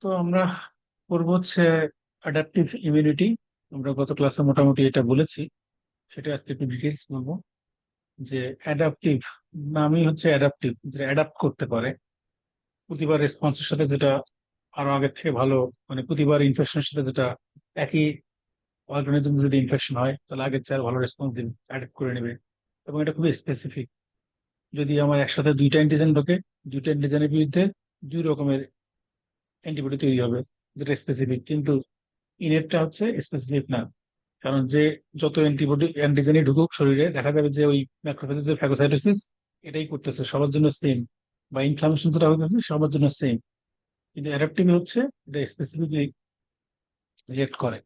তো আমরা করবো হচ্ছে অ্যাডাপটিভ ইমিউনিটি। আমরা গত ক্লাসে মোটামুটি এটা বলেছি, সেটা আজকে একটু ডিটেলস বলবো। যে অ্যাডাপটিভ নামই হচ্ছে অ্যাডাপটিভ, যে অ্যাডাপ্ট করতে পারে প্রতিবার রেসপন্সের সাথে, যেটা আরো আগের থেকে ভালো। মানে প্রতিবার ইনফেকশনের সাথে, যেটা একই অর্গানিজম যদি ইনফেকশন হয় তাহলে আগের চেয়ে আরো ভালো রেসপন্স দিন, অ্যাডাপ্ট করে নেবে। এবং এটা খুবই স্পেসিফিক। যদি আমার একসাথে দুইটা অ্যান্টিজেন ঢোকে, দুইটা অ্যান্টিজেনের বিরুদ্ধে দুই রকমের অ্যান্টিবডি তৈরি হবে, যেটা স্পেসিফিক। কিন্তু ইনেরটা হচ্ছে স্পেসিফিক না। কারণ যে যত অ্যান্টিবডি অ্যান্টিজেনই ঢুকুক শরীরে, দেখা যাবে যে ওই ম্যাক্রোফেজের যে ফ্যাগোসাইটোসিস এটাই করতেছে সবার জন্য সেম, বা ইনফ্লামেশন যেটা হইতেছে সবার জন্য সেম। কিন্তু অ্যাডাপটিভ হচ্ছে এটা স্পেসিফিকলি রিয়েক্ট করে।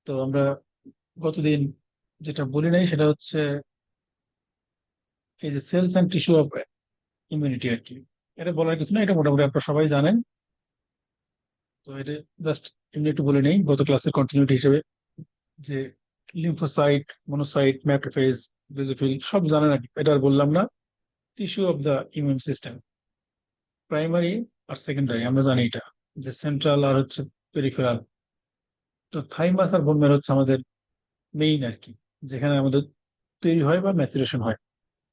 তো আমরা গতদিন যেটা বলি নাই সেটা হচ্ছে এই যে cells and tissue of immunity আর কি। এটা বলার কিছু না, এটা মোটামুটি আপনারা সবাই জানেন। তো এটা জাস্ট এমনি একটু বলে নেই গত ক্লাসের কন্টিনিউটি হিসেবে, যে লিম্ফোসাইট, মনোসাইট, ম্যাক্রোফেজ, বেজোফিল সব জানেন আর কি, এটা আর বললাম না। Tissue of the immune system, primary আর সেকেন্ডারি আমরা জানি এটা, যে সেন্ট্রাল আর হচ্ছে পেরিফেরাল। তো থাইমাস আর বোন ম্যারো হচ্ছে আমাদের মেইন আর কি, যেখানে আমাদের তৈরি হয় বা ম্যাচুরেশন হয়।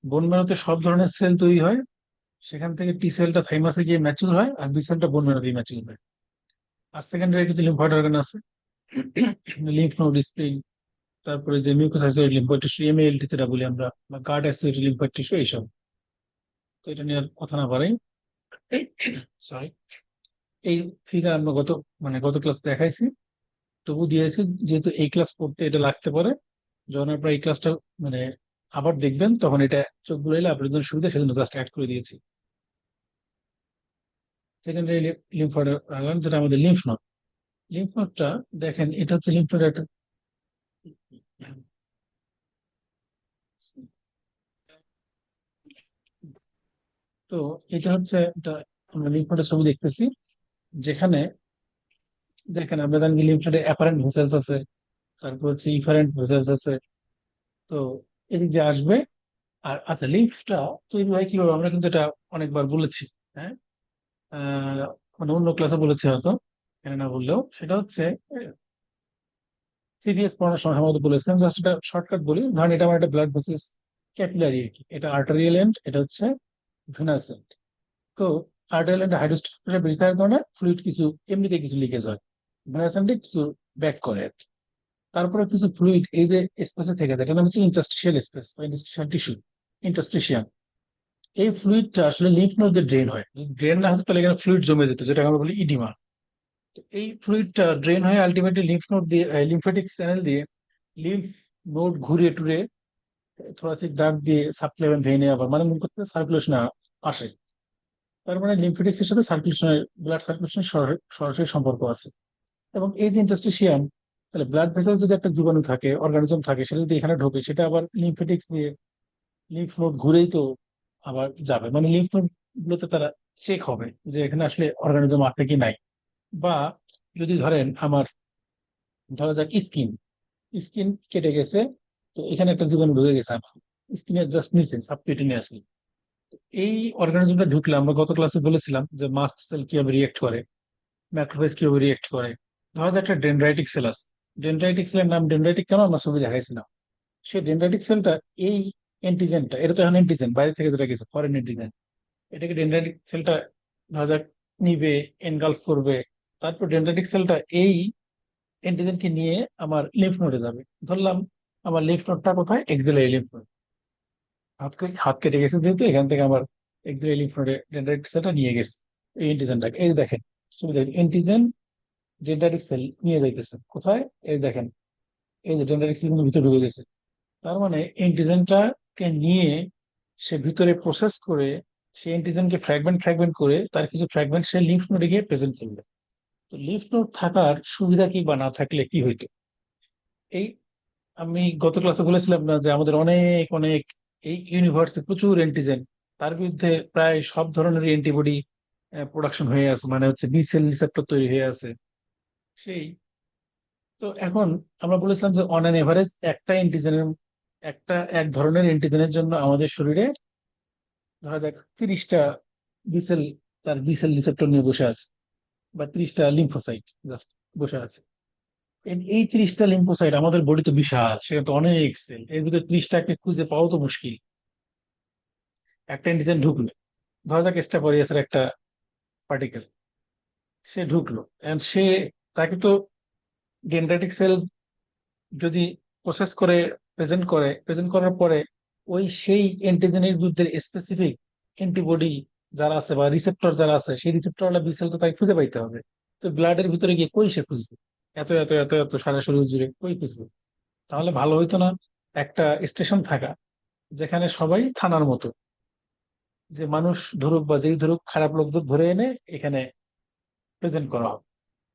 বোন ম্যারোতে সব ধরনের সেল তৈরি হয়, সেখান থেকে টি সেলটা থাইমাসে গিয়ে ম্যাচিউর হয়, আর বি সেলটা বোন ম্যারো দিয়ে ম্যাচিউর হয়। আর সেকেন্ডারি কিছু লিম্ফয়েড অর্গান আছে, লিম্ফ নোড, স্প্লিন, তারপরে যে মিউকোসাইটোসিড লিম্ফয়েড টিস্যু, এমএএলটি যেটা বলি আমরা, বা গার্ড অ্যাসোসিয়েটেড লিম্ফয়েড টিস্যু, এইসব। তো এটা নিয়ে আর কথা না বাড়াই, সরি। এই ফিগার আমরা গত ক্লাস দেখাইছি, তবু দিয়েছি, যেহেতু এই ক্লাস পড়তে এটা লাগতে পারে। যখন আপনারা এই ক্লাসটা মানে আবার দেখবেন, তখন এটা চোখ বুলাইলে আপনাদের জন্য সুবিধা, সেজন্য জাস্ট অ্যাড করে দিয়েছি। সেকেন্ডারি লিম্ফোয়েড অর্গান যেটা আমাদের লিম্ফ নোড। লিম্ফ নোডটা দেখেন, এটা হচ্ছে লিম্ফ নোড একটা। তো এটা হচ্ছে একটা, আমরা লিম্ফ নোডের ছবি দেখতেছি, যেখানে দেখেন আমরা জানি লিম্ফ নোডে অ্যাপারেন্ট ভেসেলস আছে, তারপর হচ্ছে ইফারেন্ট ভেসেলস আছে। তো এদিক দিয়ে আসবে। আর আচ্ছা, লিম্ফটা তৈরি হয় কিভাবে আমরা কিন্তু এটা অনেকবার বলেছি। হ্যাঁ, মানে অন্য ক্লাসে বলেছি হয়তো, এখানে না বললেও। সেটা হচ্ছে সিরিয়াস পড়ানোর সময় সম্ভবত বলেছিলাম, জাস্ট এটা শর্টকাট বলি। ধরেন এটা আমার একটা ব্লাড ভেসেলস, ক্যাপিলারি আর কি। এটা আর্টারিয়াল এন্ড, এটা হচ্ছে ভেনাস এন্ড। তো আর্টারিয়াল এন্ড হাইড্রোস্ট্যাটিক বেশি থাকার কারণে ফ্লুইড কিছু এমনিতে কিছু লিকেজ হয়, ভেনাস এন্ডে কিছু ব্যাক করে আর কি। তারপরে কিছু ফ্লুইড এই যে স্পেসে থেকে যায়, এটা নাম হচ্ছে ইন্টারস্টিশিয়াল স্পেস বা ইন্টারস্টিশিয়াল টিস্যু, ইন্টারস্টিশিয়াম। এই ফ্লুইডটা আসলে লিম্ফ নোড দিয়ে ড্রেন হয়। ড্রেন না হতো তাহলে এখানে ফ্লুইড জমে যেত, যেটা আমরা বলি ইডিমা। তো এই ফ্লুইডটা ড্রেন হয়ে আলটিমেটলি লিম্ফ নোড দিয়ে, লিম্ফেটিক চ্যানেল দিয়ে, লিম্ফ নোড ঘুরে টুরে থোরাসিক ডাক্ট দিয়ে সাপ্লাই ভেনে আবার মানে মূল করতে সার্কুলেশনে আসে। তার মানে লিম্ফেটিক্স এর সাথে সার্কুলেশনের, ব্লাড সার্কুলেশনের সরাসরি সম্পর্ক আছে। এবং এই যে ইন্টারস্টিশিয়াম, তাহলে ব্লাড ভেসেল যদি একটা জীবাণু থাকে, অর্গানিজম থাকে, সেটা যদি এখানে ঢোকে, সেটা আবার লিম্ফেটিক্স দিয়ে লিম্ফ নোড ঘুরেই তো আবার যাবে। মানে লিম্ফ নোড গুলোতে তারা চেক হবে যে এখানে আসলে অর্গানিজম আছে কি নাই। বা যদি ধরেন আমার, ধরা যাক স্কিন, স্কিন কেটে গেছে, তো এখানে একটা জীবাণু ঢুকে গেছে আমার স্কিনের জাস্ট নিচে সাবকিউটেনিয়াসলি। এই অর্গানিজমটা ঢুকলে, আমরা গত ক্লাসে বলেছিলাম যে মাস্ট সেল কিভাবে রিয়েক্ট করে, ম্যাক্রোফেজ কিভাবে রিয়েক্ট করে। ধরা যাক একটা ডেনড্রাইটিক সেল আছে। ডেনড্রাইটিক সেলের নাম ডেনড্রাইটিক কেন আমরা ছবি দেখাইছিলাম, সেই ডেনড্রাইটিক সেলটা এই অ্যান্টিজেনটা, এটা তো এখন অ্যান্টিজেন বাইরে থেকে যেটা গেছে, ফরেন অ্যান্টিজেন, এটাকে ডেনড্রাইটিক সেলটা ধরা যাক নিবে, এনগালফ করবে। তারপর ডেনড্রাইটিক সেলটা এই অ্যান্টিজেনকে নিয়ে আমার লিম্ফ নোডে যাবে। ধরলাম আমার লিম্ফ নোডটা কোথায়, এক্সিলারি লিম্ফ নোড। হাত কেটে গেছে যেহেতু, এখান থেকে আমার এক্সিলারি লিম্ফ নোডে ডেনড্রাইটিক সেলটা নিয়ে গেছে এই অ্যান্টিজেনটাকে। এই দেখেন, ছবি দেখেন, অ্যান্টিজেন ডেনড্রাইটিক সেল নিয়ে যাইতেছে কোথায়, এই দেখেন, এই যে ডেনড্রাইটিক সেল কিন্তু ভিতরে ঢুকে গেছে। তার মানে অ্যান্টিজেনটাকে নিয়ে সে ভিতরে প্রসেস করে, সেই অ্যান্টিজেনকে ফ্র্যাগমেন্ট ফ্র্যাগমেন্ট করে তার কিছু ফ্র্যাগমেন্ট সে লিম্ফ নোডে গিয়ে প্রেজেন্ট করবে। তো লিম্ফ নোড থাকার সুবিধা কি বা না থাকলে কি হইতো, এই আমি গত ক্লাসে বলেছিলাম না যে আমাদের অনেক অনেক এই ইউনিভার্সে প্রচুর অ্যান্টিজেন, তার বিরুদ্ধে প্রায় সব ধরনের অ্যান্টিবডি প্রোডাকশন হয়ে আছে, মানে হচ্ছে বি সেল রিসেপ্টর তৈরি হয়ে আছে সেই। তো এখন আমরা বলেছিলাম যে অন অ্যান এভারেজ একটা অ্যান্টিজেনের, এক ধরনের অ্যান্টিজেনের জন্য আমাদের শরীরে ধরা যাক 30টা বিসেল, তার বিসেল রিসেপ্টর নিয়ে বসে আছে। বা 30টা লিম্ফোসাইট জাস্ট বসে আছে। এই 30টা লিম্ফোসাইট আমাদের বডি তো বিশাল, সেটা তো অনেক সেল, এর ভিতরে 30টাকে খুঁজে পাওয়া তো মুশকিল। একটা অ্যান্টিজেন ঢুকলো, ধরা যাক স্ট্রাপোরিয়াসের একটা পার্টিকেল, সে ঢুকলো, এন্ড সে, তাকে তো ডেনড্রাইটিক সেল যদি প্রসেস করে প্রেজেন্ট করার পরে ওই সেই অ্যান্টিজেনের বিরুদ্ধে স্পেসিফিক অ্যান্টিবডি যারা আছে বা রিসেপ্টর যারা আছে, সেই রিসেপ্টর ওয়ালা বি সেল তো তাই খুঁজে পাইতে হবে। তো ব্লাডের ভিতরে গিয়ে কই সে খুঁজবে, এত এত এত এত সারা শরীর জুড়ে কই খুঁজবে? তাহলে ভালো হইতো না একটা স্টেশন থাকা, যেখানে সবাই থানার মতো, যে মানুষ ধরুক বা যেই ধরুক খারাপ লোকদের ধরে এনে এখানে প্রেজেন্ট করা হবে,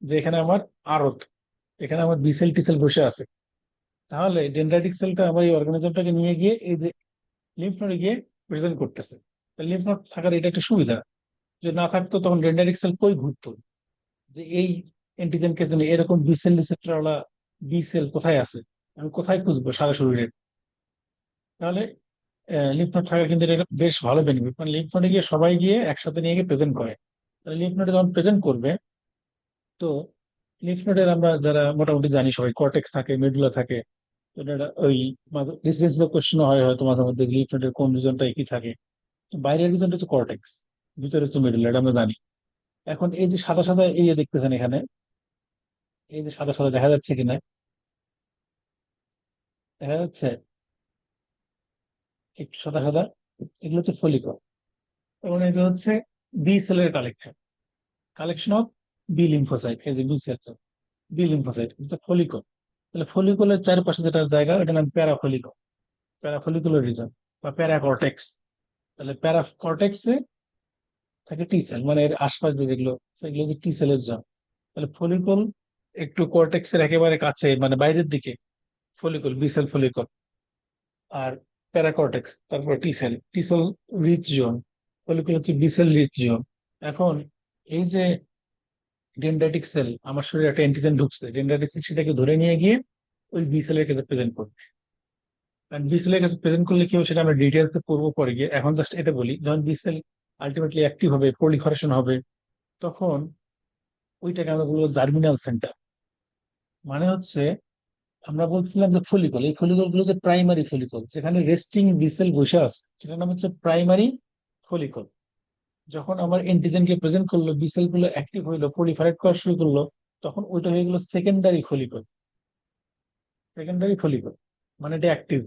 যে এখানে আমার আড়ত, এখানে আমার বি সেল টি সেল বসে আছে। তাহলে ডেনড্রাইটিক সেলটা আমার এই অর্গানিজমটাকে নিয়ে গিয়ে এই যে লিম্ফ নোডে গিয়ে প্রেজেন্ট করতেছে। লিম্ফ নোড থাকার এটা একটা সুবিধা। যদি না থাকতো তখন ডেনড্রাইটিক সেল কই ঘুরতো, যে এই অ্যান্টিজেনকে জন্য এরকম বি সেল রিসেপ্টর ওয়ালা বি সেল কোথায় আছে, আমি কোথায় খুঁজবো সারা শরীরে? তাহলে লিম্ফ নোড থাকা কিন্তু এটা বেশ ভালো বেনিফিট, মানে লিম্ফ নোডে গিয়ে সবাই গিয়ে একসাথে নিয়ে গিয়ে প্রেজেন্ট করে। তাহলে লিম্ফ নোডে যখন প্রেজেন্ট করবে, তো লিম্ফ নোডের আমরা যারা মোটামুটি জানি সবাই কর্টেক্স থাকে, মেডুলা থাকে। তো এটা ওই রিসার্চ কোশ্চেন হয় হয়তো মাঝে মধ্যে, লিম্ফ নোডের কোন রিজনটা কি থাকে। তো বাইরের রিজনটা হচ্ছে কর্টেক্স, ভিতরে হচ্ছে মেডুলা, এটা আমরা জানি। এখন এই যে সাদা সাদা এই যে দেখতেছেন এখানে, এই যে সাদা সাদা দেখা যাচ্ছে কিনা, দেখা যাচ্ছে একটু সাদা সাদা, এগুলো হচ্ছে ফলিকল। এবং এটা হচ্ছে বি সেলের collection, collection of B lymphocyte. এই যে বি সেল, বি লিম্ফোসাইট হচ্ছে ফলিকল। তাহলে ফলিকলের চারপাশে যেটা জায়গা, ওটার নাম প্যারাফলিকল, প্যারাফলিকুলার রিজন বা প্যারাকর্টেক্স। তাহলে প্যারাকর্টেক্সে থাকে টি সেল, মানে এর আশপাশ দিয়ে যেগুলো, সেগুলো টি সেলের জন্য। তাহলে ফলিকল একটু কর্টেক্সের একেবারে কাছে, মানে বাইরের দিকে ফলিকল, বি সেল ফলিকল। আর প্যারাকর্টেক্স, তারপর T cell, T cell rich zone, follicle হচ্ছে বি সেল রিচ জোন। এখন এই যে ডেনড্রাইটিক সেল, আমার শরীরে একটা অ্যান্টিজেন ঢুকছে, ডেনড্রাইটিক সেল সেটাকে ধরে নিয়ে গিয়ে ওই বি সেলের কাছে প্রেজেন্ট করবে। কারণ বি সেলের কাছে প্রেজেন্ট করলে কি হবে সেটা আমরা ডিটেলসে পড়বো পরে গিয়ে, এখন জাস্ট এটা বলি, যখন বি সেল আলটিমেটলি অ্যাক্টিভ হবে, প্রলিফারেশন হবে, তখন ওইটাকে আমরা বলবো জার্মিনাল সেন্টার। মানে হচ্ছে, আমরা বলছিলাম যে ফলিকল, এই ফলিকল গুলো যে প্রাইমারি ফলিকল, যেখানে রেস্টিং বি সেল বসে আছে, সেটার নাম হচ্ছে প্রাইমারি ফলিকল। যখন আমার এন্টিজেনকে প্রেজেন্ট করলো, বি সেল গুলো অ্যাক্টিভ হইলো, প্রলিফারেট করা শুরু করলো, তখন ওইটা হয়ে গেলো সেকেন্ডারি ফলিকল। সেকেন্ডারি ফলিকল মানে এটা অ্যাক্টিভ।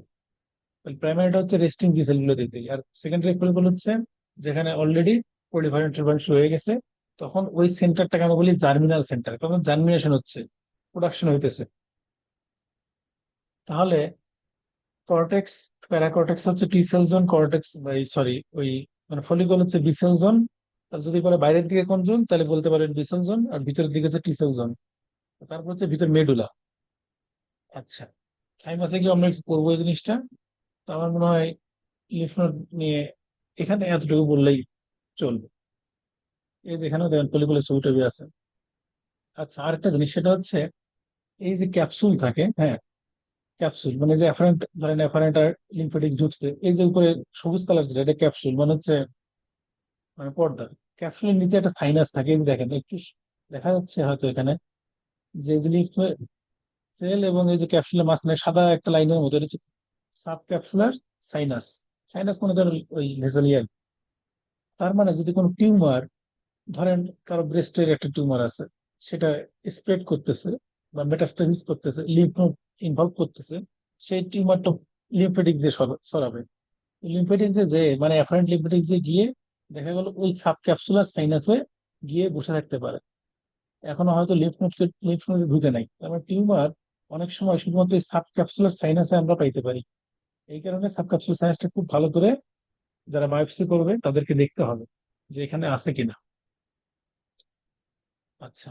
প্রাইমারিটা হচ্ছে রেস্টিং বি সেল গুলো দিতে, আর সেকেন্ডারি ফলিকল হচ্ছে যেখানে অলরেডি প্রলিফারেন্ট শুরু হয়ে গেছে। তখন ওই সেন্টারটাকে আমরা বলি জার্মিনাল সেন্টার, তখন জার্মিনেশন হচ্ছে, প্রোডাকশন হইতেছে। তাহলে কর্টেক্স, প্যারাকর্টেক্স হচ্ছে T sell zone, cortex sorry ওই মানে ফলিকল হচ্ছে বি সেল জোন। আর যদি বলে বাইরের দিকে কোন জোন, তাহলে বলতে পারেন বি সেল জোন, আর ভিতরের দিকে হচ্ছে টি সেল জোন। তারপর হচ্ছে ভিতর মেডুলা। আচ্ছা, টাইম আছে কি আমরা একটু করবো এই জিনিসটা? তো আমার মনে হয় লিফ নোড নিয়ে এখানে এতটুকু বললেই চলবে। এই যে এখানেও দেখেন ফলিকুলের ছবি টবি আছে। আচ্ছা, আরেকটা জিনিস সেটা হচ্ছে, এই যে ক্যাপসুল থাকে, হ্যাঁ, ক্যাপসুল মানে যে অ্যাফারেন্ট, ধরেন অ্যাফারেন্ট আর লিম্ফেটিক ঢুকছে, এই যে উপরে সবুজ কালার যেটা, এটা ক্যাপসুল মানে হচ্ছে মানে পর্দা। ক্যাপসুলের নিচে একটা সাইনাস থাকে, এই যে দেখেন একটু দেখা যাচ্ছে হয়তো এখানে, যে লিফ সেল এবং এই যে ক্যাপসুলের মাঝখানে সাদা একটা লাইনের মতো, এটা হচ্ছে সাব ক্যাপসুলার সাইনাস। সাইনাস মানে ধরেন ওই ভেসালিয়ার। তার মানে যদি কোনো টিউমার, ধরেন কারো ব্রেস্টের একটা টিউমার আছে, সেটা স্প্রেড করতেছে বা মেটাস্টাসিস করতেছে, লিম্ফ নোড ইনভলভ করতেছে, সেই টিউমারটা লিম্ফেটিক দিয়ে ছড়াবে। লিম্ফেটিক দিয়ে যে মানে অ্যাফারেন্ট লিম্ফেটিক দিয়ে গিয়ে দেখা গেল ওই সাব ক্যাপসুলার সাইনাসে গিয়ে বসে থাকতে পারে। এখনো হয়তো লিম্ফ নোডে ঢুকে নাই, আমার টিউমার অনেক সময় শুধুমাত্র এই সাব ক্যাপসুলার সাইনাসে আমরা পাইতে পারি। এই কারণে সাব ক্যাপসুলার সাইনাসটা খুব ভালো করে যারা বায়োপসি করবে তাদেরকে দেখতে হবে যে এখানে আছে কিনা। আচ্ছা,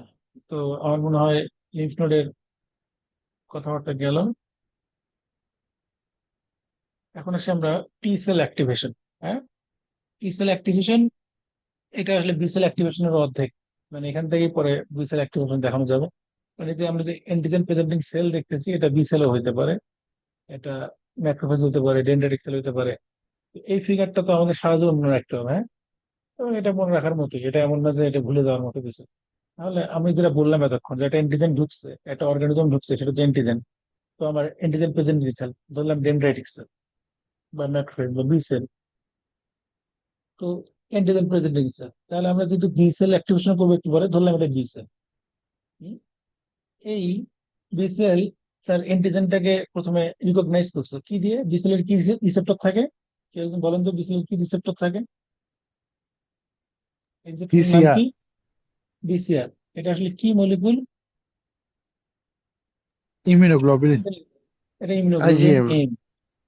তো আমার মনে হয় লিম্ফ নোডের কথাবার্তা গেল। এখন আসি আমরা টি সেল অ্যাক্টিভেশন। হ্যাঁ, টি সেল অ্যাক্টিভেশন এটা আসলে বি সেল অ্যাক্টিভেশনের অর্ধেক, মানে এখান থেকেই পরে বি সেল অ্যাক্টিভেশন দেখানো যাবে। মানে যে আমরা যে অ্যান্টিজেন প্রেজেন্টিং সেল দেখতেছি, এটা বি সেলও হইতে পারে, এটা ম্যাক্রোফেজ হতে পারে, ডেনড্রাইটিক সেল হতে পারে। তো এই ফিগারটা তো আমাদের সারা জীবন মনে রাখতে হবে, হ্যাঁ। তো এটা মনে রাখার মতোই, এটা এমন না যে এটা ভুলে যাওয়ার মতো কিছু। তাহলে আমি যেটা বললাম এতক্ষণ, যে একটা এন্টিজেন ঢুকছে, একটা অর্গানিজম ঢুকছে, সেটা হচ্ছে এন্টিজেন। তো আমার এন্টিজেন প্রেজেন্ট সেল, ধরলাম ডেনড্রাইটিক সেল বা ম্যাক্রোফেজ বা বি সেল। তো অ্যান্টিজেন প্রেজেন্টিং সেল, তাহলে আমরা যদি বি সেল অ্যাক্টিভেশন করবো একটু পরে, ধরলাম এটা বি সেল। এই বি সেল স্যার অ্যান্টিজেনটাকে প্রথমে রিকগনাইজ করছে কি দিয়ে? বি সেলের কি রিসেপ্টর থাকে? কেউ একজন বলেন তো, বি সেলের কি রিসেপ্টর থাকে? এই রিসেপ্টরের নাম পিসিআর। কি? বিসিআর। এটা আসলে কি মলিকুল? ইমিউনোগ্লোবুলিন। এটা immunoglobulin IgM. M.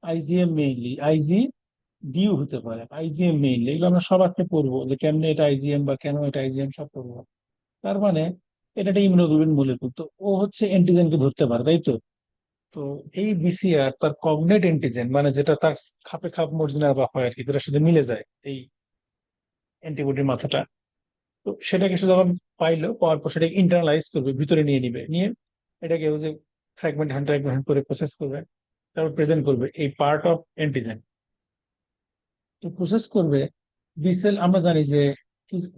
IgM mainly, Ig ডিও হতে পারে, আইজিএম মেইনলি। এগুলো আমরা সব আজকে পড়বো, যে কেমনে এটা আইজিএম বা কেন এটা আইজিএম, সব পড়বো। তার মানে এটা একটা ইমিউনোগ্লোবিন মলিকুল, তো ও হচ্ছে অ্যান্টিজেনকে ধরতে পারে, তাই তো? তো এই বিসিআর তার কগনেট অ্যান্টিজেন, মানে যেটা তার খাপে খাপ মর্জিনা বা হয় আর কি, যেটার সাথে মিলে যায় এই অ্যান্টিবডির মাথাটা। তো সেটাকে সে যখন পাইলো, পাওয়ার পর সেটাকে ইন্টারনালাইজ করবে, ভিতরে নিয়ে নিবে, নিয়ে এটাকে ওই যে ফ্র্যাগমেন্ট করে প্রসেস করবে, তারপর প্রেজেন্ট করবে এই পার্ট অফ অ্যান্টিজেন। তো প্রসেস করবে বিসেল। আমরা জানি যে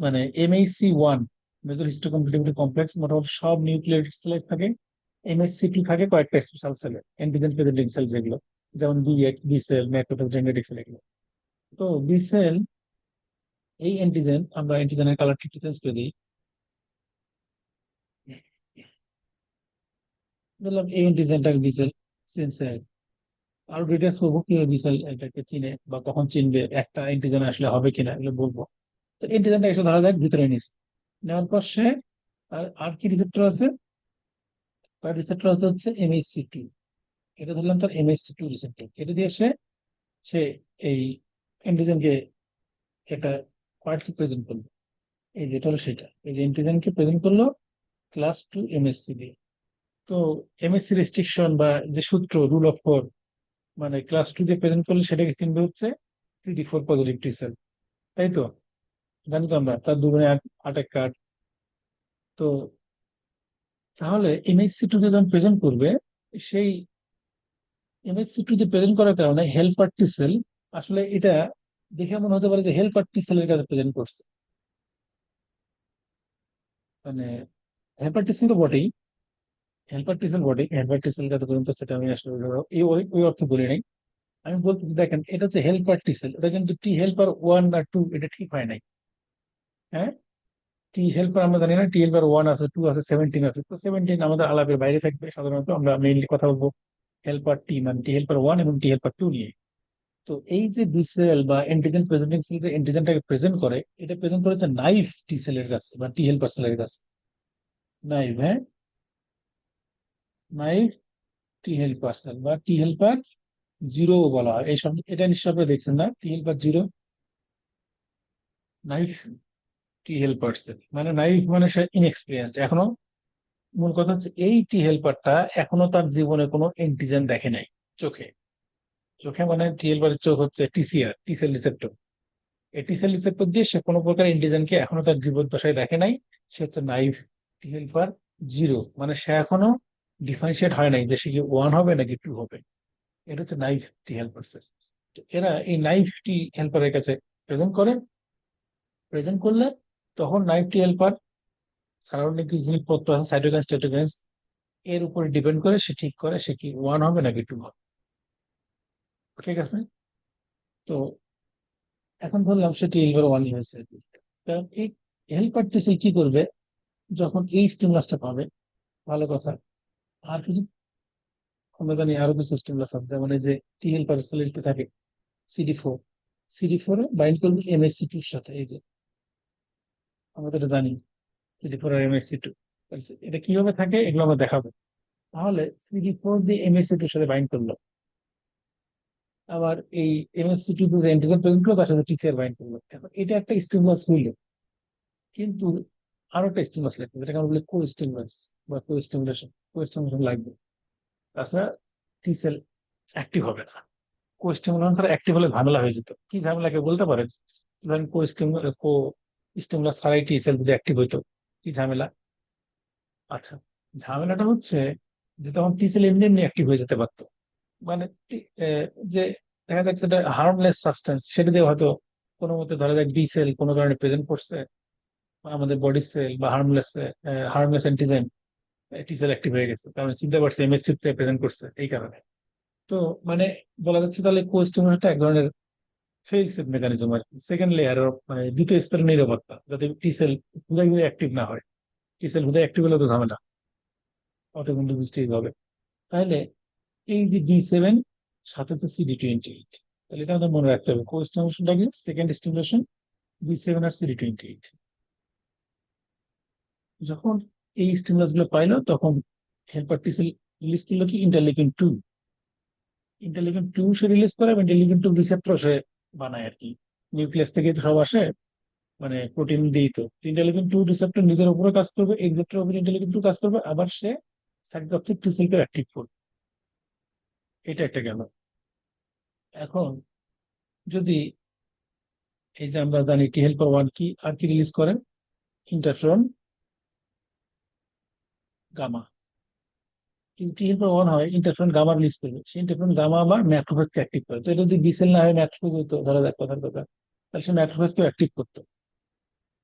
মানে MHC1, মেজর হিস্টোকম্পিটিবিলিটি কমপ্লেক্স, মোটামুটি সব নিউক্লিয়েটেড সেলে থাকে। MHC2 থাকে কয়েকটা স্পেশাল সেলে, অ্যান্টিজেন প্রেজেন্টিং সেল যেগুলো, যেমন B8, B cell, macrophage, dendritic cell, এগুলো। তো বি সেল, এই অ্যান্টিজেন, আমরা অ্যান্টিজেনের কালারটা একটু চেঞ্জ করে দিই। বললাম এই অ্যান্টিজেনটাকে বি সেল চিনছে। আরো ডিটেলস করবো কিভাবে বি সেল এটাকে চিনে বা কখন চিনবে, একটা অ্যান্টিজেন আসলে হবে কিনা, এগুলো বলবো। তো অ্যান্টিজেনটা এসে ধরা যাক ভিতরে নিচ্ছে, নেওয়ার পর সে আর আর কি রিসেপ্টর আছে? তার রিসেপ্টর হচ্ছে MHC2। এটা ধরলাম তার MHC2 রিসেপ্টর। এটা দিয়ে সে সে এই অ্যান্টিজেনকে একটা পার্টকে প্রেজেন্ট করলো। এই যেটা হলো সেটা, এই যে অ্যান্টিজেনকে প্রেজেন্ট করলো ক্লাস 2 MHC দিয়ে। তো MHC রেস্ট্রিকশন বা যে সূত্র, রুল অফ ফোর, মানে ক্লাস 2 দিয়ে প্রেজেন্ট করলে সেটাকে চিনবে হচ্ছে CD4 পজিটিভ টি সেল, তাই তো? জানি তো আমরা, তার দুগুণে আট, আট এক কাঠ। তো তাহলে MHC2 দিয়ে যখন প্রেজেন্ট করবে, সেই MHC2 দিয়ে প্রেজেন্ট করার কারণে হেল্পার টি সেল, আসলে এটা দেখে মনে হতে পারে যে হেল্পার টি সেলের কাছে প্রেজেন্ট করছে। মানে হেল্পার টি সেল তো বটেই, হেল্পার টি সেল কাছে পর্যন্ত, সেটা আমি আসলে এই ওই অর্থে বলি নাই। আমি বলতেছি দেখেন, এটা হচ্ছে হেল্পার টি সেল, ওটা কিন্তু টি হেল্পার 1 আর 2, এটা ঠিক হয় নাই। হ্যাঁ, টি হেল্পার আমরা জানি না, টি হেল্পার 1 আছে, 2 আছে, 17 আছে। তো 17 আমাদের আলাপের বাইরে থাকবে, সাধারণত আমরা মেইনলি কথা বলবো হেল্পার টি, মানে টি হেল্পার 1 এবং টি হেল্পার 2 নিয়ে। তো এই যে বি সেল বা অ্যান্টিজেন প্রেজেন্টিং সেল যে অ্যান্টিজেনটাকে প্রেজেন্ট করে, এটা প্রেজেন্ট করেছে নাইভ টি সেলের কাছে বা টি হেল্পার সেলের কাছে। নাইভ, হ্যাঁ, নাইভ টি হেল্পার সেল বা টি হেল্পার 0 বলা হয় এই সব। এটা নিশ্চয় আপনি দেখছেন না, টি হেল্পার 0, নাইভ টি হেল্পার সেল। মানে নাইভ মানে সে ইনএক্সপিরিয়েন্সড এখনো। মূল কথা হচ্ছে এই টি হেল্পারটা এখনো তার জীবনে কোনো অ্যান্টিজেন দেখে নাই চোখে। চোখে মানে টি হেল্পারের চোখ হচ্ছে TCR, টি সেল রিসেপ্টর। এই টি সেল রিসেপ্টর দিয়ে সে কোনো প্রকার অ্যান্টিজেনকে এখনো তার জীবদ্দশায় দেখে নাই। সে হচ্ছে নাইভ টি হেল্পার 0, মানে সে এখনো ডিফারেন্সিয়েট হয় নাই যে সে কি 1 হবে নাকি 2 হবে। এটা হচ্ছে নাইভ টি হেল্পার সেল। তো এরা এই নাইভ টি হেল্পারের কাছে প্রেজেন্ট করে, প্রেজেন্ট করলে তখন নাইভ টি হেল্পার সারাউন্ডিং কিছু জিনিসপত্র আছে, সাইটোকাইন স্ট্যাটোকাইন, এর উপর ডিপেন্ড করে সে ঠিক করে সে কি 1 হবে নাকি 2 হবে। ঠিক আছে? তো এখন ধরলাম সে টি হেল্পার 1 হয়েছে। কারণ এই হেল্পারটি সে কি করবে যখন এই স্টিমুলাসটা পাবে? ভালো কথা। আর কিছু আমরা জানি, আরো কিছু স্টিমুলাস আছে, যেমন এই যে টি হেল্পার সেলের থাকে CD4। CD4 এ বাইন্ড করবে MHC2 এর সাথে, এই যে আমরা তো এটা জানি, CD4 আর MHC2। এটা কিভাবে থাকে এগুলো আমরা দেখাবো। তাহলে CD4 দিয়ে MHC2 এর সাথে বাইন্ড করলো, আবার এই MHC2 যে অ্যান্টিজেন প্রেজেন্ট করলো তার সাথে TCR বাইন্ড করলো। এখন এটা একটা স্টিমুলাস হইলো, কিন্তু আরো একটা স্টিমুলাস লাগবে, যেটাকে আমরা বলি কো স্টিমুলাস বা কো স্টিমুলেশন লাগবে। তাছাড়া টি সেল অ্যাক্টিভ হবে না। কো স্টিমুলেশন ছাড়া অ্যাক্টিভ হলে ঝামেলা হয়ে যেত। কি ঝামেলা কে বলতে পারেন? ধরেন কো স্টিমুলাস ছাড়াই টি সেল যদি অ্যাক্টিভ হইতো, কি ঝামেলা? আচ্ছা, ঝামেলাটা হচ্ছে যে তখন টি সেল এমনি এমনি অ্যাক্টিভ হয়ে যেতে পারতো। মানে যে দেখা যাচ্ছে একটা হার্মলেস সাবস্টেন্স, সেটা দিয়ে হয়তো কোনো মতে ধরা যাক বি সেল কোনো কারণে প্রেজেন্ট করছে, আমাদের বডি সেল বা হার্মলেস অ্যান্টিজেন টি সেল অ্যাক্টিভ হয়ে গেছে, কারণ চিন্তা করছে এমএসসি প্রেজেন্ট করছে এই কারণে। তো মানে বলা যাচ্ছে তাহলে কোস্টিমুলেশনটা এক ধরনের ফেল সেভ মেকানিজম আর কি, সেকেন্ড লেয়ার অফ মানে দ্বিতীয় স্তরের নিরাপত্তা, যাতে টি সেল হুদাই হুদাই অ্যাক্টিভ না হয়। টি সেল হুদাই অ্যাক্টিভ হলে তো ঝামেলা, অটো কিন্তু বৃষ্টি হবে। তাহলে এই যে B7 সাথে তো CD28, তাহলে এটা আমাদের মনে রাখতে হবে, কোস্টিমুলেশনটা কি সেকেন্ড স্টিমুলেশন, B7 আর CD28। যখন এই স্টিমুলাস গুলো পাইলো তখন হেল্পার টি সেল রিলিজ করলো কি ইন্টারলিউকিন 2। ইন্টারলিউকিন 2 সে রিলিজ করে, ইন্টারলিউকিন 2 রিসেপ্টর সে বানায় আর কি, নিউক্লিয়াস থেকে তো সব আসে, মানে প্রোটিন দিয়েই তো। ইন্টারলিউকিন 2 রিসেপ্টর নিজের উপরে কাজ করবে, এক্সেপ্টর উপরে ইন্টারলিউকিন 2 কাজ করবে, আবার সে সাইটোটক্সিক টি সেলকে অ্যাক্টিভ করবে। এটা একটা গেল। এখন যদি এই যে আমরা জানি টি হেল্পার 1 কি আর কি রিলিজ করে, ইন্টারফেরন গামা। কিন্তু টি হেল্পার 1 হয় ইন্টারফেরন গামা রিলিজ করবে, সেই ইন্টারফেরন গামা আবার ম্যাক্রোফেজকে অ্যাক্টিভ করে। তো এটা যদি বিসেল না হয় ম্যাক্রোফেজ হতো, ধরা যাক কথার কথা, তাহলে সে ম্যাক্রোফেজকে অ্যাক্টিভ করতো,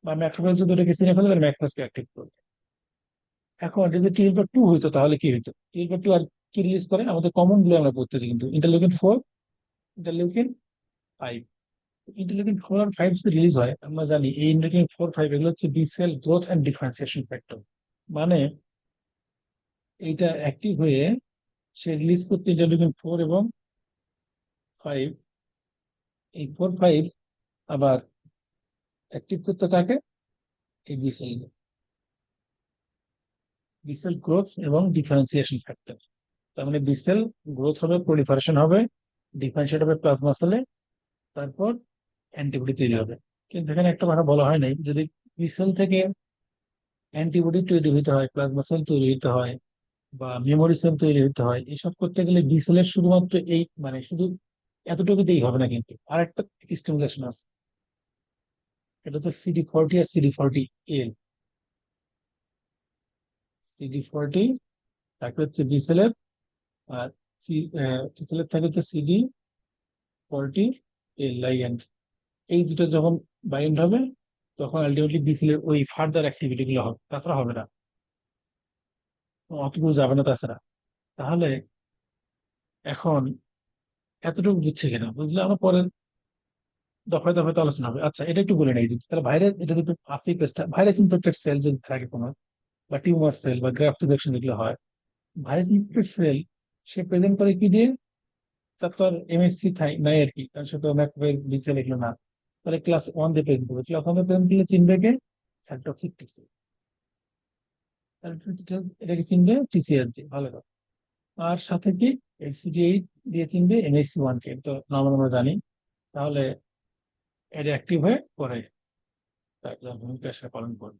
বা ম্যাক্রোফেজ যদি ওটাকে চিনে ফেলে তাহলে ম্যাক্রোফেজকে অ্যাক্টিভ করবে। এখন যদি টি হেল্পার 2 হইতো তাহলে কি হইতো, টি হেল্পার 2 আর কি রিলিজ করে, আমাদের কমন গুলো আমরা পড়তেছি কিন্তু, ইন্টারলিউকিন 4, ইন্টারলিউকিন 5। ইন্টারলিউকিন 4 আর 5 যদি রিলিজ হয়, আমরা জানি এই ইন্টারলিউকিন 4, 5 এগুলো হচ্ছে B cell growth and differentiation factor. মানে এইটা অ্যাক্টিভ হয়ে সে রিলিজ করতে ইন্টারলিউকিন 4 এবং 5, এই 4, 5 আবার অ্যাক্টিভ করতে থাকে এই বি সেল গ্রোথ এবং ডিফারেন্সিয়েশন ফ্যাক্টর। তার মানে বি সেল গ্রোথ হবে, প্রলিফারেশন হবে, ডিফারেন্সিয়েট হবে প্লাজমা সেলে, তারপর অ্যান্টিবডি তৈরি হবে। কিন্তু এখানে একটা কথা বলা হয় নাই, যদি বি সেল থেকে অ্যান্টিবডি তৈরি হতে হয়, প্লাজমা সেল তৈরি হতে হয়, বা মেমোরি সেল তৈরি হতে হয়, এসব করতে গেলে বি সেলের শুধুমাত্র এই মানে শুধু এতটুকুতেই হবে না, কিন্তু আরেকটা স্টিমুলেশন আছে, এটা হচ্ছে CD40 আর CD40L। CD40 তাকে হচ্ছে বি সেলের, আর টি সেলের থাকে হচ্ছে CD40L লাইগ্যান্ড। এই দুটো যখন বাইন্ড হবে তখন আলটিমেটলি বি সেলের ওই ফার্দার অ্যাক্টিভিটি গুলো হবে, তাছাড়া হবে না, অতটুকু যাবে না তাছাড়া। তাহলে এখন এতটুকু বুঝছে কিনা, বুঝলে আমরা পরে দফায় দফায় তো আলোচনা হবে। আচ্ছা এটা একটু বলে নেই, তাহলে ভাইরাস, এটা যদি আসি পেস্টা ভাইরাস ইনফেক্টেড সেল যদি থাকে কোনো, বা টিউমার সেল বা গ্রাফট ইনফেকশন যেগুলো হয়, ভাইরাস ইনফেক্টেড সেল সে প্রেজেন্ট করে কি দিয়ে, তার তো আর এমএসসি নাই আর কি, কারণ সে তো ম্যাক্রোফেজ বি সেল এগুলো না। তাহলে ক্লাস 1 দিয়ে প্রেজেন্ট করবে, ক্লাস 1 দিয়ে প্রেজেন্ট করলে চিনবে কে, সাইটোটক্সিক টি সেল। এটাকে চিনবে টিসিআর দিয়ে, ভালো কথা। আর সাথে কি CD8 দিয়ে চিনবে MHC1 কে, তো নর্মাল আমরা জানি। তাহলে এটা অ্যাক্টিভ হয়ে পরে তার ভূমিকা সে পালন করবে।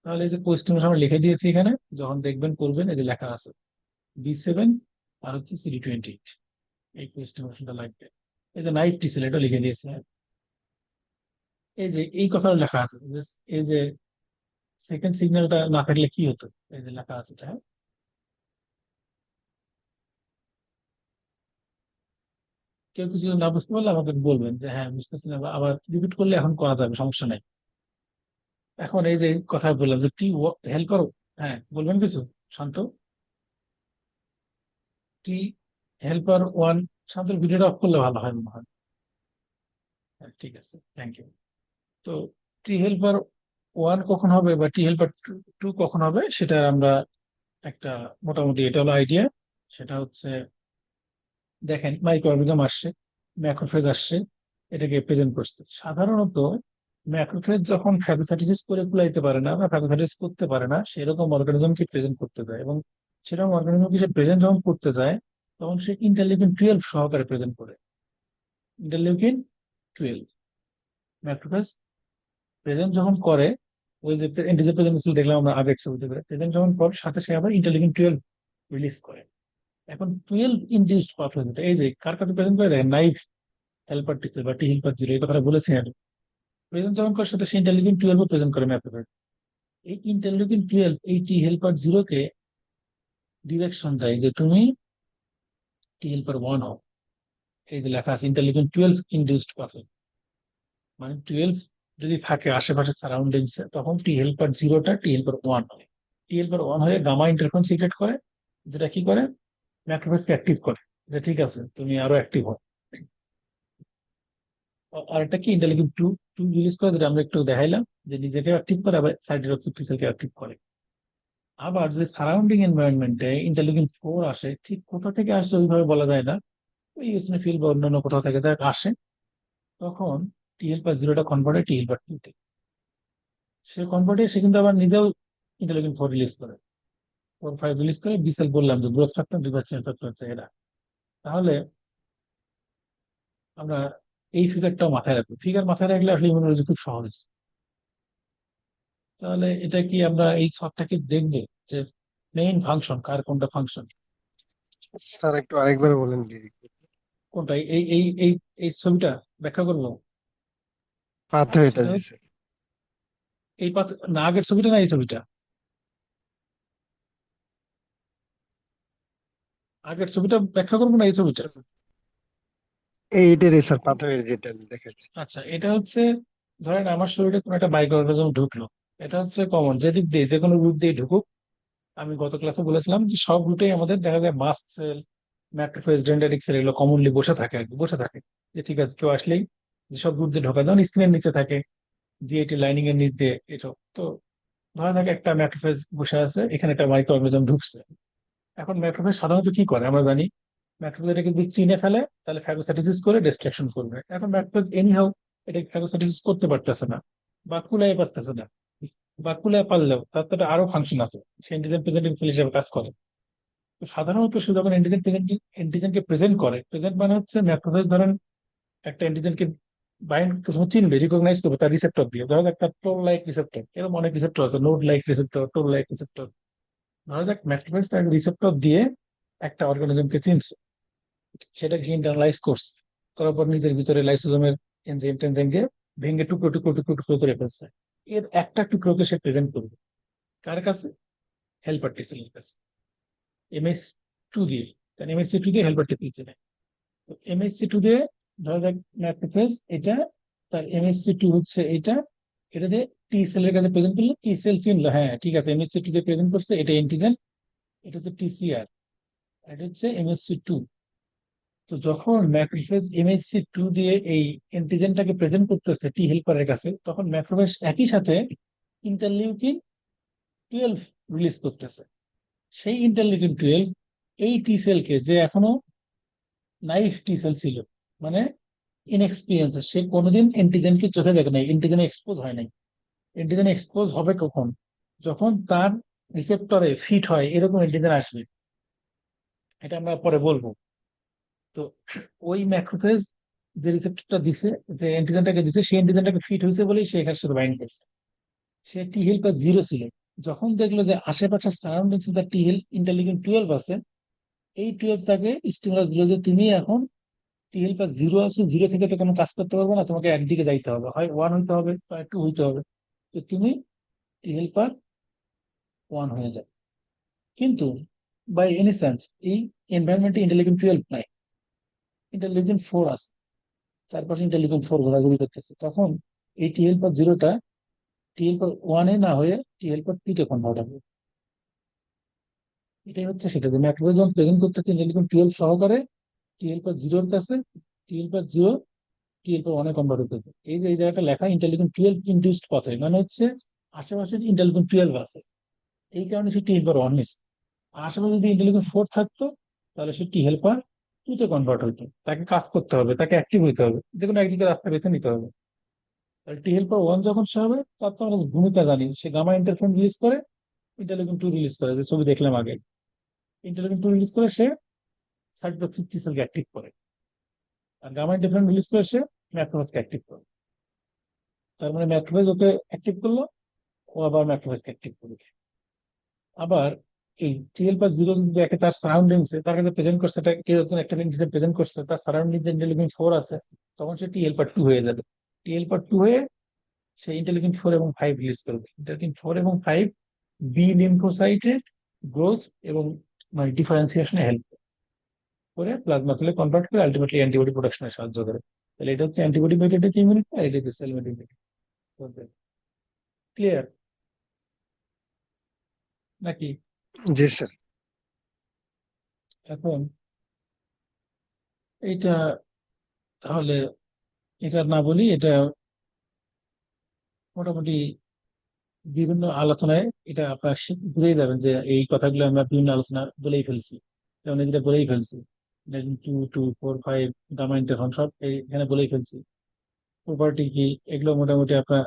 তাহলে এই যে কোয়েশ্চেন আমরা লিখে দিয়েছি এখানে, যখন দেখবেন করবেন এই যে লেখা আছে B7 আর হচ্ছে CD28, এই কোয়েশ্চেনটা লাগবে। এই যে নাইট টিসেল এটা লিখে দিয়েছে, এই যে এই কথাটা লেখা আছে এই যে সেকেন্ড সিগন্যালটা না থাকলে কি হতো, এই যে লেখা আছে এটা, হ্যাঁ? কেউ কিছু না বুঝতে পারলে আমাকে বলবেন যে হ্যাঁ বুঝতেছি না, বা আবার রিপিট করলে এখন করা যাবে, সমস্যা নাই। এখন এই যে কথা বললাম যে হেল্পার, হ্যাঁ বলবেন কিছু, শান্ত, টি হেল্পার 1, শান্ত ভিডিওটা অফ করলে ভালো হয় মনে হয়। হ্যাঁ, ঠিক আছে, থ্যাংক ইউ। তো টি হেল্পার 1 কখন হবে বা টি হেল্পার 2 কখন হবে, সেটা আমরা একটা মোটামুটি এটা হলো আইডিয়া। সেটা হচ্ছে দেখেন মাইক্রো অর্গানিজম আসছে, ম্যাক্রোফেজ আসছে, এটাকে প্রেজেন্ট করছে সাধারণত। ম্যাক্রোফেজ যখন ফ্যাগোসাইটোসিস করে কুলাইতে পারে না বা ফ্যাগোসাইটোসিস করতে পারে না, সেরকম অর্গানিজমকে প্রেজেন্ট করতে যায়, এবং সেরকম অর্গানিজমকে সে প্রেজেন্ট যখন করতে যায় তখন সে ইন্টারলিউকিন 12 সহকারে প্রেজেন্ট করে। ইন্টারলিউকিন 12 ম্যাক্রোফেজ প্রেজেন্ট যখন করে, ওই যে অ্যান্টিজেন প্রেজেন্ট দেখলাম আমরা আগের ছবিতে করে, প্রেজেন্ট যখন করে সাথে সে আবার ইন্টারলিউকিন 12 রিলিজ করে। এখন 12 ইনডিউসড পাথওয়ে, এই যে কার কাছে প্রেজেন্ট করে দেখেন, নাইভ হেল্পার টি বা টি হেল্পার 0, এই কথাটা বলেছি আমি। প্রেজেন্ট যখন করে সাথে সে ইন্টারলিউকিন 12 প্রেজেন্ট করে ম্যাপে। এই ইন্টারলিউকিন 12 এই টি হেল্পার 0 কে ডিরেকশন দেয় যে তুমি টি হেল্পার 1 হও। এই যে লেখা আছে ইন্টারলিউকিন 12 ইনডিউসড পাথওয়ে, মানে 12 যদি থাকে আশেপাশে সারাউন্ডিংস এ, তখন টি হেল্পার জিরোটা টি হেল্পার ওয়ান হয়। টি হেল্পার ওয়ান হয়ে গামা ইন্টারফারেন্স সিক্রেট করে, যেটা কি করে, ম্যাক্রোফেজকে অ্যাক্টিভ করে, যে ঠিক আছে তুমি আরো অ্যাক্টিভ হও। আর একটা কি ইন্টারলিউকিন টু, টু রিলিজ করে, যেটা আমরা একটু দেখাইলাম, যে নিজেকে অ্যাক্টিভ করে আবার সাইটোটক্সিক অ্যাক্টিভ করে। আবার যদি সারাউন্ডিং এনভায়রনমেন্টে ইন্টারলিউকিন ফোর আসে, ঠিক কোথা থেকে আসে ওইভাবে বলা যায় না, ওই ইসনোফিল বা অন্যান্য কোথাও থেকে যাক আসে, তখন টি হেল্পার জিরোটা কনভার্ট হয় টি হেল্পার টু তে। সে কনভার্টে সে কিন্তু আবার নিজেও ইন্টারলিউকিন ফোর রিলিজ করে, ফোর ফাইভ রিলিজ করে, বিসেল বললাম যে গ্রোথ ফ্যাক্টর রিভার্সিন ফ্যাক্টর হচ্ছে এরা। তাহলে আমরা এই ফিগারটাও মাথায় রাখবো, ফিগার মাথায় রাখলে আসলে ইমিউনোলজি খুব সহজ। তাহলে এটা কি আমরা এই ছকটাকে দেখবো, যে মেইন ফাংশন কার, কোনটা ফাংশন স্যার একটু আরেকবার বলেন প্লিজ। কোনটা, এই এই ছবিটা ব্যাখ্যা করবো। পাথওয়েটা সেটা জি হচ্ছে স্যার। এই পাত, না আগের ছবিটা না এই ছবিটা, আগের ছবিটা ব্যাখ্যা করবো না এই ছবিটা। স্যার, এইটারই স্যার পাথওয়ে যেটা দেখাচ্ছি। আচ্ছা, এটা হচ্ছে, ধরেন আমার শরীরে কোনো একটা মাইক্রো অর্গানিজম ঢুকলো, এটা হচ্ছে কমন, যেদিক দিয়ে যে কোনো রুট দিয়ে ঢুকুক। আমি গত ক্লাসে বলেছিলাম যে সব রুটেই আমাদের দেখা যায় mast cell, macrophage, dendritic cell এগুলো কমনলি বসে থাকে আর কি, বসে থাকে, যে ঠিক আছে কেউ আসলেই যেসব রুট দিয়ে ঢোকা, যেমন স্ক্রিনের নিচে থাকে, জিএটি লাইনিং এর নিচ দিয়ে এসব তো। ধরেন একটা ম্যাক্রোফেজ বসে আছে, এখানে একটা মাইক্রো অর্গানিজম ঢুকছে। এখন ম্যাক্রোফেজ সাধারণত কি করে আমরা জানি, ম্যাক্রোফেজ এটাকে যদি চিনে ফেলে তাহলে ফ্যাগোসাইটোসিস করে ডিস্ট্রাকশন করবে। এখন ম্যাক্রোফেজ এনিহাউ এটা ফ্যাগোসাইটোসিস করতে পারতেছে না, বা কুলাই পারতেছে না, বা কুলাই পারলেও তার তো একটা আরো ফাংশন আছে, সে এন্টিজেন প্রেজেন্টিং সেল হিসেবে কাজ করে। তো সাধারণত সে যখন এন্টিজেনকে প্রেজেন্ট করে, প্রেজেন্ট মানে হচ্ছে ম্যাক্রোফেজ ধরেন একটা এন্টিজেনকে বাইন্ড, প্রথমে চিনবে, রিকগনাইজ করবে তার রিসেপ্টর দিয়ে। ধরো একটা টোল লাইক রিসেপ্টর, এরকম অনেক রিসেপ্টর আছে, node like receptor, toll like receptor. ধরো যাক ম্যাক্রোফেজ তার রিসেপ্টর দিয়ে একটা অর্গানিজমকে চিনছে, সেটাকে সে ইন্টারনালাইজ করছে, করার পর নিজের ভিতরে লাইসোজোমের এনজাইম টেনজাইম দিয়ে ভেঙে টুকরো টুকরো টুকরো টুকরো করে ফেলছে। এর একটা টুকরোকে সে প্রেজেন্ট করবে কার কাছে, হেল্পার টি সেলের কাছে, এমএস টু দিয়ে। কারণ এমএসসি টু দিয়ে হেল্পার টি সেল চেনে। তো এমএসসি টু দিয়ে, ধরো যাক ম্যাক্রোফেজ এটা, তার এমএসসি টু হচ্ছে এটা, এটা দিয়ে টি সেলের কাছে প্রেজেন্ট করলো, টি সেল চিনলো, হ্যাঁ ঠিক আছে এমএসসি টু দিয়ে প্রেজেন্ট করছে, এটা এন্টিজেন, এটা হচ্ছে টিসিআর, এটা হচ্ছে এমএসসি টু। তো যখন ম্যাক্রোফেজ এমএসসি টু দিয়ে এই অ্যান্টিজেনটাকে প্রেজেন্ট করতেছে টি হেল্পারের কাছে, তখন ম্যাক্রোফেজ একই সাথে ইন্টারলিউকিন টুয়েলভ রিলিজ করতেছে। সেই ইন্টারলিউকিন টুয়েলভ এই টি সেলকে, যে এখনো নাইভ টি সেল ছিল, মানে ইনএক্সপিরিয়েন্স, সে কোনোদিন অ্যান্টিজেনকে চোখে দেখে নাই, অ্যান্টিজেনে এক্সপোজ হয় নাই, অ্যান্টিজেনে এক্সপোজ হবে কখন, যখন তার রিসেপ্টরে ফিট হয় এরকম অ্যান্টিজেন আসবে, এটা আমরা পরে বলবো। তো ওই ম্যাক্রোফেজ যে রিসেপ্টরটা দিছে, যে অ্যান্টিজেনটাকে দিছে, সেই অ্যান্টিজেনটাকে ফিট হয়েছে বলেই সে এখানে সাথে বাইন্ড করছে। সে টি হেল্পার জিরো ছিল, যখন দেখলো যে আশেপাশে সারাউন্ডিংস তার টি হেল ইন্টারলিউকিন টুয়েলভ আছে, এই টুয়েলভ তাকে স্টিমুলাস দিল যে তুমি এখন টি হেল্পার জিরো আছে, জিরো থেকে তো কোনো কাজ করতে পারবে না, তোমাকে একদিকে যাইতে হবে, হয় ওয়ান হইতে হবে বা টু হইতে হবে। তো তুমি টি হেল্পার ওয়ান হয়ে যায়। কিন্তু বাই এনি চান্স এই এনভায়রনমেন্টে ইন্টারলিউকিন টুয়েলভ নাই, ইন্টারলিউকিন ফোর আছে, চারপাশে ইন্টারলিউকিন ফোর ঘোরাঘুরি করতেছে, তখন এই টি হেল্পার জিরোটা টি হেল্পার ওয়ানে না হয়ে টি হেল্পার টু তে কনভার্ট হবে। এটাই হচ্ছে সেটা, যে ম্যাক্রোফেজ যখন প্রেজেন্ট করতেছে ইন্টারলিউকিন টুয়েলভ সহকারে টি হেল্পার জিরোর কাছে, টি হেল্পার জিরো টি হেল্পার ওয়ানে কনভার্ট হতেছে। এই যে এই জায়গাটা লেখা ইন্টারলিউকিন টুয়েলভ ইনডিউসড পাথওয়ে, মানে হচ্ছে আশেপাশে ইন্টারলিউকিন টুয়েলভ আছে, এই কারণে সে টি হেল্পার ওয়ান নিচ্ছে। আর আশেপাশে যদি ইন্টারলিউকিন ফোর থাকতো, তাহলে সে টি হেল্পার টু তে কনভার্ট হইতো, তাকে কাজ করতে হবে, তাকে অ্যাক্টিভ হইতে হবে, যে কোনো একদিকে রাস্তা বেছে নিতে হবে। টি হেল্পার ওয়ান যখন সে হবে, তার তো আমরা ভূমিকা জানি, সে গামা ইন্টারফেরন রিলিজ করে, ইন্টারলিউকিন টু রিলিজ করে, যে ছবি দেখলাম আগে, ইন্টারলিউকিন টু রিলিজ করে সে সাইটোটক্সিক টি সেলকে অ্যাক্টিভ করে, আর গামা ইন্টারফেরন রিলিজ করে সে ম্যাক্রোফেজকে অ্যাক্টিভ করে। তার মানে ম্যাক্রোফেজ ওকে অ্যাক্টিভ করলো, ও আবার ম্যাক্রোফেজকে অ্যাক্টিভ করবে। আবার এই টি হেল্পার জিরো যদি দেখে তার সারাউন্ডিংসে, তার কাছে প্রেজেন্ট করছে, এটা কেউ একজন একটা ইন্টিজেন প্রেজেন্ট করছে, তার সারাউন্ডিং যে ইন্টারলিউকিন ফোর আছে, তখন সে টি হেল্পার টু হয়ে যাবে। টি হেল্পার টু হয়ে সে ইন্টারলিউকিন ফোর এবং ফাইভ রিলিজ করবে। ইন্টারলিউকিন ফোর এবং ফাইভ বি লিম্ফোসাইটের গ্রোথ এবং মানে ডিফারেন্সিয়েশনে হেল্প করে, প্লাজমা সেলে কনভার্ট করে, আলটিমেটলি অ্যান্টিবডি প্রোডাকশনে সাহায্য করে। তাহলে এটা হচ্ছে অ্যান্টিবডি মেডিয়েটেড ইমিউনিটি, আর এটা হচ্ছে সেল মেডিয়েটেড। করবে। ক্লিয়ার নাকি? জি স্যার। এখন এইটা তাহলে এটা না বলি, এটা মোটামুটি বিভিন্ন আলোচনায় এটা আপনার বুঝেই যাবেন যে এই কথাগুলো আমরা বিভিন্ন আলোচনা বলেই ফেলছি, যেমন এটা বলেই ফেলছি 2, 2, 4, 5 গামা ইন্টারফারেন্স সব এখানে বলেই ফেলছি। প্রপার্টি কি, এগুলো মোটামুটি আপনার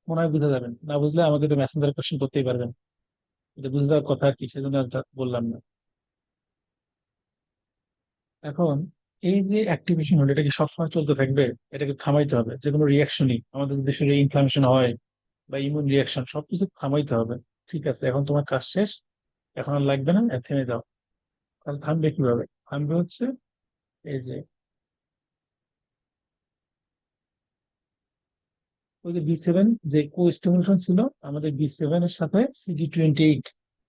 মনে হয় বুঝে যাবেন। না বুঝলে আমাকে তো মেসেঞ্জার কোশ্চেন করতেই পারবেন, এটা বুঝে যাওয়ার কথা আর কি, সেজন্য আর এটা বললাম না। এখন এই যে অ্যাক্টিভেশন হলো, এটা কি সবসময় চলতে থাকবে? এটাকে থামাইতে হবে। যে কোনো রিয়াকশনই, আমাদের দেশে ইনফ্লামেশন হয় বা ইমিউন রিয়াকশন, সবকিছু থামাইতে হবে। ঠিক আছে, এখন তোমার কাজ শেষ, এখন আর লাগবে না, থেমে যাও। তাহলে থামবে কিভাবে? থামবে হচ্ছে এই যে ওই যে B7 যে কো স্টিমুলেশন ছিল, আমাদের B7 এর সাথে CD28,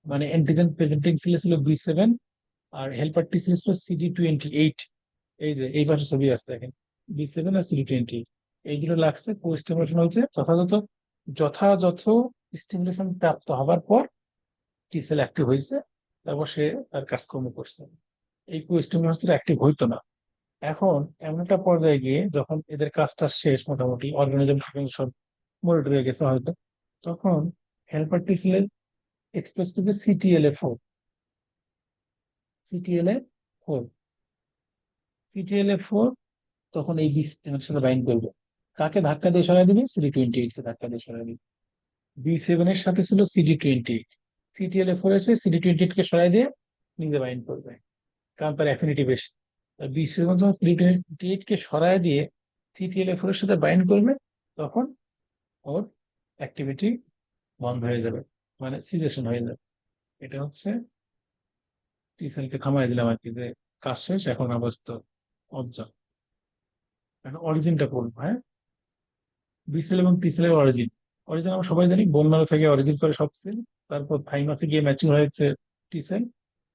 মানে অ্যান্টিজেন প্রেজেন্টিং সেল ছিল B7, আর হেল্পার টি সেল ছিল CD28। এই যে এই পাশে ছবি আছে দেখেন, B7 আর CD28 এইগুলো লাগছে, কো স্টিমুলেশন হয়েছে যথাযথ। যথাযথ স্টিমুলেশন প্রাপ্ত হবার পর টি সেল অ্যাক্টিভ হয়েছে, তারপর সে তার কাজকর্ম করছে। এই কো স্টিমুলেশন অ্যাক্টিভ হইতো না। এখন এমন একটা পর্যায়ে গিয়ে যখন এদের কাজটা শেষ, মোটামুটি অর্গানিজম সব মরে টরে গেছে হয়তো, তখন হেল্পার টি সেল এক্সপ্রেস করবে CTLA4। CTLA4, CTLA4 তখন এই বিষ এর সাথে বাইন্ড করবে। কাকে ধাক্কা দিয়ে সরাই দিবি? CD28 কে ধাক্কা দিয়ে সরাই দিবি। B7 এর সাথে ছিল CD28, CTLA4 এসে CD28 কে সরাই দিয়ে নিজে বাইন্ড করবে, কারণ তার অ্যাফিনিটি বেশি। B7 যখন CD28 কে সরাই দিয়ে CTLA4 এর সাথে বাইন্ড করবে, তখন ওর অ্যাক্টিভিটি বন্ধ হয়ে যাবে, মানে সিলেকশন হয়ে যাবে। এটা হচ্ছে টি সেলকে থামাই দিলাম আর কি, যে কাজ শেষ, এখন আপাতত অবজার্ভ। এখন অরিজিনটা করবো, হ্যাঁ। বি সেল এবং টি সেলের অরিজিন, অরিজিন আমরা সবাই জানি বোন ম্যারো থেকে অরিজিন করে সব সেল। তারপর থাইমাসে গিয়ে ম্যাচিউর হয়েছে টি সেল,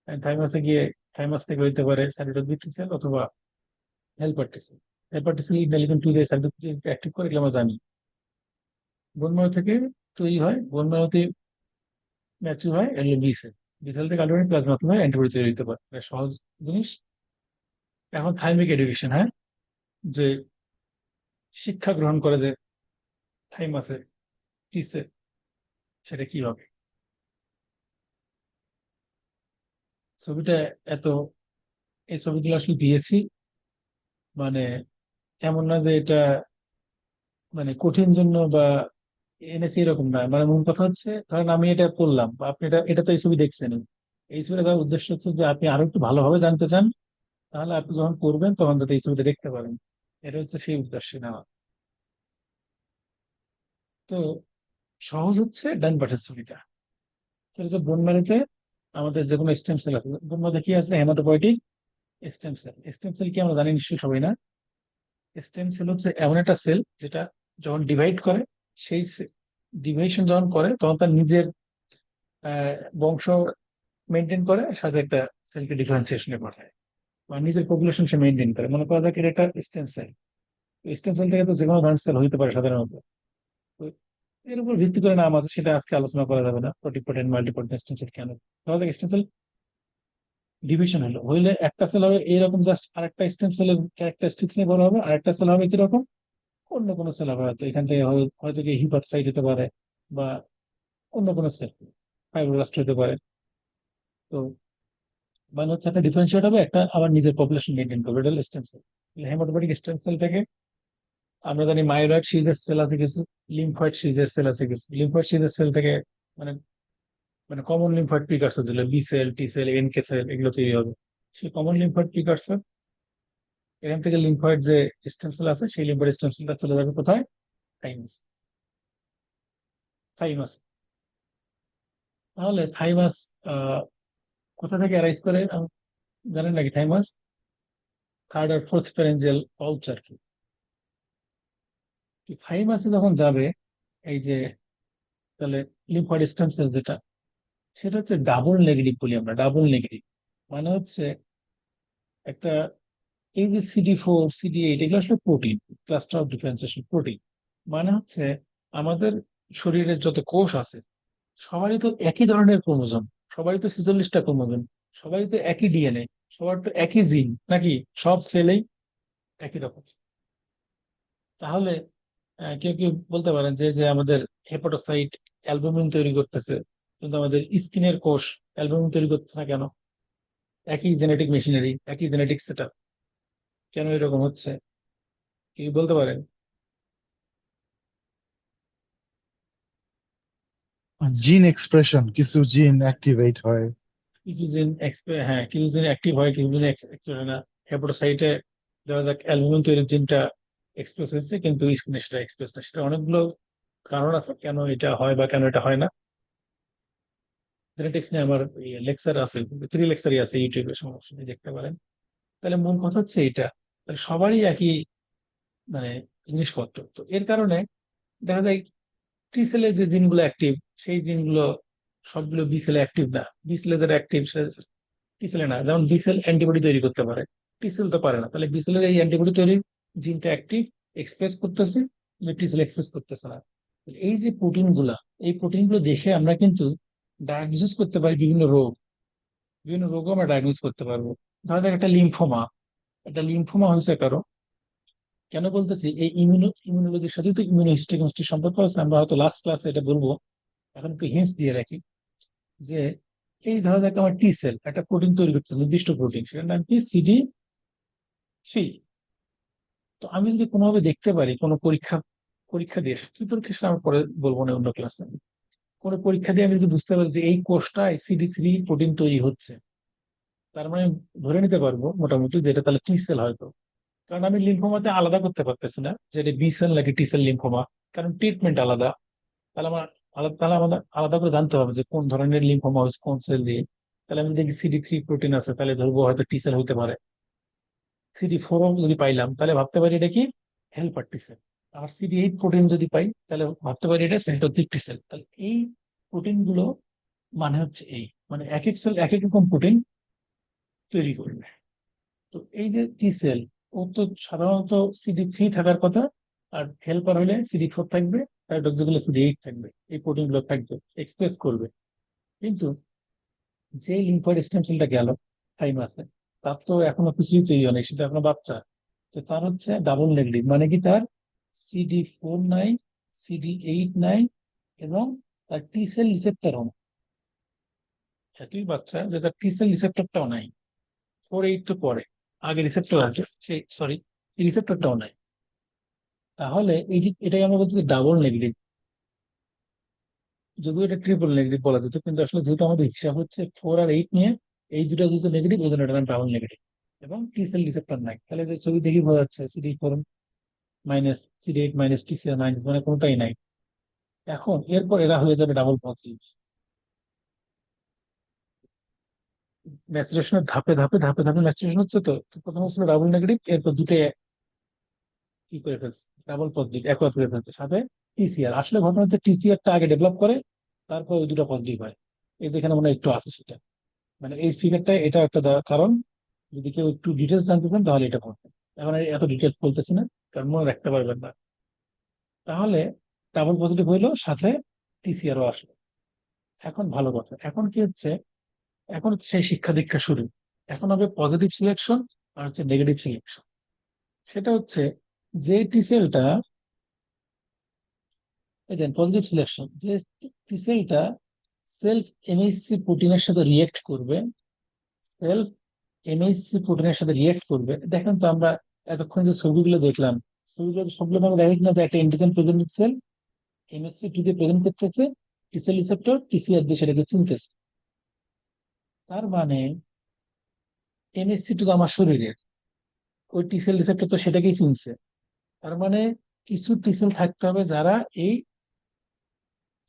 থাইমাসে গিয়ে থাইমাস থেকে হইতে পারে সাইটোপ্লাজমিক টি সেল অথবা helper T cell. Helper T cell intelligent two দিয়ে সাইটোপ্লাজমকে অ্যাক্টিভ করে, এগুলো আমরা জানি। বোন ম্যারো থেকে তৈরি হয়, বোন ম্যারোতে ম্যাচিউর হয়, এগুলো বি সেল। বি সেল থেকে আলটিমেটলি প্লাজমা হয়, অ্যান্টিবডি তৈরি হতে পারে, এটা সহজ জিনিস। এখন থাইমিক এডুকেশন, হ্যাঁ, যে শিক্ষা গ্রহণ করে যে থাইমাসে টি সেল, সেটা কি হবে? ছবিটা এত, এই ছবিগুলো আসলে দিয়েছি, মানে এমন না যে এটা মানে কঠিন জন্য বা এনেছি এরকম না। মানে মূল কথা হচ্ছে, ধরেন আমি এটা করলাম বা আপনি এটা তো এই ছবি দেখছেন, এই ছবিটা দেওয়ার উদ্দেশ্য হচ্ছে যে আপনি আরো একটু ভালোভাবে জানতে চান, তাহলে আপনি যখন করবেন তখন যাতে এই ছবিটা দেখতে পারেন, এটা হচ্ছে সেই উদ্দেশ্যে নেওয়া। তো সহজ হচ্ছে ডান পাশের ছবিটা, সেটা হচ্ছে বোন ম্যারোতে আমাদের যে কোনো স্টেম সেল আছে। বোন ম্যারোতে কি আছে? Haematopoietic stem cell. Stem cell কি আমরা জানি নিশ্চয়ই সবাই, না? স্টেম সেল হচ্ছে এমন একটা সেল যেটা যখন ডিভাইড করে, সেই ডিভাইশন যখন করে তখন তার নিজের বংশ মেনটেন করে, সাথে একটা সেলকে ডিফারেন্সিয়েশনে পাঠায়, বা নিজের পপুলেশন সে মেনটেন করে। মনে করা যাক এটা একটা স্টেম সেল। স্টেম সেল থেকে তো যে কোনো ধরনের সেল হইতে পারে সাধারণত। তো এর উপর ভিত্তি করে নাম আছে, সেটা আজকে আলোচনা করা যাবে না, টোটিপোটেন্ট মাল্টিপোটেন্ট স্টেম সেল কেন। তাহলে স্টেম সেল ডিভিশন হলো, হইলে একটা সেল হবে এইরকম, জাস্ট আরেকটা স্টেম সেলের ক্যারেক্টারিস্টিক্স নিয়ে বলা হবে, আরেকটা সেল হবে কিরকম, অন্য কোনো সেল হবে হয়তো, এখান থেকে হয়তো কি হিপাটোসাইট হতে পারে, বা অন্য কোনো সেল, ফাইব্রোব্লাস্ট হতে পারে। তো মানে হচ্ছে একটা ডিফারেন্সিয়েট হবে, একটা আবার নিজের পপুলেশন মেনটেন করবে, এটা stem cell. Haematopoietic stem cell থেকে আমরা জানি মাইলয়েড সিরিজের সেল আছে কিছু, লিম্ফয়েড সিরিজের সেল আছে কিছু। লিম্ফয়েড সিরিজের সেল থেকে মানে মানে কমন লিম্ফয়েড প্রিকারসর যেগুলো B cell, T cell, NK cell, এগুলো তৈরি হবে। সেই কমন লিম্ফয়েড প্রিকারসর, এখান থেকে লিম্ফয়েড যে স্টেম সেল আছে, সেই লিম্ফয়েড স্টেম সেলটা চলে যাবে কোথায়? থাইমাস। থাইমাস, তাহলে থাইমাস কোথা থেকে অ্যারাইজ করে জানেন নাকি? থাইমাস থার্ড আর ফোর্থ প্যারেঞ্জিয়াল পাউচ আর কি। থাইমাসে যখন যাবে, এই যে তাহলে লিম্ফয়েড স্টেম সেল যেটা, সেটা হচ্ছে ডাবল নেগেটিভ বলি আমরা, ডাবল নেগেটিভ। মানে হচ্ছে একটা, এই যে CD4, CD8, এগুলো আসলে protein, cluster of differentiation protein. মানে হচ্ছে আমাদের শরীরের যত কোষ আছে সবারই তো একই ধরনের ক্রোমোজোম, সবারই তো 46টা ক্রোমোজোম, সবারই তো একই ডিএনএ, সবার তো একই জিন নাকি? সব সেলেই একই রকম। তাহলে কেউ কেউ বলতে পারেন যে যে আমাদের হেপাটোসাইট অ্যালবুমিন তৈরি করতেছে, কিন্তু আমাদের স্কিনের কোষ অ্যালবুমিন তৈরি করতেছে না কেন? একই জেনেটিক মেশিনারি, একই জেনেটিক সেটআপ, কেন এরকম হচ্ছে? কি বলতে পারেন? জিন এক্সপ্রেশন, কিছু জিন অ্যাক্টিভেট হয়। কিছু জিন হ্যাঁ, কিছু জিন অ্যাক্টিভ হয়, কিছু জিন অ্যাক্টিভ হয় না। হেপাটোসাইটে দেখা যাক অ্যালবুমিন তৈরির জিনটা এক্সপ্রেস হয়েছে, কিন্তু স্কিনে সেটা এক্সপ্রেস না। সেটা অনেকগুলো কারণ আছে কেন এটা হয় বা কেন এটা হয় না। জেনেটিক্স নিয়ে আমার লেকচার আছে, 3 লেকচারই আছে ইউটিউবে, সমস্যা নেই, দেখতে পারেন। তাহলে মূল কথা হচ্ছে এটা, তাহলে সবারই একই মানে জিনিসপত্র। তো এর কারণে দেখা যায় টি সেলে যে জিনগুলো অ্যাক্টিভ, সেই জিনগুলো সবগুলো বি সেলে অ্যাক্টিভ না। বি সেলে যারা অ্যাক্টিভ টি সেলে না। যেমন বি সেল অ্যান্টিবডি তৈরি করতে পারে, টি সেল তো পারে না। তাহলে বি সেলের এই অ্যান্টিবডি তৈরির জিনটা অ্যাক্টিভ, এক্সপ্রেস করতেছে, টি সেল এক্সপ্রেস করতেছে না। এই যে প্রোটিন গুলা, এই প্রোটিন গুলো দেখে আমরা কিন্তু ডায়াগনোসিস করতে পারি বিভিন্ন রোগ। বিভিন্ন রোগও আমরা ডায়াগনোস করতে পারবো। ধরা যাক একটা লিম্ফোমা, একটা লিম্ফোমা হয়েছে কারো। কেন বলতেছি, এই ইমিউনোলজির সাথে তো ইমিউনোহিস্টোকেমিস্ট্রি সম্পর্ক আছে, আমরা হয়তো লাস্ট ক্লাসে এটা বলবো। এখন একটু হিন্টস দিয়ে রাখি যে এই ধরা যাক আমার টি সেল একটা প্রোটিন তৈরি করছে, নির্দিষ্ট প্রোটিন, সেটার নাম কি CD3। তো আমি যদি কোনোভাবে দেখতে পারি, কোনো পরীক্ষা পরীক্ষা দিয়ে, কি পরীক্ষা সেটা আমি পরে বলবো না অন্য ক্লাসে, কোনো পরীক্ষা দিয়ে আমি যদি বুঝতে পারি যে এই কোষটায় CD3 প্রোটিন তৈরি হচ্ছে, তার মানে আমি ধরে নিতে পারবো মোটামুটি যে এটা তাহলে টি সেল হয়তো। কারণ আমি লিম্ফোমাতে আলাদা করতে পারতেছি না যে এটা বি সেল নাকি টি সেল লিম্ফোমা, কারণ ট্রিটমেন্ট আলাদা। তাহলে আমার তাহলে আমাদের আলাদা করে জানতে হবে যে কোন ধরনের লিম্ফোমা হচ্ছে কোন সেল দিয়ে। তাহলে আমি দেখি CD3 প্রোটিন আছে, তাহলে ধরবো হয়তো টি সেল হতে পারে। CD4 যদি পাইলাম তাহলে ভাবতে পারি এটা কি হেল্পার টি সেল। আর CD8 প্রোটিন যদি পাই তাহলে ভাবতে পারি এটা সেন্ট্রোজিক টি সেল। তাহলে এই প্রোটিন গুলো মানে হচ্ছে এই, মানে এক এক সেল এক এক রকম প্রোটিন তৈরি করবে। তো এই যে টি সেল, ও তো সাধারণত CD3 থাকার কথা, আর হেল্পার হলে CD4 থাকবে, সাইটোক্সিক হলে CD8 থাকবে, এই প্রোটিন গুলো থাকবে, এক্সপ্রেস করবে। কিন্তু যে লিম্ফয়েড স্টেম সেলটা গেল থাইমাসে, তার তো এখনো কিছুই তৈরি হয়নি, সেটা এখনো বাচ্চা। তো তার হচ্ছে ডাবল নেগেটিভ, মানে কি তার CD4 নাই, CD8 নাই, এবং তার টি সেল রিসেপ্টরও নাই। এতই বাচ্চা যে তার টি সেল রিসেপ্টরটাও নাই। 4-8 তো পরে, আগে রিসেপ্টর আছে, সেই সরি, রিসেপ্টরটাও নাই। তাহলে এটাই আমরা বলছি ডাবল নেগেটিভ। যদিও এটা ট্রিপল নেগেটিভ বলা যেত, কিন্তু আসলে যেহেতু আমাদের হিসাব হচ্ছে 4 আর 8 নিয়ে, এই দুটো যেহেতু নেগেটিভ, ওই জন্য এটা ডাবল নেগেটিভ। এবং টি সেল রিসেপ্টর নাই, তাহলে যে ছবি দেখি বোঝা যাচ্ছে CD4 মাইনাস, CD8 মাইনাস, টি সেল মাইনাস, মানে কোনটাই নাই। এখন এরপর এরা হয়ে যাবে ডাবল পজিটিভ। ম্যাচুরেশনের ধাপে ধাপে ধাপে ধাপে ম্যাচুরেশন হচ্ছে। তো তো প্রথমে ছিল ডাবল নেগেটিভ, এরপর দুটো কি করে ফেলছে, ডাবল পজিটিভ একবার করে ফেলছে সাথে TCR। আসলে ঘটনা হচ্ছে TCR টা আগে ডেভেলপ করে, তারপর ওই দুটো পজিটিভ হয়। এই যেখানে মনে হয় একটু আছে সেটা, মানে এই ফিগারটা, এটা একটা কারণ। যদি কেউ একটু ডিটেলস জানতে চান তাহলে এটা পড়বেন। এখন আর এত ডিটেলস বলতেছি না, কারণ মনে রাখতে পারবেন না। তাহলে ডাবল পজিটিভ হইলো, সাথে TCRও আসলো। এখন ভালো কথা, এখন কি হচ্ছে, এখন হচ্ছে সেই শিক্ষা দীক্ষা শুরু। এখন হবে পজিটিভ সিলেকশন আর হচ্ছে নেগেটিভ সিলেকশন। সেটা হচ্ছে যে টি সেলটা, এই দেন পজিটিভ সিলেকশন, যে টি সেলটা সেলফ এমএইচসি প্রোটিনের সাথে রিয়েক্ট করবে, সেলফ এমএইচসি প্রোটিনের সাথে রিয়েক্ট করবে। দেখেন তো আমরা এতক্ষণ যে ছবিগুলো দেখলাম, ছবিগুলো সবগুলো আমরা দেখি না যে একটা এন্টিজেন প্রেজেন্ট সেল MHC2 দিয়ে প্রেজেন্ট করতেছে, টি সেল রিসেপ্টর TCR দিয়ে সেটাকে চিনতেছে। তার মানে MHC2 তো আমার শরীরের, ওই টি সেল রিসেপ্টর তো সেটাকেই চিনছে। তার মানে কিছু টি সেল থাকতে হবে যারা এই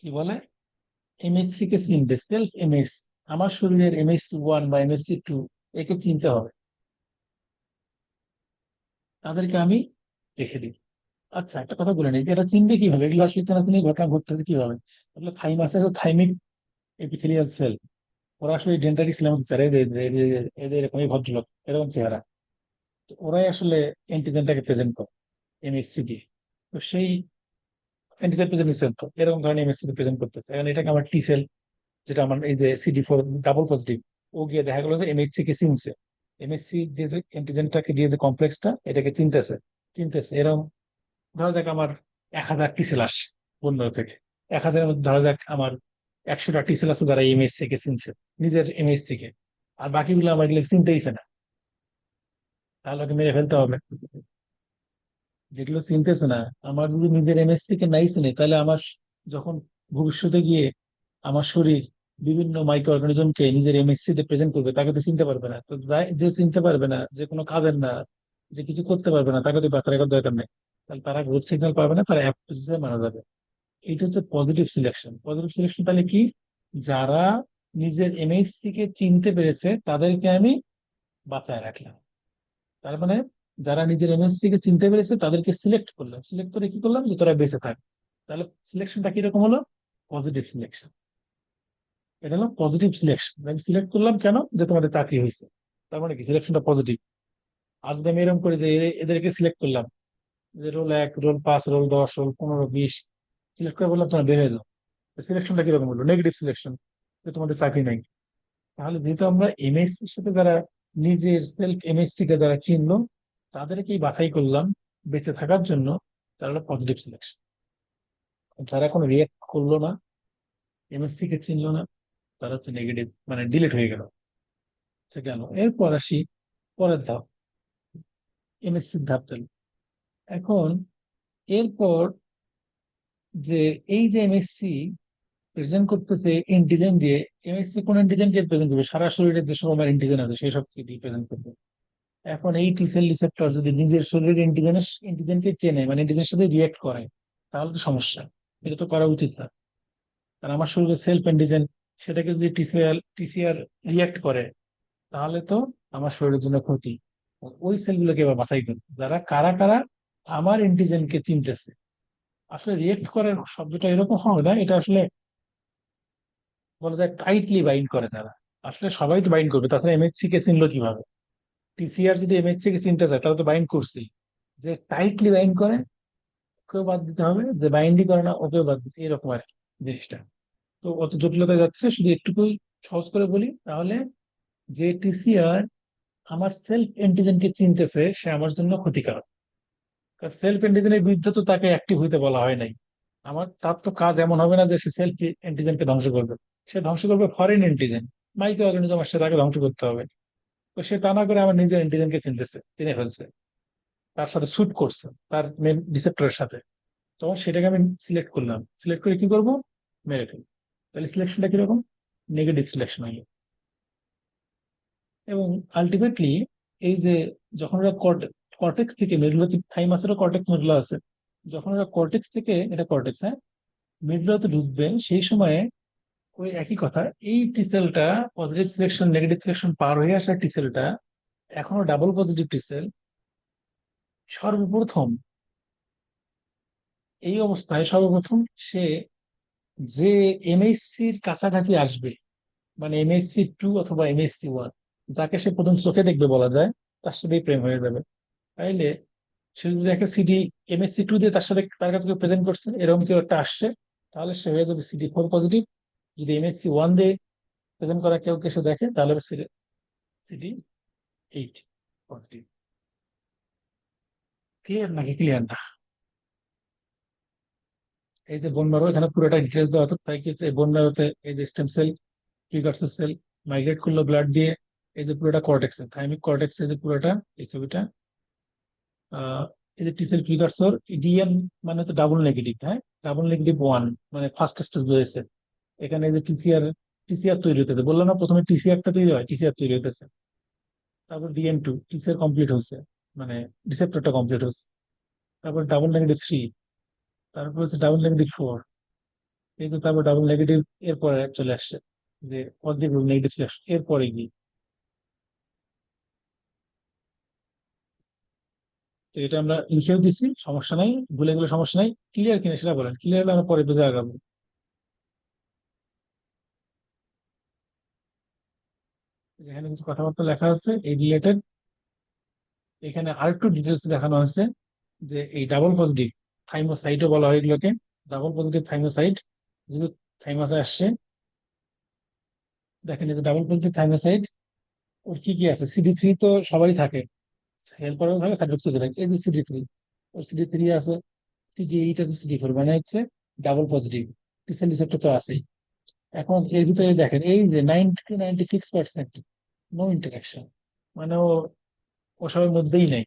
কি বলে MHC কে চিনবে, সেলফ MHC। আমার শরীরের MHC1 বা MHC2 একে চিনতে হবে, তাদেরকে আমি রেখে দিই। আচ্ছা, একটা কথা বলে নিই, এটা চিনবে কিভাবে, এগুলো আসলে চেনাচুনি ঘটনা ঘটতেছে কিভাবে? আসলে থাইমাসে থাইমিক এপিথেলিয়াল সেল, ওরা আসলে ডেন্টারি সেলের মধ্যে চেহারা, এদের এরকমই ভদ্রলোক, এরকম চেহারা। তো ওরাই আসলে অ্যান্টিজেনটাকে প্রেজেন্ট করে MHC দিয়ে। তো সেই অ্যান্টিজেন প্রেজেন্ট সেল তো এরকম ধরনের এমএসসি প্রেজেন্ট করতেছে, এখন এটাকে আমার টি সেল, যেটা আমার এই যে CD4 ডাবল পজিটিভ, ও গিয়ে দেখা গেলো যে এমএইচসি কে চিনছে, এমএসসি দিয়ে যে অ্যান্টিজেনটাকে দিয়ে যে কমপ্লেক্সটা এটাকে চিনতেছে, এরকম ধরা যাক আমার 1000 টি সেল আসে বন্য থেকে, 1000-এর মধ্যে ধরা যাক আমার 100টা টি সেল আছে যারা এমএসসি কে চিনছে, নিজের এমএসসি কে, আর বাকিগুলো আমার এগুলো চিনতেইছে না, তাহলে ওকে মেরে ফেলতে হবে। যেগুলো চিনতেছে না, আমার যদি নিজের এমএসসি কে নাই চিনে, তাহলে আমার যখন ভবিষ্যতে গিয়ে আমার শরীর বিভিন্ন মাইক্রো অর্গানিজমকে নিজের এমএসসি তে প্রেজেন্ট করবে, তাকে তো চিনতে পারবে না। তো যে চিনতে পারবে না, যে কোনো কাজের না, যে কিছু করতে পারবে না, তাকে তো বাঁচার রাখার দরকার নেই, তাহলে তারা গ্রোথ সিগন্যাল পাবে না, তারা অ্যাপোসিসে মারা যাবে। এইটা হচ্ছে পজিটিভ সিলেকশন। পজিটিভ সিলেকশন তাহলে কি, যারা নিজের এমএসসি কে চিনতে পেরেছে তাদেরকে আমি বাঁচায় রাখলাম। তার মানে যারা নিজের এমএসসি কে চিনতে পেরেছে তাদেরকে সিলেক্ট করলাম, সিলেক্ট করে কি করলাম, যে তোরা বেঁচে থাক। তাহলে সিলেকশনটা কিরকম হলো, পজিটিভ সিলেকশন। এটা হলো পজিটিভ সিলেকশন। আমি সিলেক্ট করলাম কেন, যে তোমাদের চাকরি হয়েছে, তার মানে কি সিলেকশনটা পজিটিভ। আর যদি আমি এরকম করি যে এদেরকে সিলেক্ট করলাম, যে roll 1, roll 5, roll 10, roll 15, 20 select করে বললাম তোমরা বের হয়ে যাও, সিলেকশনটা কিরকম হলো, নেগেটিভ সিলেকশন, যে তোমাদের চাকরি নাই। তাহলে যেহেতু আমরা এমএসসির সাথে যারা নিজের সেলফ এমএসসি কে যারা চিনলো তাদেরকেই বাছাই করলাম বেঁচে থাকার জন্য, তারা হলো পজিটিভ সিলেকশন। যারা কোনো রিয়েক্ট করলো না, এমএসসি কে চিনলো না, তারা হচ্ছে নেগেটিভ, মানে ডিলিট হয়ে গেল। আচ্ছা গেল, এরপর আসি পরের ধাপ, এমএসসি ধাপ গেল। এখন এরপর যে এই যে এমএসসি প্রেজেন্ট করতেছে এন্টিজেন দিয়ে, এমএসসি কোন এন্টিজেন দিয়ে প্রেজেন্ট করবে, সারা শরীরে যে সব আমার এন্টিজেন আছে সেই সব দিয়ে প্রেজেন্ট করবে। এখন এই টি সেল রিসেপ্টর যদি নিজের শরীরের এন্টিজেনকে চেনে, মানে এন্টিজেনের সাথে রিয়েক্ট করে, তাহলে তো সমস্যা, এটা তো করা উচিত না। কারণ আমার শরীরে সেলফ এন্টিজেন, সেটাকে যদি টিসিআর রিয়েক্ট করে, তাহলে তো আমার শরীরের জন্য ক্ষতি। ওই সেলগুলোকে এবার বাছাই করবে, যারা কারা কারা আমার এন্টিজেনকে চিনতেছে। আসলে রিয়েক্ট করার শব্দটা এরকম হবে না, এটা আসলে বলা যায় টাইটলি বাইন্ড করে তারা। আসলে সবাই তো বাইন্ড করবে, তাছাড়া এমএইচসি কে চিনলো কিভাবে? টিসিআর যদি এমএইচসি কে চিনতে চায় তাহলে তো বাইন্ড করছি, যে টাইটলি বাইন্ড করে ওকেও বাদ দিতে হবে, যে বাইন্ডই করে না ওকেও বাদ দিতে, এরকম আর কি জিনিসটা। তো অত জটিলতা যাচ্ছে, শুধু একটুকুই সহজ করে বলি তাহলে, যে টিসিআর আমার সেলফ এন্টিজেনকে চিনতেছে সে আমার জন্য ক্ষতিকারক। কারণ সেলফ এন্টিজেনের বিরুদ্ধে তো তাকে অ্যাক্টিভ হইতে বলা হয় নাই। তার তো কাজ এমন হবে না যে সে সেলফ এন্টিজেনকে ধ্বংস করবে, সে ধ্বংস করবে ফরেন এন্টিজেন, মাইক্রো অর্গানিজম আসছে তাকে ধ্বংস করতে হবে। তো সে তা না করে আমার নিজের এন্টিজেনকে চিনে ফেলছে, তার সাথে শুট করছে, তার মেন রিসেপ্টরের সাথে। তখন সেটাকে আমি সিলেক্ট করলাম, সিলেক্ট করে কি করবো, মেরে ফেলবো। তাহলে সিলেকশনটা কিরকম, নেগেটিভ সিলেকশন হলো। এবং আলটিমেটলি এই যে যখন ওরা কর্টেক্স থেকে মেডুলা, থাইমাসেরও কর্টেক্স মেডুলা আছে, যখন ওরা কর্টেক্স থেকে, এটা কর্টেক্স হ্যাঁ, মেডুলাতে ঢুকবে, সেই সময়ে ওই একই কথা, এই টি সেলটা পজিটিভ সিলেকশন নেগেটিভ সিলেকশন পার হয়ে আসা টি সেলটা এখনো ডাবল পজিটিভ টি সেল, সর্বপ্রথম এই অবস্থায় সর্বপ্রথম সে যে এমএসসির কাছাকাছি আসবে, মানে MSc 2 অথবা MSc 1, যাকে সে প্রথম চোখে দেখবে বলা যায়, তার সাথেই প্রেম হয়ে যাবে। তাইলে সে যদি একটা MSc 2 দিয়ে তার কাছে প্রেজেন্ট করছে, এরকম কেউ একটা আসছে, তাহলে সে হয়ে যাবে CD4 পজিটিভ। যদি MSc 1 দিয়ে প্রেজেন্ট করা কেউ সে দেখে, তাহলে CD8 পজিটিভ। ক্লিয়ার নাকি ক্লিয়ার না? এই যে বোন ম্যারো, এখানে পুরোটা ডিটেলস দেওয়া হতো, তাই কি হচ্ছে, বোন ম্যারোতে এই যে স্টেম সেল, প্রিকারসর সেল মাইগ্রেট করলো ব্লাড দিয়ে, এই যে পুরোটা কর্টেক্স, থাইমিক কর্টেক্স, এই যে পুরোটা এই ছবিটা, এই যে টি সেল প্রিকারসর, ডিএন মানে হচ্ছে ডাবল নেগেটিভ, হ্যাঁ, ডাবল নেগেটিভ 1, মানে ফার্স্ট স্টেজ রয়েছে। এখানে এই যে টিসিআর তৈরি হতেছে, বললাম না প্রথমে টিসিআরটা তৈরি হয়, টিসিআর তৈরি হতেছে, তারপর ডিএন2, টিসিআর কমপ্লিট হচ্ছে, মানে রিসেপ্টরটা কমপ্লিট হচ্ছে, তারপর ডাবল নেগেটিভ 3, তারপর হচ্ছে ডাবল নেগেটিভ 4, এই তো তারপর ডাবল নেগেটিভ এরপরে চলে আসছে, যে অর্ধেক নেগেটিভ সিলেকশন এরপরে গিয়ে। তো এটা আমরা লিখেও দিছি, সমস্যা নাই, ভুলে গেলে সমস্যা নাই। ক্লিয়ার কিনা সেটা বলেন, ক্লিয়ার হলে আমরা পরে বুঝে আগাবো। এখানে কিছু কথাবার্তা লেখা আছে এই রিলেটেড, এখানে আরেকটু ডিটেলস দেখানো হয়েছে, যে এই ডাবল পজিটিভ থাইমোসাইটও বলা হয় এগুলোকে, ডাবল পজিটিভ থাইমোসাইড যেহেতু থাইমাসে আসছে, দেখেন এই যে ডাবল পজিটিভ থাইমোসাইড, ওর কি কি আছে? CD3 তো সবারই থাকে, হেল্পারও থাকে, সাইটোক্সিকও থাকে। এই যে CD3, ওর CD3 আছে, CD8 আছে, CD4, মানে হচ্ছে ডাবল পজিটিভ। টি-সেল রিসেপ্টর তো আছেই। এখন এর ভিতরে দেখেন এই যে 90 to 96% নো ইন্টারাকশন, মানে ও সবার মধ্যেই নেই,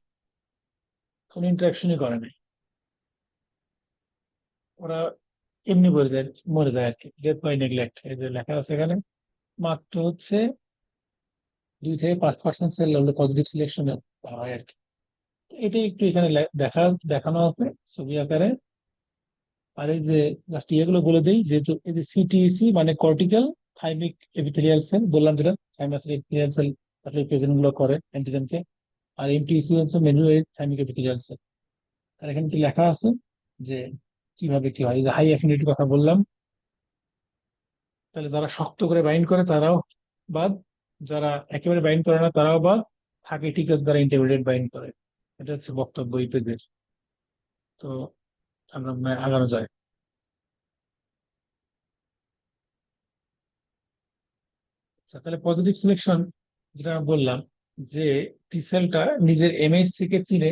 কোনো ইন্টারাকশনই করে নাই। ওরা এমনি মরে যায় আর কি, ডেথ বাই নেগলেক্ট, এই যে লেখা আছে এখানে। মাত্র হচ্ছে 2 থেকে 5% সেল হলে পজিটিভ সিলেকশন হয় আর কি। তো এটাই একটু এখানে দেখানো আছে ছবি আকারে। আর এই যে জাস্ট ইয়েগুলো বলে দিই, যেহেতু এই যে CTEC মানে কর্টিক্যাল থাইমিক এপিথেলিয়াল সেল, বললাম যেটা থাইমাসের এপিথেলিয়াল সেল রিপ্রেজেন্ট গুলো করে অ্যান্টিজেনকে। আর MTEC হচ্ছে মেনুয়ারি থাইমিক এপিথেলিয়াল সেল। আর এখানে কি লেখা আছে যে কিভাবে কি হয়, এই যে হাই অ্যাফিনিটি কথা বললাম, তাহলে যারা শক্ত করে বাইন্ড করে তারাও বাদ, যারা একেবারে বাইন্ড করে না তারাও বাদ, থাকে ঠিক আছে যারা ইন্টারমিডিয়েট বাইন্ড করে। এটা হচ্ছে বক্তব্য এই পেজের। তো আমরা মনে হয় আগানো যায়। আচ্ছা, তাহলে পজিটিভ সিলেকশন যেটা আমি বললাম, যে টি সেলটা নিজের MHC কে চিনে,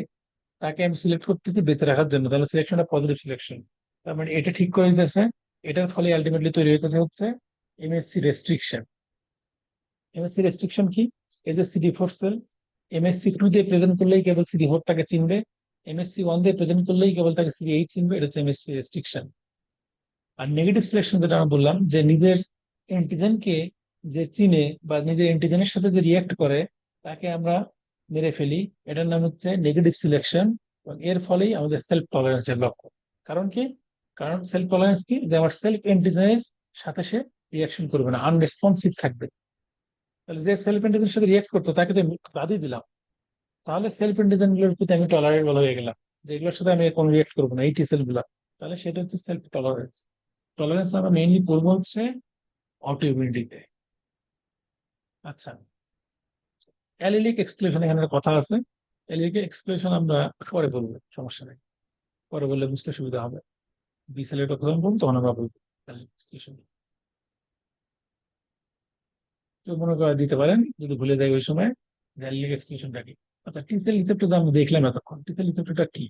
তাকে আমি সিলেক্ট করতেছি বেঁচে রাখার জন্য, তাহলে সিলেকশনটা পজিটিভ সিলেকশন। তার মানে এটা ঠিক করে দিতেছে, এটার ফলে আলটিমেটলি তৈরি হইতেছে হচ্ছে MHC রেস্ট্রিকশন। MHC রেস্ট্রিকশন কি? এই যে CD4 সেল MHC2 দিয়ে প্রেজেন্ট করলেই কেবল CD4 টাকে চিনবে, MHC1 দিয়ে প্রেজেন্ট করলেই কেবল তাকে CD8 চিনবে, এটা হচ্ছে MHC রেস্ট্রিকশন। আর নেগেটিভ সিলেকশন যেটা আমরা বললাম, যে নিজের অ্যান্টিজেনকে যে চিনে বা নিজের অ্যান্টিজেনের সাথে যে রিয়াক্ট করে, তাকে আমরা মেরে ফেলি, এটার নাম হচ্ছে নেগেটিভ সিলেকশন। এর ফলেই আমাদের সেলফ টলারেন্সের লক্ষ্য। কারণ কি? কারণ সেলফ টলারেন্স কি, যে আমার সেলফ অ্যান্টিজেনের সাথে সে রিয়াকশন করবে না, আনরেসপন্সিভ থাকবে। তাহলে যে সেলফ অ্যান্টিজেনের সাথে রিয়াক্ট করতো তাকে তো বাদই দিলাম, তাহলে সেলফ অ্যান্টিজেন গুলোর প্রতি আমি টলারেবল হয়ে গেলাম, যে এগুলোর সাথে আমি কোনো রিয়াক্ট করবো না, এই টি সেল গুলা। তাহলে সেটা হচ্ছে সেলফ টলারেন্স। টলারেন্স আমরা মেইনলি পড়বো হচ্ছে অটো ইমিউনিটিতে। আচ্ছা, অ্যালিলিক এক্সক্লুশন এখানে একটা কথা আছে। অ্যালিলিক এক্সক্লুশন আমরা পরে বলবো, সমস্যা নেই, পরে বললে বুঝতে সুবিধা হবে। বি সেলের কথা যখন বলবো তখন আমরা বলবো অ্যালিলিক এক্সক্লুশন। তো মনে করে দিতে পারেন যদি ভুলে যায় ওই সময়, অ্যালিলিক এক্সক্লুশনটা কি। আচ্ছা, টি সেল রিসেপ্টর আমরা দেখলাম এতক্ষণ, টি সেল রিসেপ্টরটা কি?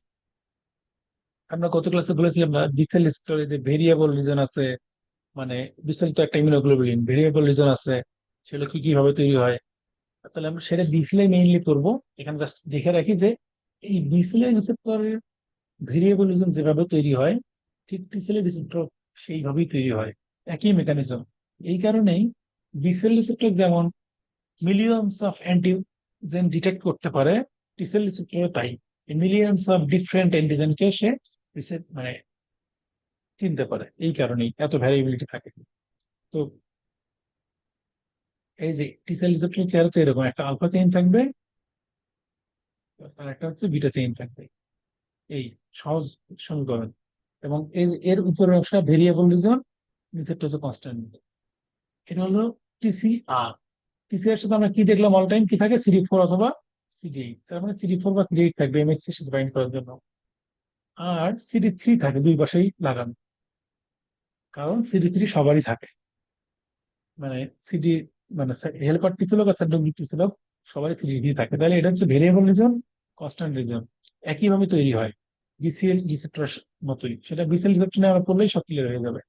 আমরা গত ক্লাসে বলেছিলাম না, বি সেল রিসেপ্টরে যে ভেরিয়েবল রিজন আছে, মানে বি সেল তো একটা ইমিউনোগ্লোবুলিন, ভেরিয়েবল রিজন আছে, সেগুলো কি কিভাবে তৈরি হয়। তাহলে আমরা সেটা বিসিএল মেইনলি করবো। এখানে জাস্ট দেখে রাখি যে এই বিসিএল রিসেপ্টরের ভেরিয়েবলিজম যেভাবে তৈরি হয়, ঠিক টিসেল রিসেপ্টর সেইভাবেই তৈরি হয়, একই মেকানিজম। এই কারণেই বিসিএল রিসেপ্টর যেমন মিলিয়নস অফ অ্যান্টিজেন ডিটেক্ট করতে পারে, টিসেল রিসেপ্টর তাই মিলিয়নস অফ ডিফারেন্ট অ্যান্টিজেনকে সে মানে চিনতে পারে, এই কারণেই এত ভ্যারিয়েবিলিটি থাকে। তো এই যে টিসেল রিসেপ্টর চেহারা তো এরকম, একটা আলফা চেইন থাকবে আর একটা হচ্ছে বিটা চেইন থাকবে, এই সহজ সমীকরণ। এবং এর এর উপরের অংশটা ভেরিয়েবল রিজন, নিচেরটা হচ্ছে কনস্ট্যান্ট। এটা হলো TCR। TCR সাথে আমরা কি দেখলাম, অল টাইম কি থাকে, CD4 অথবা CD8, তার মানে CD4 বা CD8 থাকবে MHC সাথে বাইন্ড করার জন্য। আর CD3 থাকে দুই পাশেই লাগানো, কারণ CD3 সবারই থাকে, মানে সিডি মানে হেল্পার টিছিল বা সাবডমিক টিছিল, সবারই 3D থাকে। তাহলে এটা হচ্ছে ভেরিয়েবল রিজন, কনস্ট্যান্ট রিজন, একইভাবে তৈরি হয় বিসিএল রিসেপ্টর মতোই। সেটা বিসিএল রিসেপ্টর আমরা পড়লেই সব ক্লিয়ার হয়ে যাবে।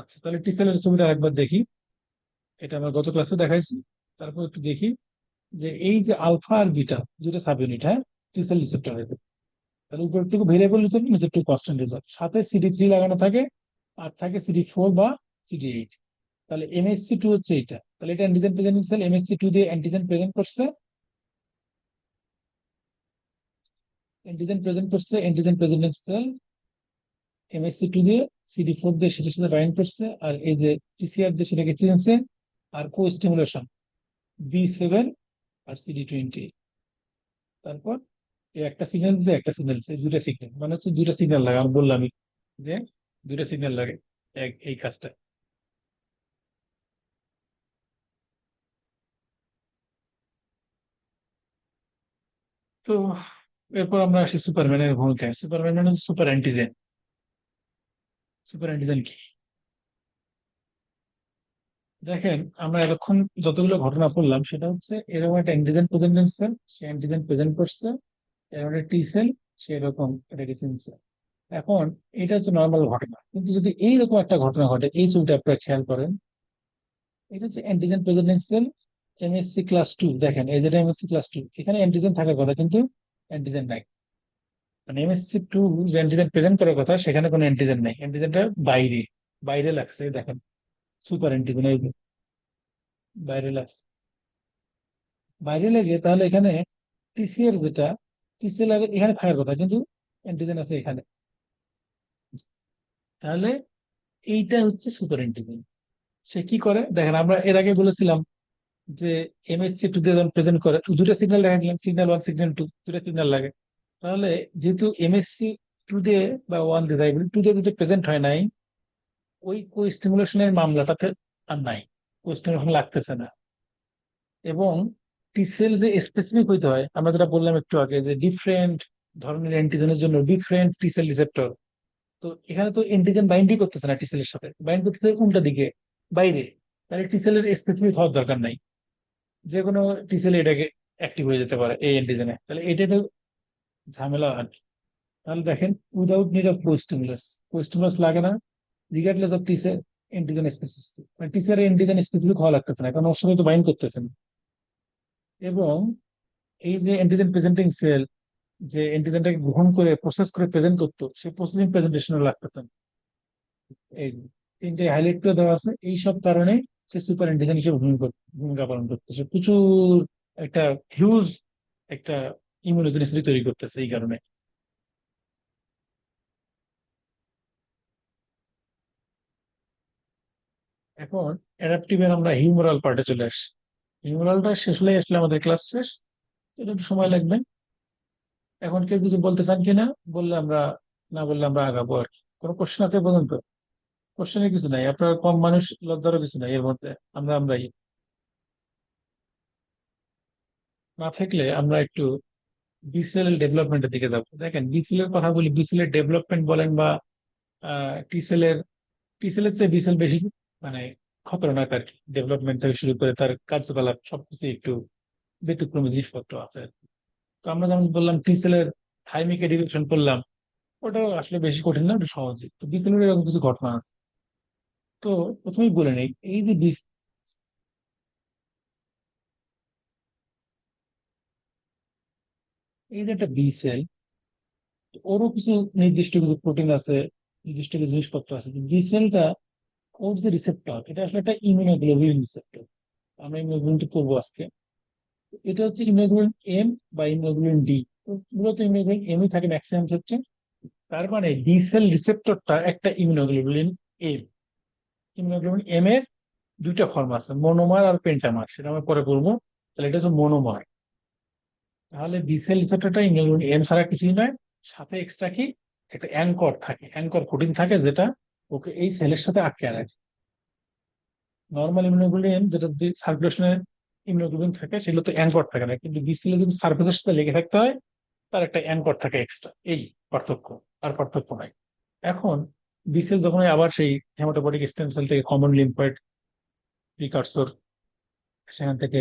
আচ্ছা, তাহলে টি সেলের ছবিটা একবার দেখি, এটা আমরা গত ক্লাসে দেখাইছি। তারপর একটু দেখি যে এই যে আলফা আর বিটা দুটো সাব ইউনিট, হ্যাঁ, টি সেল রিসেপ্টর, তাহলে উপরটুকু ভেরিয়েবল রিজন, নিচেরটুকু কনস্ট্যান্ট রিজন, সাথে CD3 লাগানো থাকে, আর থাকে CD4 বা CD8। তাহলে MHC2 হচ্ছে এটা, তাহলে এটা অ্যান্টিজেন প্রেজেন্টিং সেল, MHC2 দিয়ে অ্যান্টিজেন প্রেজেন্ট করছে, অ্যান্টিজেন প্রেজেন্টিং সেল MHC2 দিয়ে, CD4 দিয়ে সেটার সাথে বাইন্ড করছে, আর এই যে TCR দিয়ে সেটাকে চিনছে। আর কো স্টিমুলেশন B7 আর CD20। তারপর এই একটা সিগন্যাল দিচ্ছে, একটা সিগন্যাল দিচ্ছে, দুইটা সিগন্যাল, মানে হচ্ছে দুইটা সিগন্যাল লাগে, আমি বললামই যে দুইটা সিগন্যাল লাগে এই কাজটা। তো এরপর আমরা আসি সুপারম্যানের ভূমিকায়। সুপারম্যান মানে সুপার অ্যান্টিজেন। সুপার অ্যান্টিজেন কি? দেখেন, আমরা এতক্ষণ যতগুলো ঘটনা পড়লাম সেটা হচ্ছে এরকম একটা অ্যান্টিজেন প্রেজেন্ট সেল, সে অ্যান্টিজেন প্রেজেন্ট করছে, এরকম একটা টি সেল, সেরকম এটাকে চিনছে। এখন এটা হচ্ছে নর্মাল ঘটনা, কিন্তু যদি এইরকম একটা ঘটনা ঘটে, এই ছবিটা আপনারা খেয়াল করেন, এটা হচ্ছে antigen present cell MHC class 2। দেখেন এই যেটা এমএসসি ক্লাস 2, এখানে অ্যান্টিজেন থাকার কথা কিন্তু অ্যান্টিজেন নাই। মানে এমএসসি 2 যে অ্যান্টিজেন প্রেজেন্ট করার কথা সেখানে কোনো অ্যান্টিজেন নাই, অ্যান্টিজেনটা বাইরে, বাইরে লাগছে। দেখেন সুপার অ্যান্টিজেন এই যে বাইরে লাগছে, বাইরে লেগে তাহলে এখানে টিসিএর যেটা, টিসিএল এখানে থাকার কথা কিন্তু অ্যান্টিজেন আছে এখানে। তাহলে এইটা হচ্ছে সুপার অ্যান্টিজেন। সে কি করে দেখেন, আমরা এর আগে বলেছিলাম যে এমএসসি 2 দিয়ে যখন প্রেজেন্ট করে দুটো সিগন্যাল দেখা গেলাম, সিগন্যাল 1 সিগন্যাল 2, দুটো সিগন্যাল লাগে। তাহলে যেহেতু এমএসসি 2 দিয়ে বা 1 দিয়ে যাই বলি, 2 দিয়ে দুটো প্রেজেন্ট হয় নাই, ওই কো স্টিমুলেশনের মামলাটাতে আর নাই, কো স্টিমুলেশন লাগতেছে না। এবং টি সেল যে স্পেসিফিক হইতে হয়, আমরা যেটা বললাম একটু আগে যে ডিফারেন্ট ধরনের অ্যান্টিজেনের জন্য ডিফারেন্ট টি সেল রিসেপ্টর। তো এখানে তো অ্যান্টিজেন বাইন্ডই করতেছে না টি সেলের সাথে, বাইন্ড করতেছে উল্টা দিকে, বাইরে। তাহলে টি সেলের স্পেসিফিক হওয়ার দরকার নাই, যে কোনো টি সেল এটাকে অ্যাক্টিভ হয়ে যেতে পারে এই অ্যান্টিজেনে। তাহলে এটা তো ঝামেলা আর কি। তাহলে দেখেন, উইদাউট নিড অফ কোস্টিমুলাস, কোস্টিমুলাস লাগে না, regardless of T sell antigen specific, মানে টি সেলের অ্যান্টিজেন স্পেসিফিক হওয়া লাগতেছে না, কারণ ওর সঙ্গে তো বাইন্ড করতেছে না। এবং এই যে অ্যান্টিজেন প্রেজেন্টিং সেল যে অ্যান্টিজেনটাকে গ্রহণ করে প্রসেস করে প্রেজেন্ট করতো, সেই প্রসেসিং প্রেজেন্টেশনে লাগতেছে না। এই তিনটে হাইলাইট করে দেওয়া আছে, এই সব কারণে সে সুপার অ্যান্টিজেন হিসেবে ভূমিকা পালন করতেছে। প্রচুর একটা হিউজ একটা ইমিউনোজেনিসিটি তৈরি করতেছে এই কারণে। এখন অ্যাডাপটিভের আমরা হিউমোরাল পার্টে চলে আসি। হিউমোরালটা শেষ হলে আসলে আমাদের ক্লাস শেষ, এটা একটু সময় লাগবে। এখন কেউ কিছু বলতে চান কিনা? বললে আমরা, না বললে আমরা আগাবো আর কি। কোনো কোশ্চেন আছে বলুন তো? কোশ্চেনের কিছু নাই, আপনার কম মানুষ, লজ্জারও কিছু নাই এর মধ্যে, আমরাই। না থাকলে আমরা একটু বিসিএল ডেভেলপমেন্টের দিকে যাবো। দেখেন বিসিএল এর কথা বলি, বিসিএল এর ডেভেলপমেন্ট বলেন বা টিসেল এর, টিসেল এর চেয়ে বিসিএল বেশি মানে খতরনাক আর কি। ডেভেলপমেন্ট থেকে শুরু করে তার কার্যকলাপ সবকিছু একটু ব্যতিক্রমী জিনিসপত্র আছে আর কি। তো আমরা যেমন বললাম টিসেল এর থাইমিক এডুকেশন করলাম, ওটাও আসলে বেশি কঠিন না, ওটা সহজে। তো বিসিএল এর এরকম কিছু ঘটনা আছে। তো প্রথমেই বলে নেই, এই যে এই যে একটা বি সেল, ওরও কিছু নির্দিষ্ট কিছু প্রোটিন আছে, নির্দিষ্ট কিছু জিনিসপত্র আছে। বি সেলটা, ওর যে রিসেপ্টর, এটা আসলে একটা ইমিউনোগ্লোবিন রিসেপ্টর। আমরা ইমিউনোগ্লোবিনটি পড়বো আজকে। এটা হচ্ছে ইমিউনোগ্লোবিন এম বা ইমিউনোগ্লোবিন ডি। মূলত ইমিউনোগ্লোবিন এমই থাকে ম্যাক্সিমাম ক্ষেত্রে। তার মানে ডি সেল রিসেপ্টরটা একটা ইমিউনোগ্লোবিন এম। ইমিউনোগ্লোবিন এম এর দুইটা ফর্ম আছে, মোনোমার আর পেন্টামার, সেটা আমরা পরে বলবো। তাহলে এটা হচ্ছে মোনোমার। তাহলে বি সেল রিসেপ্টরটা ইমিউনোগ্লোবিন এম ছাড়া কিছুই নয়। সাথে এক্সট্রা কি একটা অ্যাঙ্কর থাকে, অ্যাঙ্কর প্রোটিন থাকে, যেটা ওকে এই সেলের সাথে আটকে রাখে। নর্মাল ইমিউনোগ্লোবিন যেটা সার্কুলেশনে ইমিউনোগ্লোবিন থাকে সেগুলো তো অ্যাঙ্কর থাকে না, কিন্তু বিসিএল যদি সার্ফেসের সাথে লেগে থাকতে হয়, তার একটা অ্যাঙ্কর থাকে এক্সট্রা। এই পার্থক্য, আর পার্থক্য নাই। এখন বিসিএল যখন আবার সেই হেমাটোপয়েটিক স্টেম সেল থেকে কমন লিম্ফয়েড প্রিকারসর, সেখান থেকে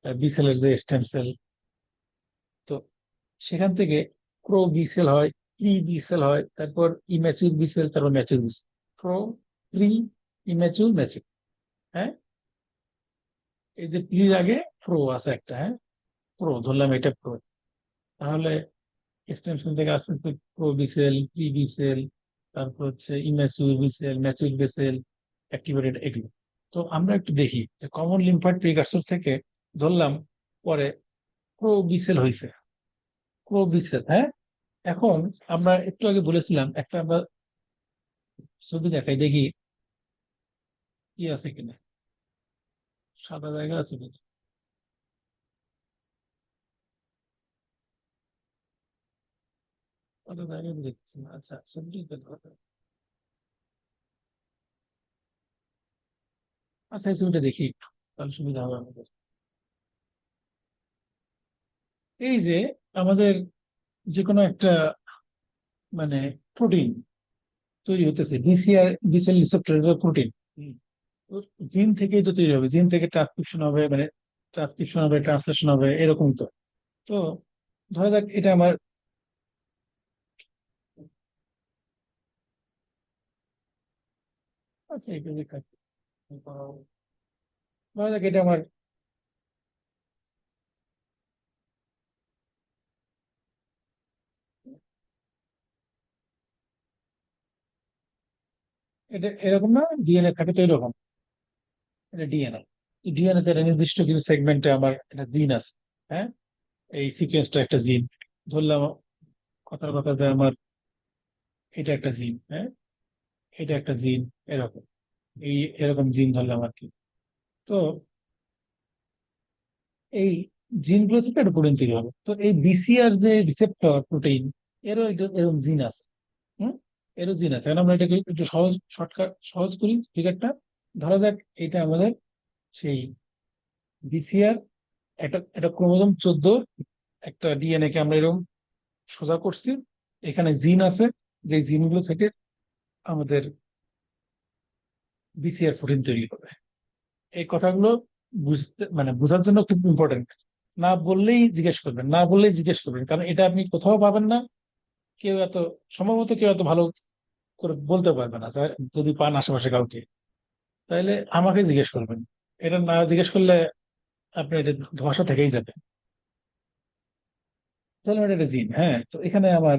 বিসিএল এর যে স্টেম সেল, তো সেখান থেকে প্রো বিসিএল হয়, প্রি বিসিএল হয়, তারপর ইম্যাচিউর বিসিএল, তারপর mature BCL. Pro, pre, immature, mature. হ্যাঁ, এই যে প্রির আগে প্রো আছে একটা, হ্যাঁ, প্রো ধরলাম এটা প্রো। তাহলে স্টেম সেল থেকে আস্তে আস্তে প্রো বিসেল, প্রি বিসেল, তারপর হচ্ছে immature B cell, mature B cell, activated, এগুলো। তো আমরা একটু দেখি যে কমন লিম্ফয়েড প্রিকারসর থেকে ধরলাম পরে প্রো বিসেল হয়েছে, প্রো বিসেল। হ্যাঁ, এখন আমরা একটু আগে বলেছিলাম একটা, আমরা ছবি দেখাই দেখি কি আছে কিনা, সাদা জায়গা আছে কিনা। সাদা জায়গা দেখছি না, আচ্ছা ছবিটি দেখো। আচ্ছা এই ছবিটা দেখি একটু, তাহলে সুবিধা হবে আমাদের। এই যে আমাদের যে কোনো একটা মানে প্রোটিন তৈরি হতেছে, বিসিআর রিসেপ্টর প্রোটিন জিন থেকেই তো তৈরি হবে, জিন থেকে ট্রান্সক্রিপশন হবে, মানে ট্রান্সক্রিপশন হবে, ট্রান্সলেশন হবে, এরকম তো। তো ধরা যাক এটা আমার, আচ্ছা এটা যে ধরা যাক এটা আমার, এটা এরকম না, ডিএনএ থাকে তো এরকম, এটা ডিএনএ। ডিএনএ তে একটা নির্দিষ্ট কিছু সেগমেন্টে আমার একটা জিন আছে, হ্যাঁ, এই সিকোয়েন্সটা একটা জিন ধরলাম, কথার কথা যে আমার এটা একটা জিন, হ্যাঁ, এটা একটা জিন, এরকম এই এরকম জিন ধরলাম আর কি। তো এই জিনগুলো থেকে একটা প্রোটিন তৈরি হবে। তো এই বিসিআর যে রিসেপ্টর প্রোটিন, এরকম জিন আছে। হুম, এরও জিন আছে। এখন আমরা এটাকে একটু সহজ শর্টকাট সহজ করি ফিগারটা। ধরা যাক এটা আমাদের সেই বিসিআর, একটা একটা ক্রোমোজোম 14 একটা ডিএনএ কে আমরা এরকম সোজা করছি, এখানে জিন আছে, যে জিনগুলো থেকে আমাদের বিসিআর প্রোটিন তৈরি হবে। এই কথাগুলো বুঝতে মানে বোঝার জন্য খুব ইম্পর্টেন্ট। না বললেই জিজ্ঞেস করবেন, না বললেই জিজ্ঞেস করবেন, কারণ এটা আপনি কোথাও পাবেন না। কেউ এত সম্ভবত কেউ এত ভালো করে বলতে পারবে না, যদি পান আশেপাশে কাউকে, তাহলে আমাকে জিজ্ঞেস করবেন। এটা না জিজ্ঞেস করলে আপনি এটা ধোঁয়াশা থেকেই যাবে। তাহলে এটা একটা জিন, হ্যাঁ। তো এখানে আমার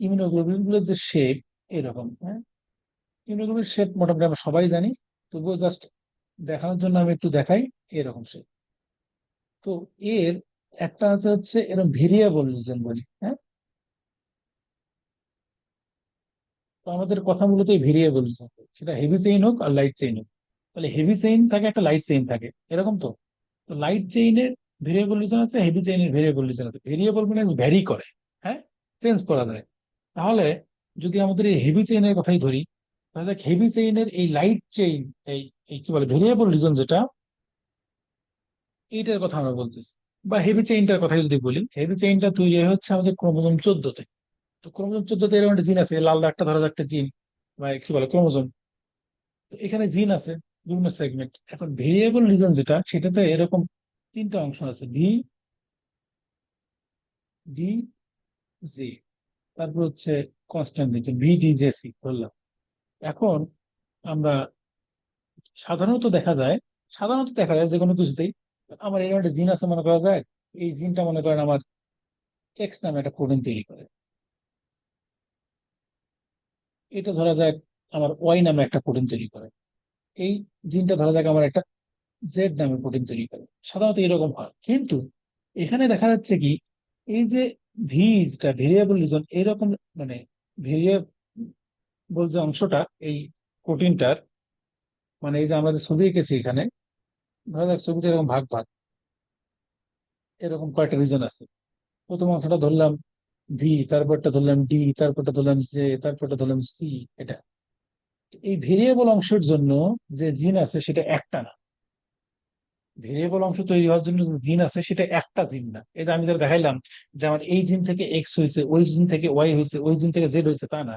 ইমিউনোগ্লোবিন গুলোর যে শেপ এরকম, হ্যাঁ, ইমিউনোগ্লোবিন শেপ মোটামুটি আমরা সবাই জানি, তবুও জাস্ট দেখানোর জন্য আমি একটু দেখাই। এরকম শেপ। তো এর একটা আছে হচ্ছে এরকম ভেরিয়েবল রিজন বলি, হ্যাঁ। তো আমাদের কথা মূলত এই ভেরিয়েবল রিজন, সেটা হেভি চেইন হোক আর লাইট চেইন হোক। তাহলে হেভি চেইন থাকে, একটা লাইট চেইন থাকে, এরকম তো। তো লাইট চেইনের ভেরিয়েবল রিজন আছে, হেভি চেইনের ভেরিয়েবল রিজন আছে। ভেরিয়েবল মানে ভ্যারি করে, হ্যাঁ, চেঞ্জ করা যায়। তাহলে যদি আমাদের এই হেভি চেইনের কথাই ধরি, তাহলে হেভি চেইনের এই লাইট চেইন, এই এই কি বলে ভেরিয়েবল রিজন যেটা, এইটার কথা আমরা বলতেছি। বা হেভি চেইনটার কথাই যদি বলি, হেভি চেইনটা তৈরি হচ্ছে আমাদের ক্রোমোজোম 14-তে। তো ক্রোমোজোম 14-তে এরকম একটা জিন আছে, লাল দাগটা ধরা যাক একটা জিন, বা কি বলে ক্রোমোজোম। তো এখানে জিন আছে বিভিন্ন সেগমেন্ট। এখন ভেরিয়েবল রিজন যেটা, সেটাতে এরকম তিনটা অংশ আছে, ভি, ডি, জি, তারপর হচ্ছে কনস্ট্যান্ট নিচে ভি ডি জে সি বললাম। এখন আমরা সাধারণত দেখা যায় যে কোনো কিছুতেই আমার এরকম একটা জিন আছে মনে করা যায়, এই জিনটা মনে করেন আমার এক্স নামে একটা প্রোটিন তৈরি করে, এটা ধরা যাক আমার ওয়াই নামে একটা প্রোটিন তৈরি করে, এই জিনটা ধরা যাক আমার একটা জেড নামে প্রোটিন তৈরি করে। সাধারণত এরকম হয়, কিন্তু এখানে দেখা যাচ্ছে কি, এই যে ভি, যেটা ভেরিয়েবল রিজন এরকম, মানে ভেরিয়েবল যে অংশটা এই প্রোটিনটার, মানে এই যে আমরা যে ছবি এঁকেছি এখানে, ধরা যাক ছবিটা এরকম ভাগ ভাগ, এরকম কয়েকটা রিজন আছে। প্রথম অংশটা ধরলাম ভি, তারপরটা ধরলাম ডি, তারপরটা ধরলাম জে, তারপরটা ধরলাম সি। এটা এই ভেরিয়েবল অংশের জন্য যে জিন আছে সেটা একটা না। ভেরিয়েবল অংশ তৈরি হওয়ার জন্য যে জিন আছে সেটা একটা জিন না। এটা আমি যারা দেখাইলাম যে আমার এই জিন থেকে এক্স হয়েছে, ওই জিন থেকে ওয়াই হয়েছে, ওই জিন থেকে জেড হয়েছে, তা না।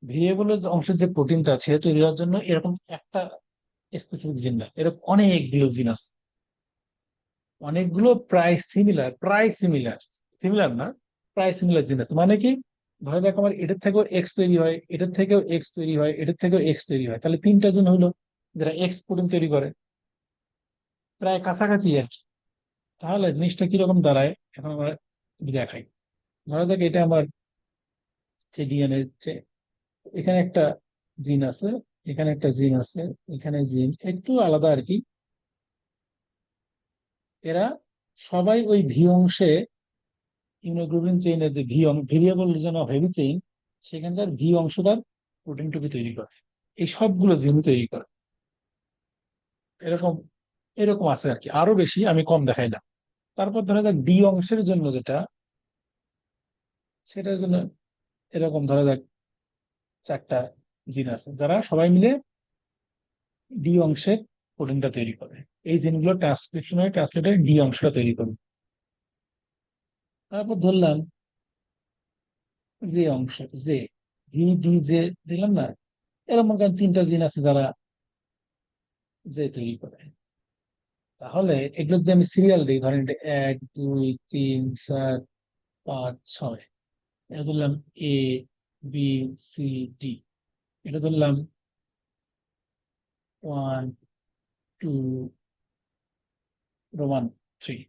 ভেরিয়েবল অংশের যে প্রোটিনটা সেটা তৈরি হওয়ার জন্য এরকম একটা স্পেসিফিক জিন না, এরকম অনেকগুলো জিন আছে, অনেকগুলো প্রায় সিমিলার, সিমিলার না, প্রায় সিমিলার জিন আছে। মানে কি, ধরে দেখ আমার এটার থেকেও এক্স তৈরি হয়, এটার থেকেও এক্স তৈরি হয়, এটার থেকেও এক্স তৈরি হয়, তাহলে তিনটা জিন হলো যারা এক্স প্রোটিন তৈরি করে, প্রায় কাছাকাছি আর কি। তাহলে জিনিসটা কিরকম দাঁড়ায় এখন আমরা যদি দেখাই। ধরা যাক এটা আমার যে ডিএনএ, এখানে একটা জিন আছে, এখানে একটা জিন আছে, এখানে জিন একটু আলাদা আর কি। এরা সবাই ওই ভি অংশে, ইমিউনোগ্লোবিন চেইনের যে variable reason of heavy chain, সেখানকার ভি অংশটার প্রোটিন টুকু তৈরি করে, এই সবগুলো জিন তৈরি করে। এরকম এরকম আছে আর কি, আরো বেশি আমি কম দেখাইলাম। তারপর ধরা যাক ডি অংশের জন্য যেটা, সেটার জন্য এরকম ধরা যাক চারটা জিন আছে, যারা সবাই মিলে ডি অংশের প্রোটিনটা তৈরি করে। এই জিনগুলো ট্রান্সক্রিপশন হয়ে ট্রান্সলেটে ডি অংশটা তৈরি করে। তারপর ধরলাম যে অংশ যে ভি ডি জে দিলাম না, এরকম মনে করেন তিনটা জিন আছে যারা যে তৈরি করে। তাহলে এগুলো যদি আমি সিরিয়াল দিই, ধরেন এটা 1 2 3 4 5 6, এটা ধরলাম এ বি সি ডি, এটা ধরলাম 1 2 রোমান 3।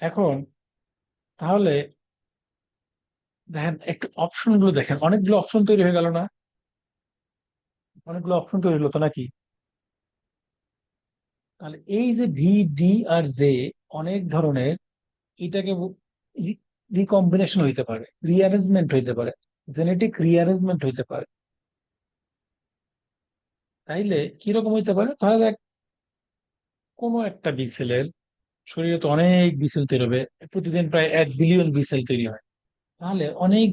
এখন তাহলে দেখেন একটু অপশন গুলো দেখেন, অনেকগুলো অপশন তৈরি হয়ে গেল না? অনেকগুলো অপশন তৈরি হলো তো নাকি? তাহলে এই যে ভি ডি আর জে অনেক ধরনের, এটাকে রিকম্বিনেশন হইতে পারে, রিঅ্যারেঞ্জমেন্ট হইতে পারে, জেনেটিক রিঅ্যারেঞ্জমেন্ট হইতে পারে। তাইলে কিরকম হইতে পারে? ধরা যাক কোনো একটা বি সেলের শরীরে তো অনেক বি সেল তৈরি হবে, প্রতিদিন প্রায় 1 বিলিয়ন বি সেল তৈরি হয়। তাহলে অনেক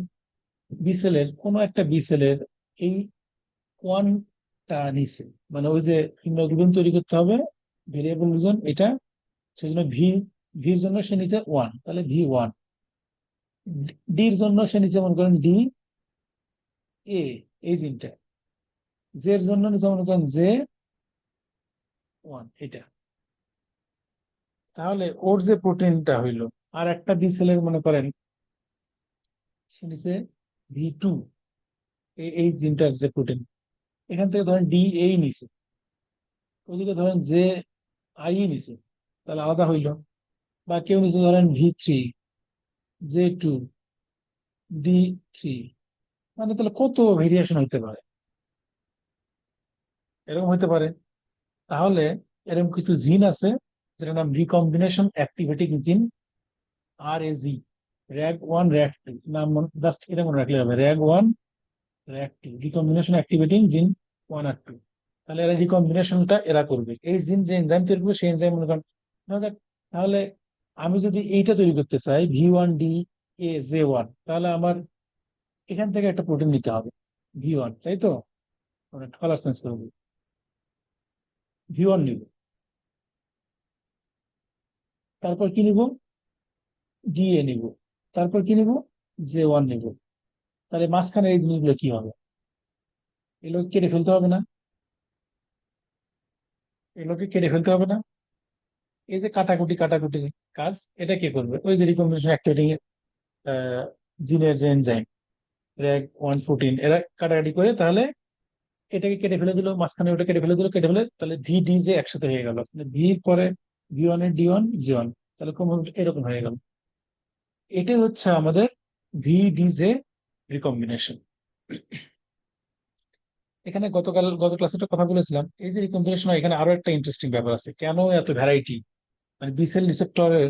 বি সেলের কোনো একটা বি সেলের এই ওয়ানটা নিচে, মানে ওই যে হিমোগ্লোবিন তৈরি করতে হবে, ভেরিয়েবল রিজন এটা, সেজন্য ভির জন্য সে নিচে 1, তাহলে V1। ডির জন্য সে নিচে মনে করেন DA, এই জিনটা। জের জন্য নিচে মনে করেন J1, এটা। তাহলে ওর যে প্রোটিনটা হইলো, আর একটা বি সেলের মনে করেন সে নিচে V2, এই জিনটার যে প্রোটিন, এখান থেকে ধরেন DA নিচে, ওইদিকে ধরেন JI নিচে, তাহলে আলাদা হইলো। বা কেউ নিচে ধরেন V3, J2, D3, মানে তাহলে কত ভেরিয়েশন হইতে পারে? এরকম হইতে পারে। তাহলে এরকম কিছু জিন আছে যেটার নাম রিকম্বিনেশন অ্যাক্টিভেটিং জিন, RAG, RAG1 RAG2, নাম জাস্ট এটা মনে রাখলে হবে, RAG1 RAG2, রিকম্বিনেশন অ্যাক্টিভেটিং জিন 1 আর 2। তাহলে এরা রিকম্বিনেশনটা এরা করবে, এই জিন যে এনজাইম তৈরি করবে সেই এনজাইম মনে করেন ধরা যাক, তাহলে আমি যদি এইটা তৈরি করতে চাই V1DAJ1, তাহলে আমার এখান থেকে একটা প্রোটিন নিতে হবে V1, তাই তো? কালার চেঞ্জ করবো, V1 নিব। তারপর কি নিব? DA নিব। তারপর কি নিব? J1 নিব। তাহলে মাঝখানে এই জিনিসগুলো কি হবে? এগুলোকে কেটে ফেলতে হবে না? এগুলোকে কেটে ফেলতে হবে না? এই যে কাটাকুটি কাটাকুটি কাজ, এটা কে করবে? ওই যে রিকম্বিনেশন অ্যাক্টিভিটিং জিনের যে এনজাইম RAG1 প্রোটিন, এরা কাটাকাটি করে তাহলে এটাকে কেটে ফেলে দিল, মাঝখানে ওটা কেটে ফেলে দিল, কেটে ফেলে তাহলে VD যে একসাথে হয়ে গেল, ভি পরে V1 এর D1 J1, তাহলে এরকম হয়ে গেল। এটাই হচ্ছে আমাদের VDJ রিকম্বিনেশন। এখানে গত ক্লাসে একটা কথা বলেছিলাম, এই যে রিকম্বিনেশন, এখানে আরো একটা ইন্টারেস্টিং ব্যাপার আছে, কেন এত ভ্যারাইটি, মানে বিসেল রিসেপ্টরের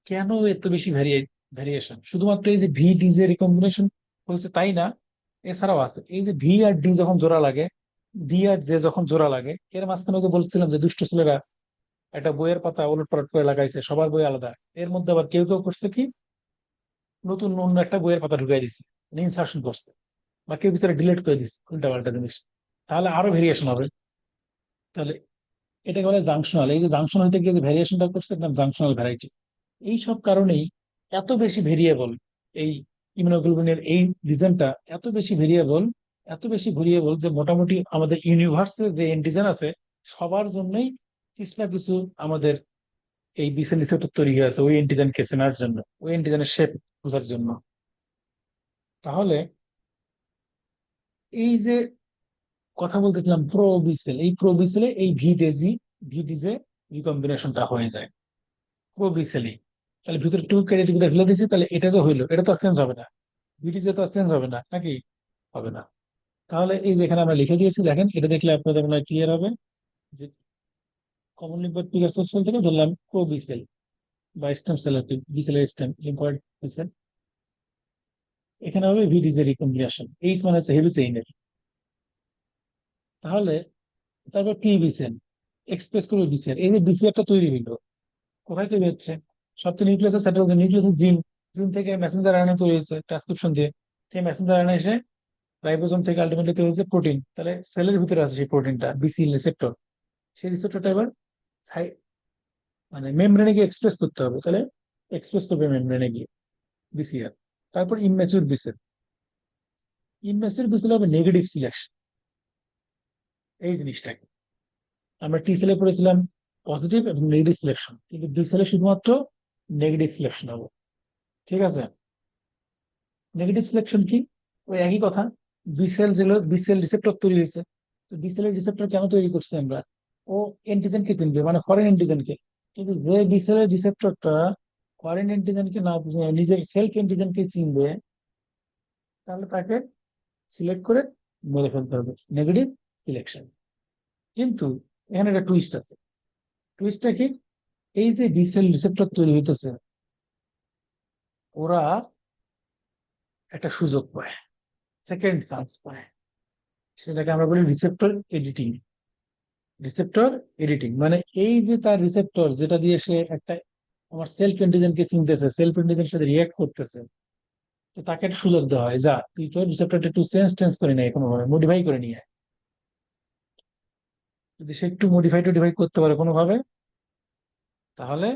কেন এত বেশি ভ্যারিয়েশন? শুধুমাত্র এই যে VD যে রিকম্বিনেশন হয়েছে তাই না, এছাড়াও আছে। এই যে ভি আর ডি যখন জোড়া লাগে, ডি আর জে যখন জোড়া লাগে, এর মাঝখানে যে বলছিলাম যে দুষ্ট ছেলেরা একটা বইয়ের পাতা ওলট পালট করে লাগাইছে, সবার বই আলাদা, এর মধ্যে আবার কেউ কেউ করছে কি, নতুন অন্য একটা বইয়ের পাতা ঢুকাই দিচ্ছে, মানে ইনসার্শন করছে, বা কেউ ভিতরে ডিলিট করে দিচ্ছে উল্টা পাল্টা জিনিস, তাহলে আরো ভেরিয়েশন হবে। তাহলে এটাকে বলে জাংশনাল, এই যে জাংশন হইতে গিয়ে যে ভ্যারিয়েশনটা করছে একদম জাংশনাল ভ্যারাইটি। এই সব কারণেই এত বেশি ভেরিয়েবল এই ইমিউনোগ্লোবিনের এই রিজনটা, এত বেশি ভেরিয়েবল, এত বেশি ভেরিয়েবল যে মোটামুটি আমাদের ইউনিভার্সের যে এন্টিজেন আছে সবার জন্যই কিছু না কিছু আমাদের এই বিসেল রিসেপ্টর তৈরি হয়ে আছে ওই এন্টিজেনকে চেনার জন্য, ওই এন্টিজেনের শেপ বোঝার জন্য। তাহলে এই যে কথা বলতেছিলাম প্রো বিসেল, এই প্রো বিসেলে এই ভিডিজে রিকম্বিনেশনটা হয়ে যায় প্রো বিসেলি। তাহলে ভিতরে টু কেটে টুকুটা ফেলে দিয়েছি, তাহলে এটা যে হইলো এটা তো চেঞ্জ হবে না, ভিডিজে তো চেঞ্জ হবে না নাকি? হবে না। তাহলে এই যে এখানে আমরা লিখে দিয়েছি, দেখেন এটা দেখলে আপনাদের মনে হয় ক্লিয়ার হবে যে কমন লিম্ফোয়েড প্রিকারসর সেল থেকে ধরলাম প্রো বিসেল বা স্টেম সেল, বিসেলের স্টেম লিম্ফয়েড সেল, এখানে হবে ভিডিজে রিকম্বিনেশন, এইচ মানে হচ্ছে হেভি চেইনের। তাহলে তারপর পি বিসেল এক্সপ্রেস করবে বিসেল, এই যে বিসিআরটা তৈরি হইলো কোথায় তৈরি হচ্ছে? সব তো নিউক্লিয়াসে সেটেল হচ্ছে, নিউক্লিয়াসের জিন, জিন থেকে মেসেঞ্জার আরএনএ তৈরি হচ্ছে ট্রান্সক্রিপশন দিয়ে, সেই মেসেঞ্জার আরএনএ এসে রাইবোজোম থেকে আলটিমেটলি তৈরি হচ্ছে প্রোটিন, তাহলে সেলের ভিতরে আছে সেই প্রোটিনটা বিসি রিসেপ্টর, সেই রিসেপ্টরটা এবার মানে মেমব্রেনে গিয়ে এক্সপ্রেস করতে হবে, তাহলে এক্সপ্রেস করবে মেমব্রেনে গিয়ে। বিসিআর। তারপর ইম্যাচিউর বিসেল। ইম্যাচিউর বিসেল হবে নেগেটিভ সিলেকশন। এই জিনিসটাকে আমরা টি সেলে পড়েছিলাম পজিটিভ এবং নেগেটিভ সিলেকশন, কিন্তু বি সেলে শুধুমাত্র নেগেটিভ সিলেকশন হবে। ঠিক আছে, নেগেটিভ সিলেকশন কি? ওই একই কথা। বিসেল যেগুলো বিসেল রিসেপ্টর তৈরি হয়েছে, তো বিসেলের রিসেপ্টর কেন তৈরি করছি আমরা? ও এন্টিজেনকে চিনবে, মানে ফরেন এন্টিজেনকে। কিন্তু যে বিসেলের রিসেপ্টরটা ফরেন এন্টিজেনকে না বুঝে নিজের সেলফ এন্টিজেনকে চিনবে, তাহলে তাকে সিলেক্ট করে মেরে ফেলতে হবে, নেগেটিভ সিলেকশন। কিন্তু এখানে একটা টুইস্ট আছে। টুইস্টটা কি? এই যে বিসেল রিসেপ্টর তৈরি হইতেছে, ওরা একটা সুযোগ পায়, সেকেন্ড চান্স পায়। সেটাকে আমরা বলি রিসেপ্টর এডিটিং। রিসেপ্টর এডিটিং মানে এই যে তার রিসেপ্টর যেটা দিয়ে সে একটা আমার সেলফ এন্টিজেনকে চিনতেছে, সেলফ এন্টিজেনের সাথে রিয়াক্ট করতেছে, তো তাকে একটা সুযোগ দেওয়া হয়, যা তুই তোর রিসেপ্টরটা একটু চেঞ্জ করে নিয়ে কোনোভাবে মডিফাই করে নিয়ে আয়। যদি সে একটু মডিফাই করতে পারে কোনোভাবে, তাহলে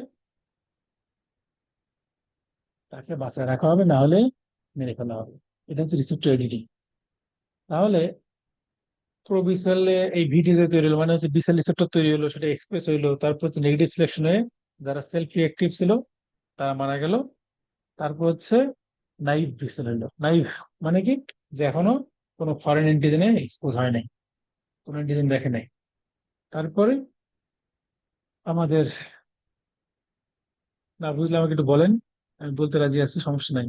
তাকে বাঁচায় রাখা হবে, না হলে মেরে ফেলা হবে। এটা হচ্ছে রিসেপ্টর এডিটিং। তাহলে প্রোবিসেলে এই ভিটি যে তৈরি হলো, মানে হচ্ছে বিসেল রিসেপ্টর তৈরি হলো, সেটা এক্সপ্রেস হইলো, তারপর হচ্ছে নেগেটিভ সিলেকশন হয়ে যারা সেলফ রিঅ্যাক্টিভ ছিল তারা মারা গেল। তারপর হচ্ছে নাইভ বিসেল হইলো। নাইভ মানে কি? যে এখনো কোনো ফরেন এন্টিজেনে এক্সপোজ হয় নাই, কোনো এন্টিজেন দেখে নাই। তারপরে আমাদের, না বুঝলে আমাকে একটু বলেন, আমি বলতে রাজি আছি, সমস্যা নাই।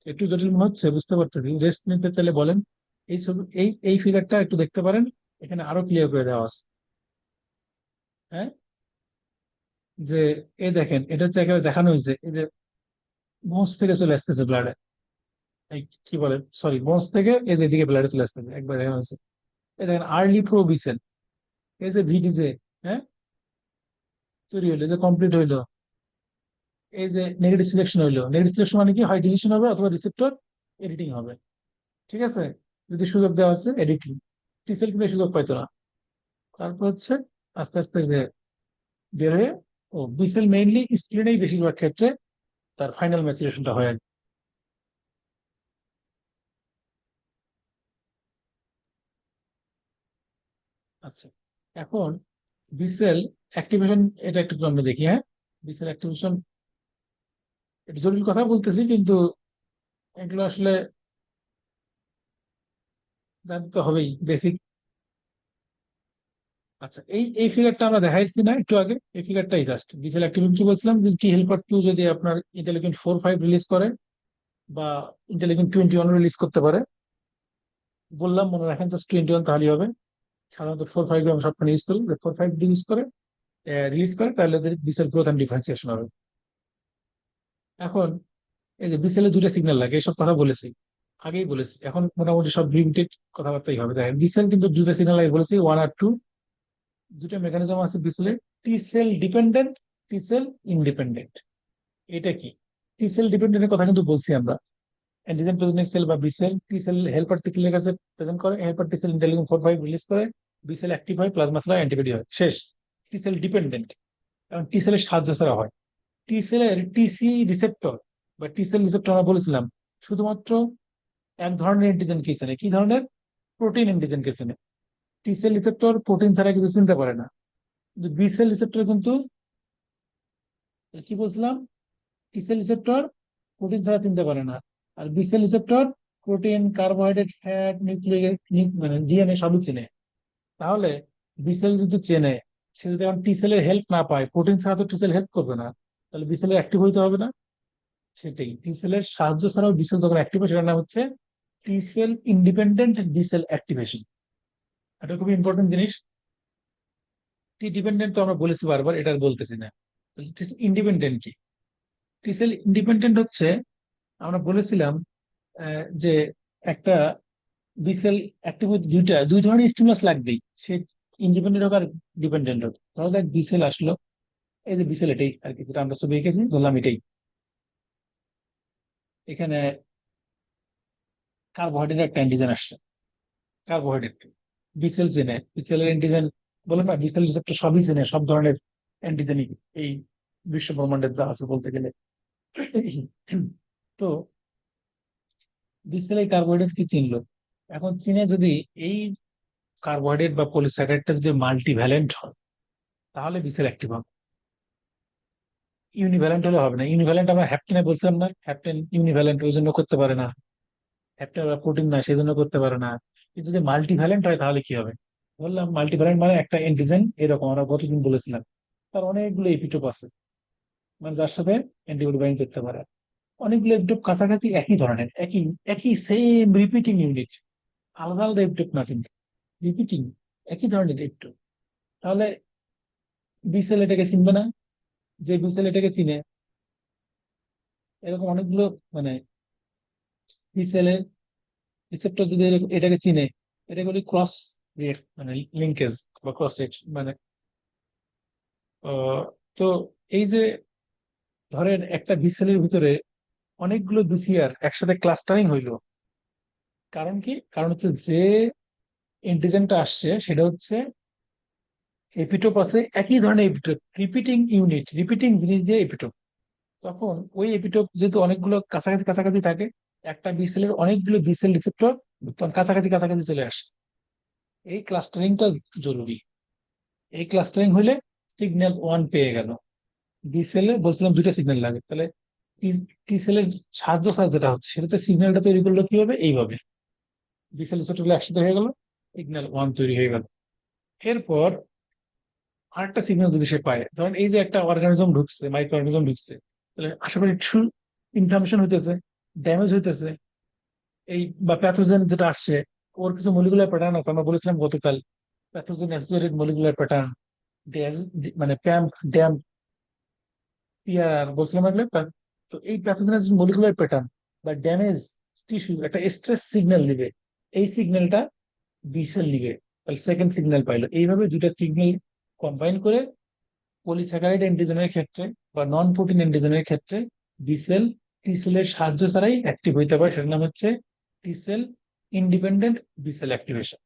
একটু জটিল মনে হচ্ছে, বুঝতে পারতেছি, রেস্ট নিতে চাইলে বলেন। এই ছবি, এই ফিগারটা একটু দেখতে পারেন, এখানে আরো ক্লিয়ার করে দেওয়া আছে। হ্যাঁ, যে এই দেখেন, এটা হচ্ছে একেবারে দেখানো হয়েছে, এই যে মোজ থেকে চলে আসতেছে ব্লাডে, এই কি বলে, সরি, মোজ থেকে এই যে দিকে ব্লাডে চলে আসতেছে, একবার দেখানো হয়েছে। এই দেখেন আর্লি প্রোবিসেল, এই যে ভিডিজে, হ্যাঁ, তৈরি হইলো, যে কমপ্লিট হইলো। এই যে নেগেটিভ সিলেকশন হইলো, নেগেটিভ সিলেকশন মানে কি হয়, ডিলিশন হবে অথবা রিসেপ্টর এডিটিং হবে। ঠিক আছে, যদি সুযোগ দেওয়া আছে এডিটিং, টি সেল কিন্তু এই সুযোগ পাইতো না। তারপর হচ্ছে আস্তে আস্তে যে বের হয়ে, ও বি সেল মেইনলি স্ক্রিনেই বেশিরভাগ ক্ষেত্রে তার ফাইনাল ম্যাচুরেশনটা হয় আর কি। আচ্ছা, এখন বিসেল অ্যাক্টিভেশন, এটা একটু আমরা দেখি। হ্যাঁ, বিসেল অ্যাক্টিভেশন, এটা জটিল কথা বলতেছি, কিন্তু এগুলো আসলে জানতে হবেই, বেসিক। আচ্ছা, এই ফিগারটা আমরা দেখাইছি না একটু আগে? এই ফিগারটাই জাস্ট বিসেল অ্যাক্টিভেশন কি বলছিলাম, যে টি হেল্পার 2 যদি আপনার ইন্টারলিউকিন 4-5 রিলিজ করে বা ইন্টারলিউকিন 21 রিলিজ করতে পারে, বললাম মনে রাখেন জাস্ট 21 তাহলেই হবে। সাধারণত 4-5 আমরা সবখানে ইউজ করি, 4-5 রিলিজ করে তাহলে বিসেল গ্রোথ অ্যান্ড ডিফারেন্সিয়েশন হবে। এখন এই যে বিসেলে দুইটা সিগন্যাল লাগে, এসব কথা বলেছি, আগেই বলেছি, এখন মোটামুটি সব লিমিটেড কথাবার্তাই হবে। দেখেন বিসেল কিন্তু দুইটা সিগন্যাল লাগে বলেছি, 1 আর 2। দুটো মেকানিজম আছে বিসেলে, T cell dependent, T cell independent. এটা কি? টি সেল ডিপেন্ডেন্টের কথা কিন্তু বলছি আমরা, অ্যান্টিজেন প্রেজেন্টিং সেল বা বিসেল, টি সেল হেল্পার টি সেলের কাছে প্রেজেন্ট করে, helper T sell interleukin 4-5 release করে, বিসেল অ্যাক্টিভ হয়, প্লাজমা সেল অ্যান্টিবডি হয়, শেষ। টি সেল ডিপেন্ডেন্ট, কারণ টি সেলের সাহায্য ছাড়া হয়। টি সেলের টিসি রিসেপ্টর বা টি সেল রিসেপ্টর আমরা বলেছিলাম শুধুমাত্র এক ধরনের অ্যান্টিজেনকে চেনে, কি ধরনের? প্রোটিন অ্যান্টিজেনকে চেনে। টি সেল রিসেপ্টর প্রোটিন ছাড়া কিছু চিনতে পারে না, কিন্তু বি সেল রিসেপ্টর কিন্তু, কি বলছিলাম, টি সেল রিসেপ্টর প্রোটিন ছাড়া চিনতে পারে না, আর B cell receptor protein, carbohydrate, fat, nucleic, মানে ডিএনএ সবই চেনে। তাহলে বি সেল যদি চেনে, সে যদি এখন টি সেলের হেল্প না পায়, প্রোটিন ছাড়া তো টি সেল হেল্প করবে না, তাহলে বি সেলের অ্যাক্টিভ হইতে হবে না? সেটাই, টি সেলের সাহায্য ছাড়াও বি সেল যখন অ্যাক্টিভ হয়, সেটার নাম হচ্ছে T cell independent B cell activation. এটা খুবই ইম্পর্টেন্ট জিনিস। টি ডিপেন্ডেন্ট তো আমরা বলেছি বারবার, এটা আর বলতেছি না। ইন্ডিপেন্ডেন্ট কি? টি সেল ইন্ডিপেন্ডেন্ট হচ্ছে, আমরা বলেছিলাম যে একটা বি সেল অ্যাক্টিভ হতে দুই ধরনের স্টিমুলাস লাগবেই, সে ইন্ডিপেন্ডেন্ট হোক আর ডিপেন্ডেন্ট হোক। ধরো দেখ বি সেল আসলো, এই যে বি সেল এটাই আর কি, যেটা আমরা ছবি এঁকেছি ধরলাম এটাই। এখানে কার্বোহাইড্রেট একটা অ্যান্টিজেন আসছে, কার্বোহাইড্রেট বিসেল চেনে, বিসেলের অ্যান্টিজেন, বলে না বিসেল রিসেপ্টর সবই চেনে, সব ধরনের অ্যান্টিজেনই এই বিশ্ব ব্রহ্মাণ্ডের যা আছে বলতে গেলে। তো বিসেল এই কার্বোহাইড্রেট কি চিনলো। এখন চিনে যদি এই কার্বোহাইড্রেট বা পলিস্যাকারাইডটা যদি মাল্টিভ্যালেন্ট হয় তাহলে বিসেল অ্যাক্টিভ হবে। ইউনিভ্যালেন্ট হলে হবে না। ইউনিভ্যালেন্ট আমরা হ্যাপটেনে বলছিলাম না, হ্যাপটেন ইউনিভ্যালেন্ট ওই জন্য করতে পারে না, হ্যাপটেন প্রোটিন না সেই জন্য করতে পারে না। কিন্তু যদি মাল্টিভ্যালেন্ট হয় তাহলে কি হবে? বললাম মাল্টিভ্যালেন্ট মানে একটা এন্টিজেন এরকম আমরা গতদিন বলেছিলাম তার অনেকগুলো এপিটোপ আছে, মানে যার সাথে অ্যান্টিবডি বাইন্ড করতে পারে। অনেকগুলো এপিটোপ কাছাকাছি একই ধরনের, একই একই সেম রিপিটিং ইউনিট, আলাদা আলাদা এপিটোপ না কিন্তু রিপিটিং একই ধরনের এপিটোপ। তাহলে বি সেল এটাকে চিনবে না। যে বি সেল এটাকে চিনে, এরকম অনেকগুলো মানে বি সেলের রিসেপ্টর যদি এটাকে চিনে, এটাকে বলি ক্রস রিয়েক্ট মানে লিঙ্কেজ বা ক্রস রিয়েকশন মানে তো এই যে ধরেন একটা বি সেলের ভিতরে অনেকগুলো বিসিআর একসাথে ক্লাস্টারিং হইলো, কারণ কি? কারণ হচ্ছে যে এন্টিজেনটা আসছে সেটা হচ্ছে এপিটোপ আছে একই ধরনের এপিটোপ, রিপিটিং ইউনিট, রিপিটিং জিনিস দিয়ে এপিটোপ। তখন ওই এপিটোপ যেহেতু অনেকগুলো কাছাকাছি কাছাকাছি থাকে, একটা বি সেলের অনেকগুলো বি সেল রিসেপ্টর তখন কাছাকাছি কাছাকাছি চলে আসে। এই ক্লাস্টারিংটা জরুরি। এই ক্লাস্টারিং হলে সিগন্যাল ওয়ান পেয়ে গেল। বি সেলে বলছিলাম দুইটা সিগন্যাল লাগে, তাহলে টি টি সেলের সাহায্য ছাড়া যেটা হচ্ছে সেটাতে সিগন্যালটা তৈরি করলো কিভাবে? এইভাবে বি সেল রিসেপ্টর একসাথে হয়ে গেল, সিগন্যাল ওয়ান তৈরি হয়ে গেল। এরপর আরেকটা সিগন্যাল যদি সে পায়, ধরেন এই যে একটা অর্গানিজম ঢুকছে, মাইক্রো অর্গানিজম ঢুকছে, তাহলে আশেপাশে একটু ইনফ্লামেশন হইতেছে, ড্যামেজ হইতেছে, এই বা প্যাথোজেন যেটা আসছে ওর কিছু মলিকুলার প্যাটার্ন আছে, আমরা বলেছিলাম গতকাল প্যাথোজেন অ্যাসোসিয়েটেড মলিকুলার প্যাটার্ন, মানে প্যাম্প ড্যাম পিআর বলছিলাম এগুলো তো এই প্যাথোজেন মলিকুলার প্যাটার্ন বা ড্যামেজ টিস্যু একটা স্ট্রেস সিগন্যাল নিবে, এই সিগন্যালটা বি সেল নিবে, তাহলে সেকেন্ড সিগন্যাল পাইলো। এইভাবে দুইটা সিগন্যাল কম্বাইন করে পলিস্যাকারাইড অ্যান্টিজেনের ক্ষেত্রে বা নন প্রোটিন অ্যান্টিজেনের ক্ষেত্রে বি সেল টি সেলের সাহায্য ছাড়াই অ্যাক্টিভ হইতে পারে, সেটার নাম হচ্ছে T cell independent B cell activation.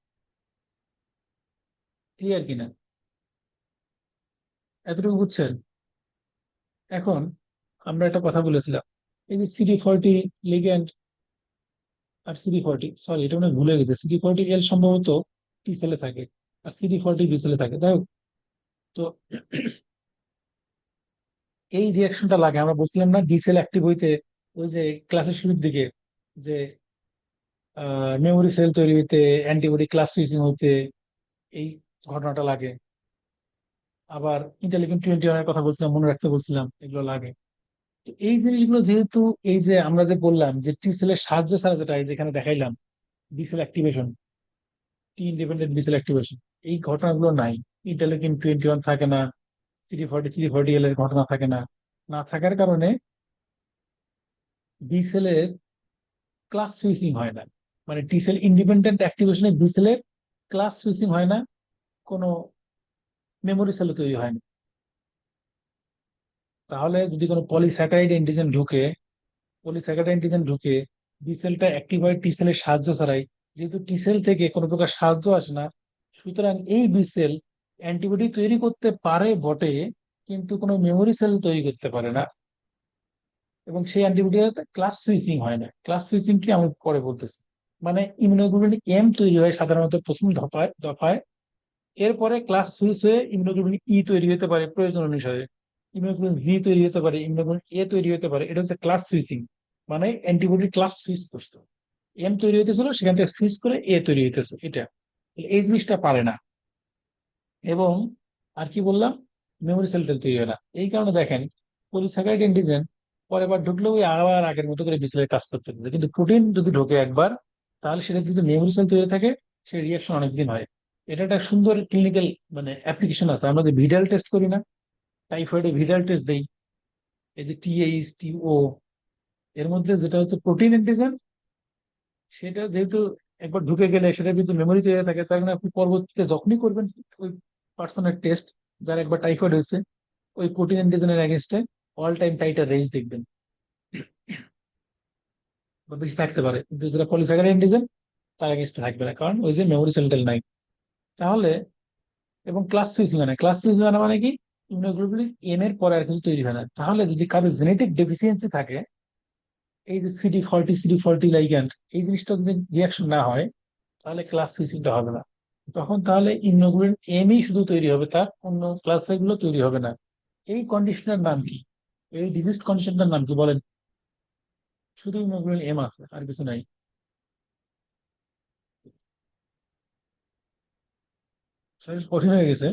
Clear কিনা? এতটুকু বুঝছেন? এখন আমরা একটা কথা বলেছিলাম, এই যে CD40 লিগ্যান্ড আর CD40, সরি এটা মনে হয় ভুলে গেছে, CD40L সম্ভবত টি সেলে থাকে আর CD40 বি সেলে থাকে। যাই হোক, তো এই রিয়াকশনটা লাগে, আমরা বলছিলাম না ডি সেল অ্যাক্টিভ হইতে ওই যে ক্লাসের শুরুর দিকে যে মেমোরি সেল তৈরি হইতে, অ্যান্টিবডি ক্লাস সুইচিং হইতে এই ঘটনাটা লাগে। আবার ইন্টারলিউকিন 21 এর কথা বলছিলাম, মনে রাখতে বলছিলাম, এগুলো লাগে। তো এই জিনিসগুলো যেহেতু এই যে আমরা যে বললাম যে টি সেলের সাহায্য ছাড়া, যেটা এই যেখানে দেখাইলাম বি সেল অ্যাক্টিভেশন, টি ইন্ডিপেন্ডেন্ট বি সেল অ্যাক্টিভেশন, এই ঘটনাগুলো নাই। ইন্টারলিউকিন 21 থাকে না, CD40 CD40L এর ঘটনা থাকে না। না থাকার কারণে বি সেলের ক্লাস সুইচিং হয় না, মানে টি সেল ইন্ডিপেন্ডেন্ট অ্যাক্টিভেশনে বি সেলের ক্লাস সুইচিং হয় না, কোনো মেমোরি সেল তৈরি হয় না। তাহলে যদি কোনো পলিস্যাকারাইড অ্যান্টিজেন ঢুকে, পলিস্যাকারাইড অ্যান্টিজেন ঢুকে বি সেলটা অ্যাক্টিভ হয় টি সেলের সাহায্য ছাড়াই, যেহেতু টি সেল থেকে কোনো প্রকার সাহায্য আসে না, সুতরাং এই বি সেল অ্যান্টিবডি তৈরি করতে পারে বটে, কিন্তু কোনো মেমোরি সেল তৈরি করতে পারে না। এবং সেই অ্যান্টিবডির ক্লাস সুইচিং হয় না। ক্লাস সুইচিং কি আমি পরে বলতেছি। মানে ইমিউনোগ্লোবিন এম তৈরি হয় সাধারণত প্রথম দফায় দফায়, এরপরে ক্লাস সুইচ হয়ে ইমিউনোগ্লোবিন ই তৈরি হতে পারে প্রয়োজন অনুসারে, ইমিউনোগ্লোবিন ভি তৈরি হতে পারে, ইমিউনোগ্লোবিন এ তৈরি হতে পারে। এটা হচ্ছে ক্লাস সুইচিং, মানে অ্যান্টিবডি ক্লাস সুইচ করছে, এম তৈরি হইতেছিল সেখান থেকে সুইচ করে এ তৈরি হইতেছে, এটা এই জিনিসটা পারে না। এবং আর কি বললাম, মেমোরি সেল তৈরি হয় না। এই কারণে দেখেন পলিস্যাকারাইড অ্যান্টিজেন পরের বার ঢুকলেও ওই আবার আগের মতো করে বিসেলের কাজ করতে হবে, কিন্তু প্রোটিন যদি ঢোকে একবার তাহলে সেটা যদি মেমোরি সেল তৈরি থাকে সেই রিয়াকশন অনেকদিন হয়। এটা একটা সুন্দর ক্লিনিক্যাল মানে অ্যাপ্লিকেশন আছে। আমরা যে ভিডাল টেস্ট করি না, টাইফয়েডে ভিডাল টেস্ট দেই, এই যে TH TO, এর মধ্যে যেটা হচ্ছে প্রোটিন অ্যান্টিজেন, সেটা যেহেতু একবার ঢুকে গেলে সেটা কিন্তু মেমোরি তৈরি থাকে, তার কারণে আপনি পরবর্তীতে যখনই করবেন ওই পার্সনের টেস্ট, যার একবার টাইফয়েড হয়েছে, ওই প্রোটিন অ্যান্টিজেনের এগেনস্টে অল টাইম টাইটার রেঞ্জ দেখবেন, বা বেশি থাকতে পারে, কিন্তু যেটা পলিস্যাকারাইড অ্যান্টিজেন তার এগেনস্টে থাকবে না, কারণ ওই যে মেমোরি সেন্টার নাই। তাহলে এবং ক্লাস সুইচিং হয় না। ক্লাস সুইচিং হয় না মানে কি? ইমিউনোগ্লোবুলিন এম এর পরে আর কিছু তৈরি হয় না। তাহলে যদি কারো জেনেটিক ডেফিসিয়েন্সি থাকে, এই যে CD40 লাইগ্যান্ড, এই জিনিসটা যদি রিয়াকশন না হয়, তাহলে ক্লাস সুইচিংটা হবে না। তখন তাহলে ইমিউনোগ্লোবুলিন এমই শুধু তৈরি হবে, তার অন্য ক্লাস গুলো তৈরি হবে না। এই কন্ডিশনের নাম কি? এই ডিজিজ কন্ডিশনটার নাম কি বলেন? শুধু ইমিউনোগ্লোবুলিন এম আছে, আর কিছু নাই। আসলে কঠিন হয়ে গেছে।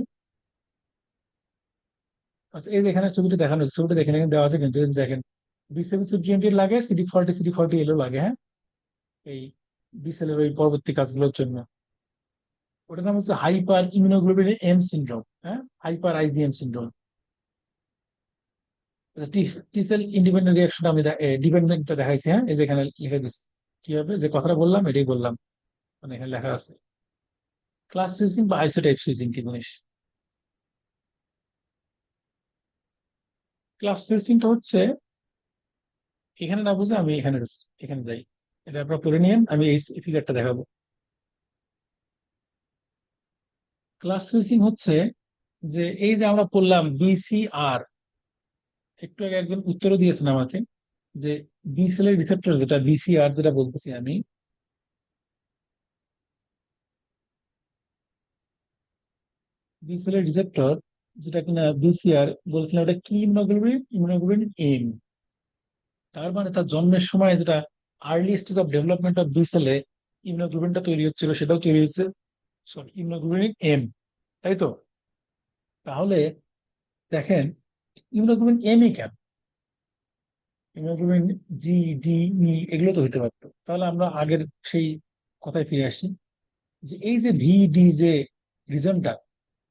আচ্ছা, এই যে এখানে ছবিটা দেখানো হচ্ছে, ছবিটা দেখেন, এখানে দেওয়া আছে কিন্তু, এই যে দেখেন B7 লাগে, CD40 এলো লাগে, হ্যাঁ, এই বি সেলের ওই পরবর্তী কাজগুলোর জন্য। ওটার নাম হচ্ছে হাইপার ইমিউনোগ্লোবুলিন এম সিন্ড্রোম। হ্যাঁ, হাইপার আইজিএম সিন্ড্রোম। টি সেল ইন্ডিপেন্ডেন্ট রিয়াকশন আমি ডিপেন্ডেন্টটা দেখাইছি। হ্যাঁ, এই যে এখানে লিখে দিচ্ছি কি হবে, যে কথাটা বললাম এটাই বললাম, মানে এখানে লেখা আছে। ক্লাস সুইচিং বা আইসোটাইপ সুইচিং কি জিনিস? ক্লাস সুইচিংটা হচ্ছে, এখানে না বুঝে আমি এখানে এখানে যাই, এটা আপনারা পড়ে নিয়েন, আমি এই ফিগারটা দেখাবো। ক্লাস সুইচিং হচ্ছে যে, এই যে আমরা পড়লাম BCR, একটু আগে একজন উত্তরও দিয়েছেন আমাকে, যে বি সেলের রিসেপ্টর যেটা BCR, যেটা বলতেছি আমি, বি সেলের রিসেপ্টর যেটা কিনা BCR বলছিলাম, ওটা কি ইমিউনোগ্লোবুলিন? Immunoglobulin M. তার মানে তার জন্মের সময় যেটা early stage of development of B সেলে ইমিউনোগ্লোবুলিনটা তৈরি হচ্ছিল, সেটাও তৈরি হচ্ছে, সরি, ইমিউনোগ্লোবুলিন এম, তাই তো? তাহলে দেখেন, ইমিউনোগ্লোবুলিন এমই কেন? হিমোগ্লোবিন G, D, E এগুলো তো হইতে পারতো। তাহলে আমরা আগের সেই কথায় ফিরে আসি, যে এই যে VD যে রিজনটা,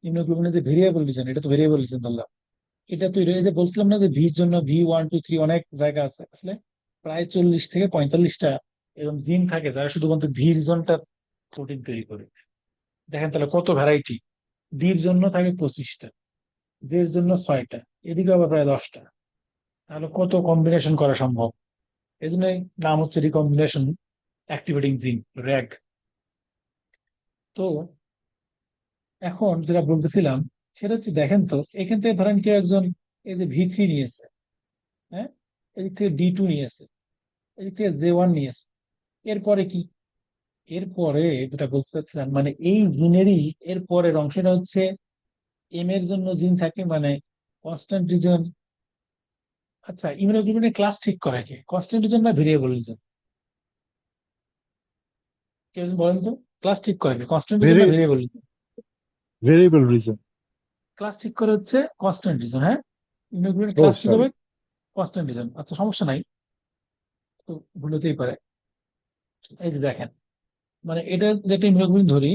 হিমোগ্লোবিনের যে ভেরিয়েবল রিজন, এটা তো ভেরিয়েবল রিজন ধরলাম। এটা তো এই যে বলছিলাম না, যে ভির জন্য V1 2 3 অনেক জায়গা আছে, আসলে প্রায় 40 থেকে 45টা এরকম জিন থাকে, যারা শুধুমাত্র ভি রিজনটা প্রোটিন তৈরি করে। দেখেন তাহলে কত ভ্যারাইটি। ডির জন্য থাকে 25টা, জের জন্য 6টা, এদিকে আবার প্রায় 10টা। তাহলে কত কম্বিনেশন করা সম্ভব? এই জন্য নাম হচ্ছে রিকম্বিনেশন অ্যাক্টিভেটিং জিন, র্যাগ। তো এখন যেটা বলতেছিলাম, সেটা হচ্ছে, দেখেন তো এখান থেকে ধরেন কেউ একজন এই যে V3 নিয়েছে, হ্যাঁ, এদিক থেকে D2 নিয়েছে, এদিক থেকে J1 নিয়েছে, এরপরে কি? এরপরে যেটা বলতে চাচ্ছিলাম, মানে এই জিনেরই এর পরের অংশটা হচ্ছে, এম এর জন্য জিন থাকে, মানে কনস্ট্যান্ট রিজন। আচ্ছা, ইমিউনোগ্লোবিনের ক্লাস ঠিক করে কে? কনস্ট্যান্ট রিজন না ভেরিয়েবল রিজন? কেউ একজন বলেন তো, ক্লাস ঠিক করে কে, কনস্ট্যান্ট রিজন না Very variable reason? variable reason. Class ঠিক করে হচ্ছে কনস্ট্যান্ট রিজন। হ্যাঁ, ইমিউনোগ্লোবিনের Oh, ক্লাস ঠিক হবে sorry. Constant reason. আচ্ছা, সমস্যা নাই, তো ভুল হতেই পারে। এই যে দেখেন, মানে এটা যেটা ইমিউনোগ্লোবিন ধরি,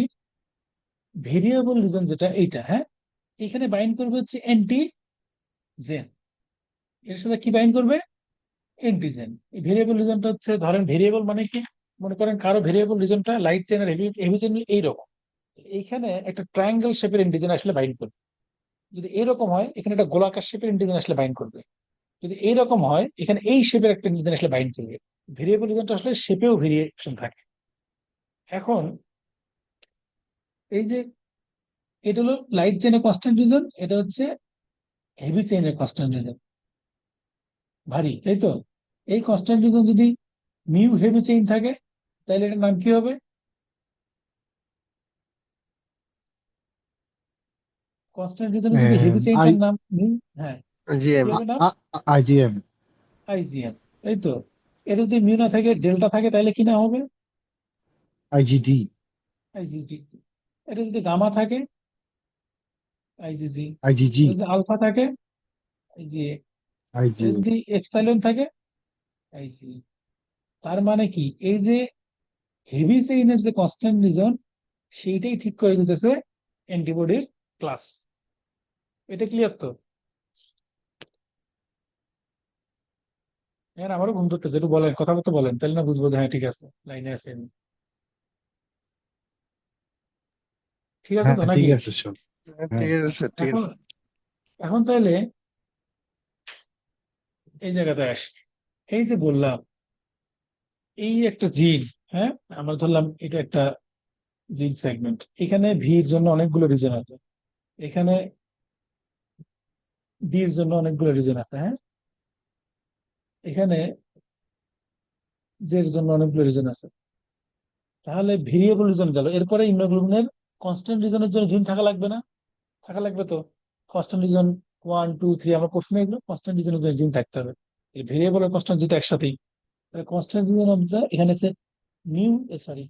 ভেরিয়েবল রিজন যেটা এইটা, হ্যাঁ, এখানে বাইন্ড করবে হচ্ছে অ্যান্টিজেন। এর সাথে কি বাইন্ড করবে? অ্যান্টিজেন। এই ভেরিয়েবল রিজনটা হচ্ছে, ধরেন ভেরিয়েবল মানে কি, মনে করেন কারো ভেরিয়েবল রিজনটা লাইট চেন আর হেভি হেভি চেন এইরকম, এইখানে একটা ট্রায়াঙ্গেল শেপের অ্যান্টিজেন আসলে বাইন্ড করবে। যদি এরকম হয়, এখানে একটা গোলাকার শেপের অ্যান্টিজেন আসলে বাইন্ড করবে। যদি এইরকম হয়, এখানে এই শেপের একটা অ্যান্টিজেন আসলে বাইন্ড করবে। ভেরিয়েবল রিজনটা আসলে শেপেও ভেরিয়েশন থাকে। এখন এই যে, এটা হলো লাইট চেইনের কনস্ট্যান্ট রিজন, এটা হচ্ছে হেভি চেইনের কনস্ট্যান্ট রিজন, ভারী, তাই তো? এই কনস্ট্যান্ট রিজন যদি মিউ হেভি চেইন থাকে, তাহলে এটার নাম কি হবে? কনস্ট্যান্ট রিজনে যদি হেভি চেইনটার I, নাম মিউ, হ্যাঁ, কি জিএম। হবে নাম? IgM, আইজিএম, তাই তো? এটা যদি মিউ না থাকে, ডেল্টা থাকে, তাহলে কি নাম হবে? IgD, IgG. এটা যদি গামা থাকে, আইজিজি। এটা IgG, যদি আলফা থাকে, আইজি। এটা IG. যদি এপসাইলন থাকে, আইজি। তার মানে কি, এই যে হেভি চেইনের যে কনস্ট্যান্ট রিজন, সেইটাই ঠিক করে দিতেছে অ্যান্টিবডির ক্লাস। এটা ক্লিয়ার তো? হ্যাঁ, আমারও ঘুম ধরতেছে, একটু বলেন, কথা বলতে বলেন, তাহলে না বুঝবো যে হ্যাঁ ঠিক আছে, লাইনে আছেন। ঠিক আছে তো হ্যাঁ ঠিক নাকি? আছে সব। ঠিক হ্যাঁ আছে, ঠিক এখন আছে। এখন তাহলে এই জায়গাটায় আসি। এই যে বললাম, এই একটা জিন, হ্যাঁ, আমরা ধরলাম এটা একটা জিন সেগমেন্ট, এখানে ভির জন্য অনেকগুলো রিজন আছে। এখানে ডি এর জন্য অনেকগুলো রিজন আছে, হ্যাঁ, এখানে জে এর জন্য অনেকগুলো রিজন আছে। তাহলে ভেরিয়েবল রিজন গেল, এরপরে ইমিউনোগ্লোবিনের কনস্ট্যান্ট রিজনের জন্য জিন থাকা লাগবে না? থাকা লাগবে তো। কনস্ট্যান্ট রিজন 1 2 3 আমরা প্রশ্ন, এগুলো কনস্ট্যান্ট রিজনের জন্য জিন থাকতে হবে। এই ভেরিয়েবল আর কনস্ট্যান্ট যেটা একসাথেই, কনস্ট্যান্ট রিজন অফ দ্য, এখানে আছে মিউ, সরি,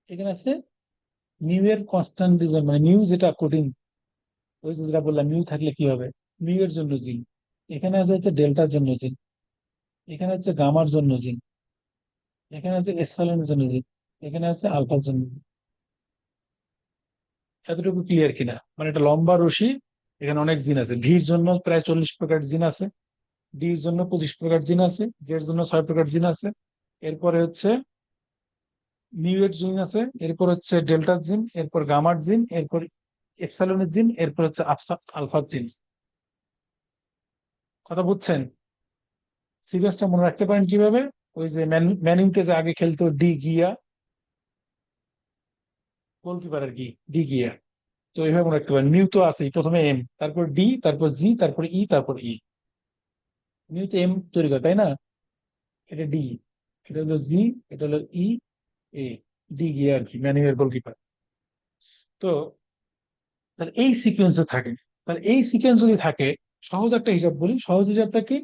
এখানে আছে মিউ এর কনস্ট্যান্ট রিজন, মানে মিউ যেটা কঠিন, ওই যে যেটা বললাম মিউ থাকলে কি হবে, মিউ এর জন্য জিন। এখানে আছে হচ্ছে ডেল্টার জন্য জিন, এখানে হচ্ছে গামার জন্য জিন, এখানে আছে এপসাইলনের জন্য জিন, এখানে আছে আলফার জন্য জিন। এতটুকু ক্লিয়ার কিনা? মানে এটা লম্বা রশি, এখানে অনেক জিন আছে। ভির জন্য প্রায় 40 প্রকার জিন আছে, ডি এর জন্য 25 প্রকার জিন আছে, জে এর জন্য 6 প্রকার জিন আছে, এরপরে হচ্ছে মিউ এর জিন আছে, এরপর হচ্ছে ডেল্টার জিন, এরপর গামার জিন, এরপর এপসাইলনের জিন, এরপর হচ্ছে আলফার জিন। কথা বুঝছেন? সিকোয়েন্সটা মনে রাখতে পারেন কিভাবে? ওই যে ম্যানিংকে যে আগে খেলতো ডি গিয়া, গোলকিপার আর কি, ডি গিয়া। তো এইভাবে মনে রাখতে পারেন, মিউ তো আছেই, প্রথমে এম, তারপর ডি, তারপর জি, তারপর ই, তারপর ই। মিউ তো এম তৈরি করে, তাই না? এটা ডি, এটা হলো জি, এটা হলো ই, এ, ডি গিয়া আর কি, ম্যানিং এর গোলকিপার। তো তাহলে এই সিকোয়েন্সে থাকে, তাহলে এই সিকোয়েন্স যদি থাকে, সহজ একটা হিসাব বলি, সহজ হিসাবটা কি,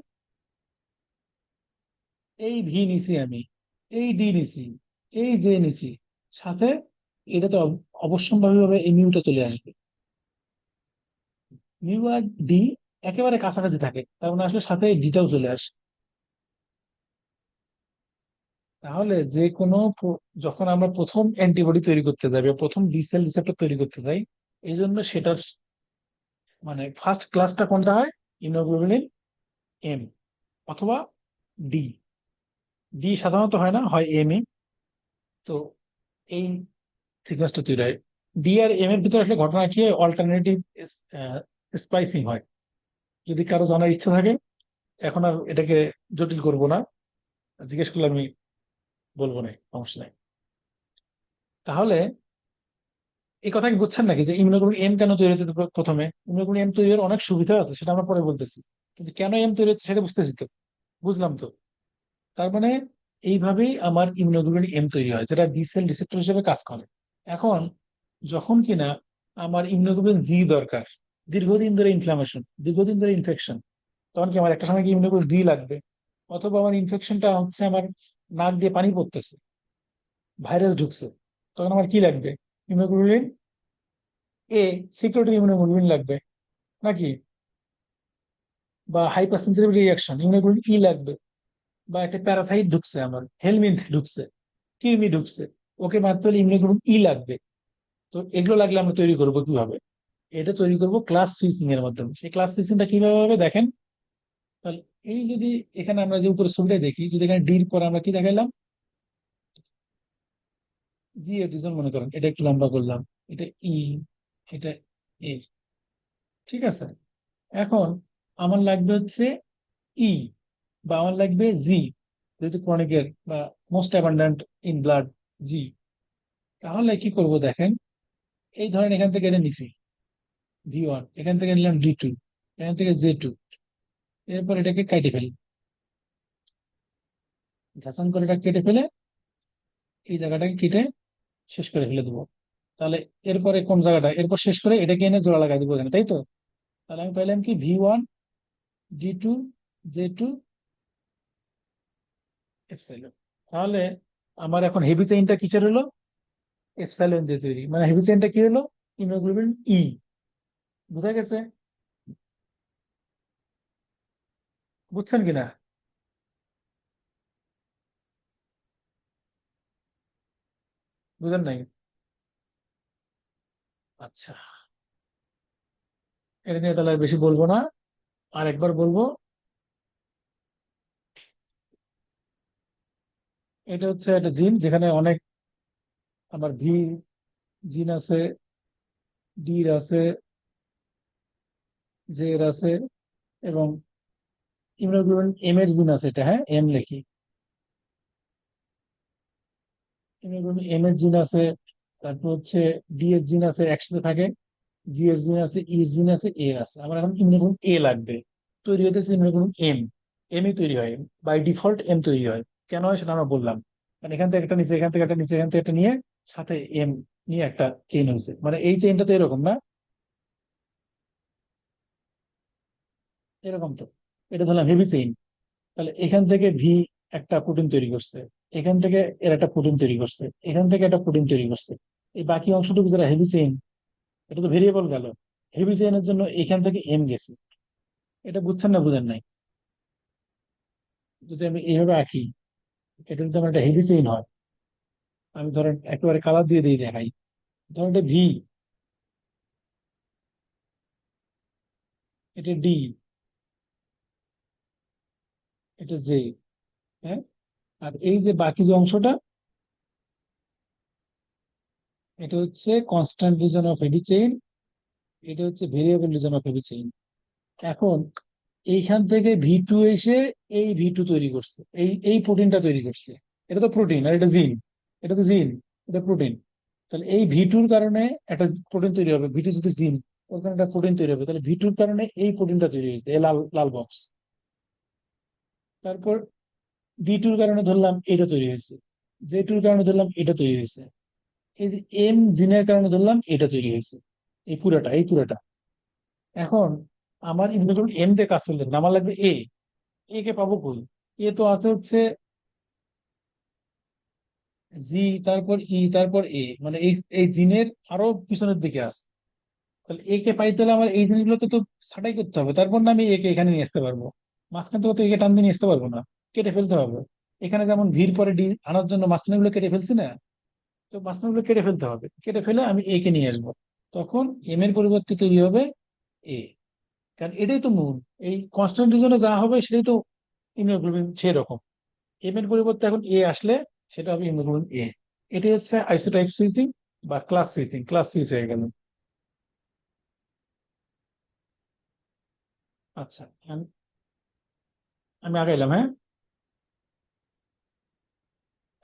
এই ভি নিছি আমি, এই ডি নিছি, এই জে নিছি, সাথে এটা তো অবশ্যম্ভাবী এই মিউটা চলে আসবে। মিউ আর ডি একেবারে কাছাকাছি থাকে, তার মানে আসলে সাথে ডিটাও চলে আসে। তাহলে যে কোনো যখন আমরা প্রথম অ্যান্টিবডি তৈরি করতে যাই বা প্রথম বি সেল রিসেপ্টর তৈরি করতে যাই, এই জন্য সেটার মানে ফার্স্ট ক্লাসটা কোনটা হয়, ইমিউনোগ্লোবুলিন এম অথবা ডি। ডি সাধারণত হয় না, হয় এম এ। তো এই সিকোয়েন্সটা তৈরি হয়। ডি আর এম এর ভিতরে আসলে ঘটনা কি, অল্টারনেটিভ স্প্লাইসিং হয়। যদি কারো জানার ইচ্ছা থাকে, এখন আর এটাকে জটিল করব না, জিজ্ঞেস করলে আমি বলবো না, সমস্যা নাই। তাহলে এই কথা কি বুঝছেন নাকি, যে ইমিউনোগ্লোবিন এম কেন তৈরি হতে প্রথমে? ইমিউনোগ্লোবিন এম তৈরির অনেক সুবিধা আছে, সেটা আমরা পরে বলতেছি, কিন্তু কেন এম তৈরি হচ্ছে সেটা বুঝতেছি তো, বুঝলাম তো। তার মানে এইভাবেই আমার ইমিউনোগ্লোবিন এম তৈরি হয়, যেটা বি সেল রিসেপ্টর হিসেবে কাজ করে। এখন যখন কিনা আমার ইমিউনোগ্লোবিন জি দরকার, দীর্ঘদিন ধরে ইনফ্লামেশন, দীর্ঘদিন ধরে ইনফেকশন, তখন কি আমার একটা সময় কি ইমিউনোগ্লোবিন ডি লাগবে। অথবা আমার ইনফেকশনটা হচ্ছে, আমার নাক দিয়ে পানি পড়তেছে, ভাইরাস ঢুকছে, তখন আমার কি লাগবে, ইমিউনোগ্লোবিন এ, সিকিউরিটি ইমিউনোগ্লোবিন লাগবে নাকি? বা হাইপার সেন্সিটিভ রিয়াকশন, ইমিউনোগ্লোবিন ই লাগবে। বা একটা প্যারাসাইট ঢুকছে, আমার হেলমিন্থ ঢুকছে, কৃমি ঢুকছে, ওকে মারতে হলে ইমিউনোগ্লোবিন ই লাগবে। তো এগুলো লাগলে আমরা তৈরি করবো কিভাবে? এটা তৈরি করব ক্লাস সুইচিং এর মাধ্যমে। সেই ক্লাস সুইচিংটা কিভাবে হবে দেখেন। তাহলে এই যদি এখানে আমরা যে উপরে ছবিটা দেখি, যদি এখানে ডির পর আমরা কি দেখাইলাম, জি এর রিজন মনে করেন, এটা একটু লম্বা করলাম, এটা ই, এটা এ, ঠিক আছে। এখন আমার লাগবে হচ্ছে ই, বা আমার লাগবে জি, যেহেতু ক্রনিকের বা মোস্ট অ্যাবান্ডান্ট ইন ব্লাড, জি। তাহলে কি করব দেখেন, এই ধরেন এখান থেকে এটা নিছি V1, এখান থেকে নিলাম D2, এখান থেকে J2, এরপর এটাকে কেটে ফেলি, ঘাসান করে এটা কেটে ফেলে এই জায়গাটাকে কেটে শেষ করে ফেলে দেবো। তাহলে এরপরে কোন জায়গাটা, এরপর শেষ করে এটাকে এনে জোড়া লাগাই দেবো এখানে, তাই তো? তাহলে আমি পাইলাম কি, V1 D2 J2 এপসাইলন। তাহলে আমার এখন হেভি চেইনটা কিসের হলো, এপসাইলন দিয়ে তৈরি, মানে হেভি চেইনটা কি হলো, ইমিউনোগ্লোবিন ই। বুঝা গেছে? বুঝছেন কিনা? বুঝেন নাই? আচ্ছা, এটা নিয়ে তাহলে আর বেশি বলবো না, আর একবার বলবো। এটা হচ্ছে একটা জিন, যেখানে অনেক আমার ভি জিন আছে, ডি এর আছে, জে এর আছে, এবং ইমিউনোগ্লোবিন এম এর জিন আছে, এটা হ্যাঁ এম লিখি, ইমিউনোগ্লোবিন এম এর জিন আছে, তারপর হচ্ছে ডি এর জিন আছে একসাথে থাকে, জি এর জিন আছে, ই এর জিন আছে, এ আছে। আমার এখন ইমিউনোগ্লোবিন এ লাগবে, তৈরি হতেছে ইমিউনোগ্লোবিন এম। এমই তৈরি হয়, বাই ডিফল্ট এম তৈরি হয়। কেন হয় সেটা আমরা বললাম, কারণ এখান থেকে একটা নিচে, এখান থেকে একটা নিচে, এখান থেকে একটা নিয়ে সাথে এম নিয়ে একটা চেইন হয়েছে। মানে এই চেইনটা তো এরকম না, এরকম তো, এটা ধরলাম হেভি চেইন। তাহলে এখান থেকে ভি একটা প্রোটিন তৈরি করছে, এখান থেকে এর একটা প্রোটিন তৈরি করছে, এখান থেকে একটা প্রোটিন তৈরি করছে। এই বাকি অংশটুকু যারা হেভি চেইন, এটা তো ভেরিয়েবল গেল। হেভি চেইনের জন্য এখান থেকে এম গেছে। এটা বুঝছেন না বুঝেন নাই? যদি আমি এইভাবে আঁকি, এটা যদি আমার একটা হেভি চেইন হয়, আমি ধরেন একেবারে কালার দিয়ে দিয়ে দেখাই। ধরেন এটা ভি, এটা ডি, এটা জে, হ্যাঁ। আর এই যে বাকি যে অংশটা, এটা হচ্ছে constant reason of heavy chain, এটা হচ্ছে variable reason of heavy chain. এখন এইখান থেকে ভি টু এসে এই ভি টু তৈরি করছে, এই প্রোটিনটা তৈরি করছে। এটা তো প্রোটিন আর এটা জিন, এটা তো জিন, এটা প্রোটিন। তাহলে এই ভি টুর কারণে একটা প্রোটিন তৈরি হবে, ভি টু যদি জিন, ওর কারণে একটা প্রোটিন তৈরি হবে। তাহলে ভি টুর কারণে এই প্রোটিনটা তৈরি হয়েছে, এই লাল লাল বক্স। তারপর ডি টুর কারণে ধরলাম এটা তৈরি হয়েছে, জে টুর কারণে ধরলাম এটা তৈরি হয়েছে, এই এম জিনের কারণে ধরলাম এটা তৈরি হয়েছে। এই পুরাটা। এখন আমার ইমিউনোগ্লোবিন এম দিয়ে কাজ চলতে হবে না, আমার লাগবে এ। এ কে পাবো কই? এ তো আছে হচ্ছে জি, তারপর ই, তারপর এ, মানে এই এই জিনের আরো পিছনের দিকে আছে। তাহলে এ কে পাইতে হলে আমার এই জিনিসগুলোকে তো ছাঁটাই করতে হবে, তারপর না আমি একে এখানে নিয়ে আসতে পারবো। মাঝখান থেকে তো একে টান দিয়ে নিয়ে আসতে পারবো না, কেটে ফেলতে হবে। এখানে যেমন ভিড় পরে ডি আনার জন্য মাঝখানে গুলো কেটে ফেলছি না, তো মাঝখানে গুলো কেটে ফেলতে হবে, কেটে ফেলে আমি এ কে নিয়ে আসবো। তখন এম এর পরিবর্তে তৈরি হবে এ, কারণ এটাই তো মূল। এই কনস্ট্যান্ট রিজনে যা হবে সেটাই তো ইমিউনোগ্লোবিন সেরকম। এম এর পরিবর্তে এখন এ আসলে সেটা হবে ইমিউনোগ্লোবিন এ। এটি হচ্ছে আইসোটাইপ সুইচিং বা ক্লাস সুইচিং, ক্লাস সুইচ হয়ে গেল। আচ্ছা, আমি আগাইলাম, হ্যাঁ।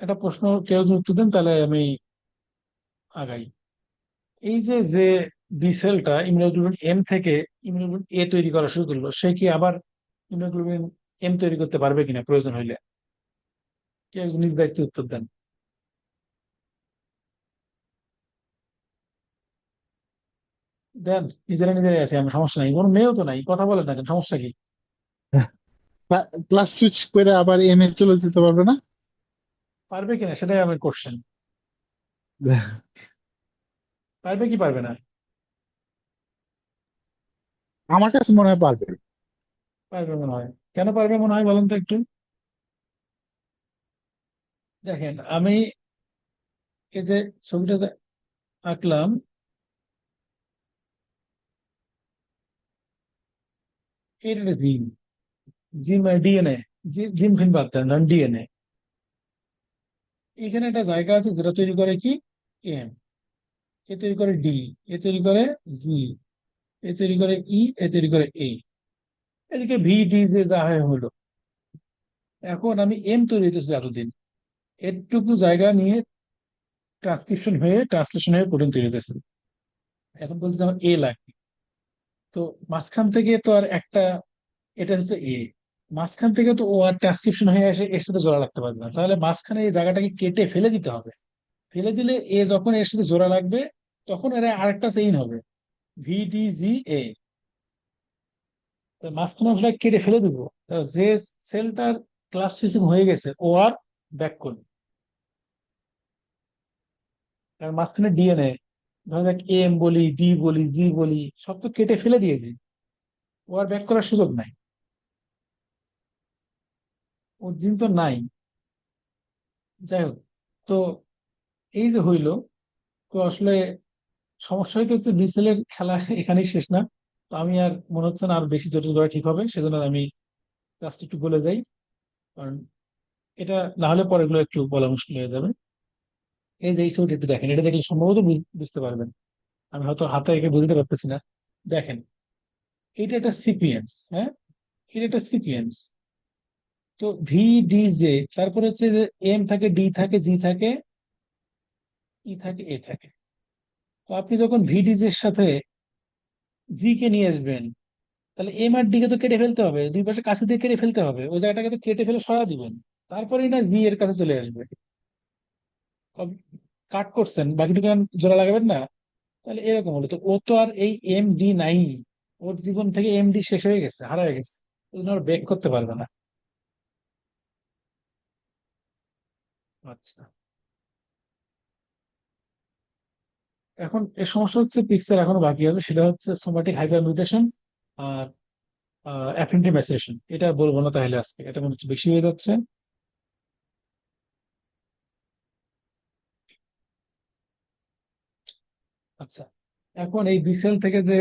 একটা প্রশ্ন কেউ যদি উত্তর দেন তাহলে আমি আগাই। এই যে যে বি সেলটা ইমিউনোগ্লোবিন এম থেকে ইমিউনোগ্লোবিন এ তৈরি করা শুরু করলো, সে কি আবার ইমিউনোগ্লোবিন এম তৈরি করতে পারবে কিনা প্রয়োজন হইলে? কেউ নিজ দায়িত্বে উত্তর দেন। দেন, নিজেরা নিজেরাই আছে, আমার সমস্যা নাই, কোনো মেয়েও তো নাই, কথা বলেন না কেন, সমস্যা কি? ক্লাস সুইচ করে আবার এম এ চলে যেতে পারবে না? পারবে কিনা সেটাই আমার কোশ্চেন। পারবে কি পারবে না? আমার কাছে মনে হয় পারবে। পারবে মনে হয়। কেন পারবে মনে হয় বলেন তো একটু। দেখেন আমি এই যে ছবিটা আঁকলাম, এটা জিন, জিন মানে ডিএনএ, জিন ফিন বাদ দেন, ডিএনএ। এখানে একটা জায়গা আছে যেটা তৈরি করে কি এম, এ তৈরি করে ডি, এ তৈরি করে জি, এ তৈরি করে ই, এ তৈরি করে এ। এদিকে ভি ডি যে যা হয় হলো। এখন আমি এম তৈরি হইতেছি এতদিন, এটুকু জায়গা নিয়ে ট্রান্সলেশন হয়ে প্রোটিন তৈরি হতেছে। এখন বলতে আমার এ লাগবে। তো মাঝখান থেকে তো আর একটা, এটা হচ্ছে এ, মাঝখান থেকে তো ও আর ট্রান্সক্রিপশন হয়ে এসে এর সাথে জোড়া লাগতে পারবে না, তাহলে মাঝখানে এই জায়গাটাকে কেটে ফেলে দিতে হবে। ফেলে দিলে এ যখন এর সাথে জোড়া লাগবে, তখন এর আরেকটা চেইন হবে, ভিডিজি এ। মাঝখানে অংশটা কেটে ফেলে দিব, তো যে সেলটার ক্লাস সুইচিং হয়ে গেছে ও আর ব্যাক করবে। কারণ মাঝখানে ডিএনএ, ধরো দেখ এম বলি, ডি বলি, জি বলি, সব তো কেটে ফেলে দিয়ে দিই, ও আর ব্যাক করার সুযোগ নাই, ওর জিন তো নাই। যাই হোক, তো এই যে হইলো, তো আসলে সমস্যা হচ্ছে বিসেলের খেলা এখানেই শেষ না। তো আমি আর মনে হচ্ছে না আর বেশি জটিল করা ঠিক হবে, সেজন্য আমি জাস্ট একটু বলে যাই। কারণ এটা না হলে পরে এগুলো একটু বলা মুশকিল হয়ে যাবে। এই যে এই ছবিটা একটু দেখেন, এটা দেখলে সম্ভবত বুঝতে পারবেন। আমি হয়তো হাতে এঁকে বুঝতে পারতেছি না। দেখেন, এটা একটা সিপিএন্স, হ্যাঁ, এটা একটা সিপিএন্স। তো ভি ডি জে, তারপরে হচ্ছে যে এম থাকে, ডি থাকে, জি থাকে, ই থাকে এ থাকে। তো আপনি যখন ভিডিজ এর সাথে জি কে নিয়ে আসবেন, তাহলে এম আর ডি কে তো কেটে ফেলতে হবে, দুই পাশে কাছে দিয়ে কেটে ফেলতে হবে, ওই জায়গাটাকে তো কেটে ফেলে সরা দিবেন, তারপরেই না জি এর কাছে চলে আসবে। কাট করছেন, বাকিটুকু আর জোড়া লাগাবেন না। তাহলে এরকম হলো, তো ও তো আর এই এম ডি নাই, ওর জীবন থেকে এম ডি শেষ হয়ে গেছে, হারায় গেছে, ওই জন্য ব্রেক করতে পারবে না। আচ্ছা, এখন এর সমস্যা হচ্ছে পিক্সেল এখনো বাকি আছে, সেটা হচ্ছে সোমাটিক হাইপার মিউটেশন আর অ্যাফিনিটি ম্যাসেশন। এটা বলবো না তাহলে আজকে, এটা মনে হচ্ছে বেশি হয়ে যাচ্ছে। আচ্ছা, এখন এই বি সেল থেকে যে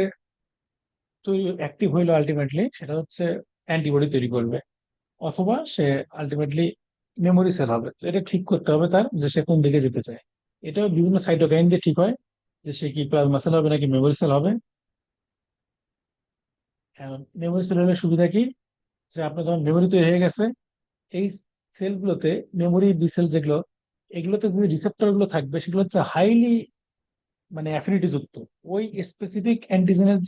তৈরি অ্যাক্টিভ হইলো আলটিমেটলি, সেটা হচ্ছে অ্যান্টিবডি তৈরি করবে, অথবা সে আলটিমেটলি মেমোরি সেল হবে। তো এটা ঠিক করতে হবে তার, যে সে কোন দিকে যেতে চায়। এটাও বিভিন্ন সাইটোকাইন দিয়ে ঠিক হয়, যে সে কি প্লাজমা সেল হবে নাকি মেমোরি সেল হবে। মেমোরি সেল হলে সুবিধা কি, যে আপনার যখন মেমোরি তৈরি হয়ে গেছে, এই সেলগুলোতে, মেমোরি বি সেল যেগুলো, এগুলোতে যে রিসেপ্টর গুলো থাকবে সেগুলো হচ্ছে হাইলি মানে অ্যাফিনিটি যুক্ত, ওই স্পেসিফিক অ্যান্টিজেনের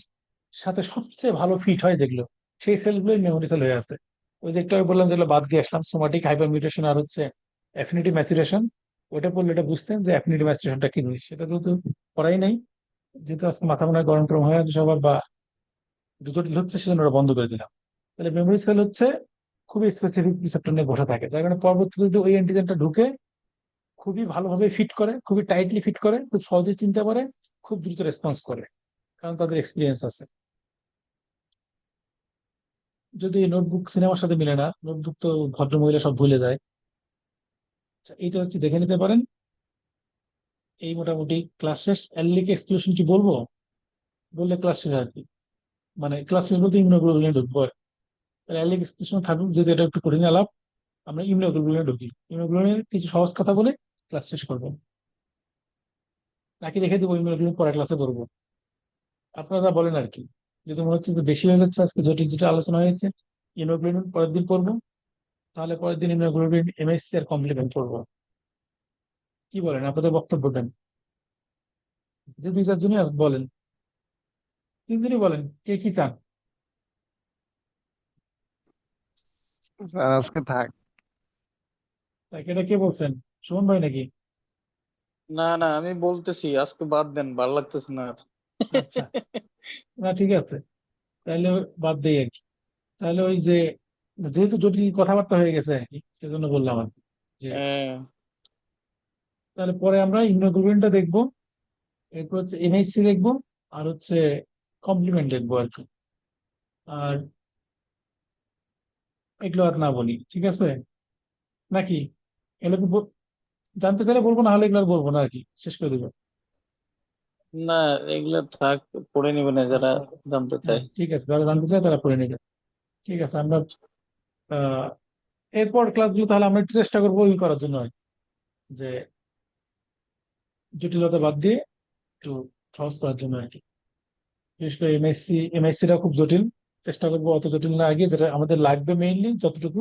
সাথে সবচেয়ে ভালো ফিট হয় যেগুলো, সেই সেলগুলোই মেমোরি সেল হয়ে আছে। ওই যে একটু আগে বললাম, যেগুলো বাদ দিয়ে আসলাম, সোমাটিক হাইপার মিউটেশন আর হচ্ছে অ্যাফিনিটি ম্যাচুরেশন, ওটা পড়লে এটা বুঝতেন যে অ্যাফিনিটি ম্যাচুরেশনটা কি জিনিস। সেটা যেহেতু পড়াই নাই, যেহেতু আজকে মাথা মনে হয় গরম টরম হয়ে আছে সবার, বা একটু জটিল হচ্ছে, সেজন্য ওটা বন্ধ করে দিলাম। তাহলে মেমোরি সেল হচ্ছে খুবই স্পেসিফিক রিসেপ্টর নিয়ে বসে থাকে, যার কারণে পরবর্তীতে যদি ওই অ্যান্টিজেনটা ঢুকে খুবই ভালোভাবে ফিট করে, খুবই টাইটলি ফিট করে, খুব সহজেই চিনতে পারে, খুব দ্রুত রেসপন্স করে, কারণ তাদের এক্সপিরিয়েন্স আছে। যদি নোটবুক সিনেমার সাথে মিলে না, নোটবুক তো ভদ্র মহিলা সব ভুলে যায়। আচ্ছা, এইটা হচ্ছে দেখে নিতে পারেন। এই মোটামুটি ক্লাস শেষ। অ্যালিক এক্সক্লুশন কি বলবো, বললে ক্লাস শেষ আর কি, মানে ক্লাস শেষ বলতে ইমিউনোগ্লোবুলিনে ঢুকবো আর কি। তাহলে অ্যালিক এক্সক্লুশন থাকুক, যদি এটা একটু কঠিন আলাপ, আমরা ইমিউনোগ্লোবুলিনে ঢুকি, ইমিউনোগ্লোবুলিনের কিছু সহজ কথা বলে ক্লাস শেষ করবো, নাকি রেখে দেবো ইমিউনোগ্লোবুলিন পরের ক্লাসে করবো, আপনারা বলেন আর কি। যদি মনে হচ্ছে যে বেশি হয়ে যাচ্ছে আজকে, জটিল যেটা আলোচনা হয়েছে, ইমিউনোগ্লোবুলিন পরের দিন পড়বো, তাহলে পরের দিন ইমিউনোগ্লোবুলিন এমএসসি আর কমপ্লিমেন্ট পড়বো। কি বলেন, আপনাদের বক্তব্য দেন। যে দুই চারজনই বলেন, তিনজনই বলেন, কে কি চান। স্যার আজকে থাক। তাকে এটা কে বলছেন, সুমন ভাই নাকি? না না, আমি বলতেছি আজকে বাদ দেন, ভাল লাগতেছে না আর। আচ্ছা, না ঠিক আছে, তাহলে বাদ দেই আর কি। তাহলে ওই যে, যেহেতু জটিল কথাবার্তা হয়ে গেছে আর কি, সেজন্য বললাম আর কি, যে হ্যাঁ, তাহলে পরে আমরা ইমিউনোগ্লোবিনটা দেখবো, এরপর হচ্ছে এনএইচসি দেখবো, আর হচ্ছে কমপ্লিমেন্ট দেখবো আর কি। আর এগুলো আর না বলি, ঠিক আছে নাকি? এগুলো কি জানতে চাইলে বলবো, না হলে এগুলো আর বলবো না আর কি, শেষ করে দেবো। না এগুলা থাক, পড়ে নিবে না যারা আচ্ছা, জানতে হ্যাঁ চায়। ঠিক আছে, যারা জানতে চায় তারা পড়ে নিবে। ঠিক আছে, আমরা আহ এরপর ক্লাসগুলো তাহলে আমরা একটু চেষ্টা করবো ই করার জন্য আর কি, যে জটিলতা বাদ দিয়ে একটু সহজ করার জন্য আর কি। বিশেষ করে এমএসসিটা খুব জটিল, চেষ্টা করবো অত জটিল না আগে, যেটা আমাদের লাগবে মেইনলি যতটুকু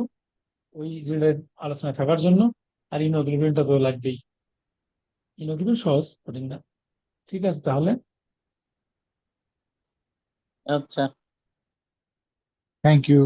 ওই রিলেটেড আলোচনায় থাকার জন্য। আর ইনোগ্রিভিনটা তো লাগবেই, ইনোগ্রিভিন সহজ, কঠিন না। ঠিক আছে তাহলে। আচ্ছা। Thank you.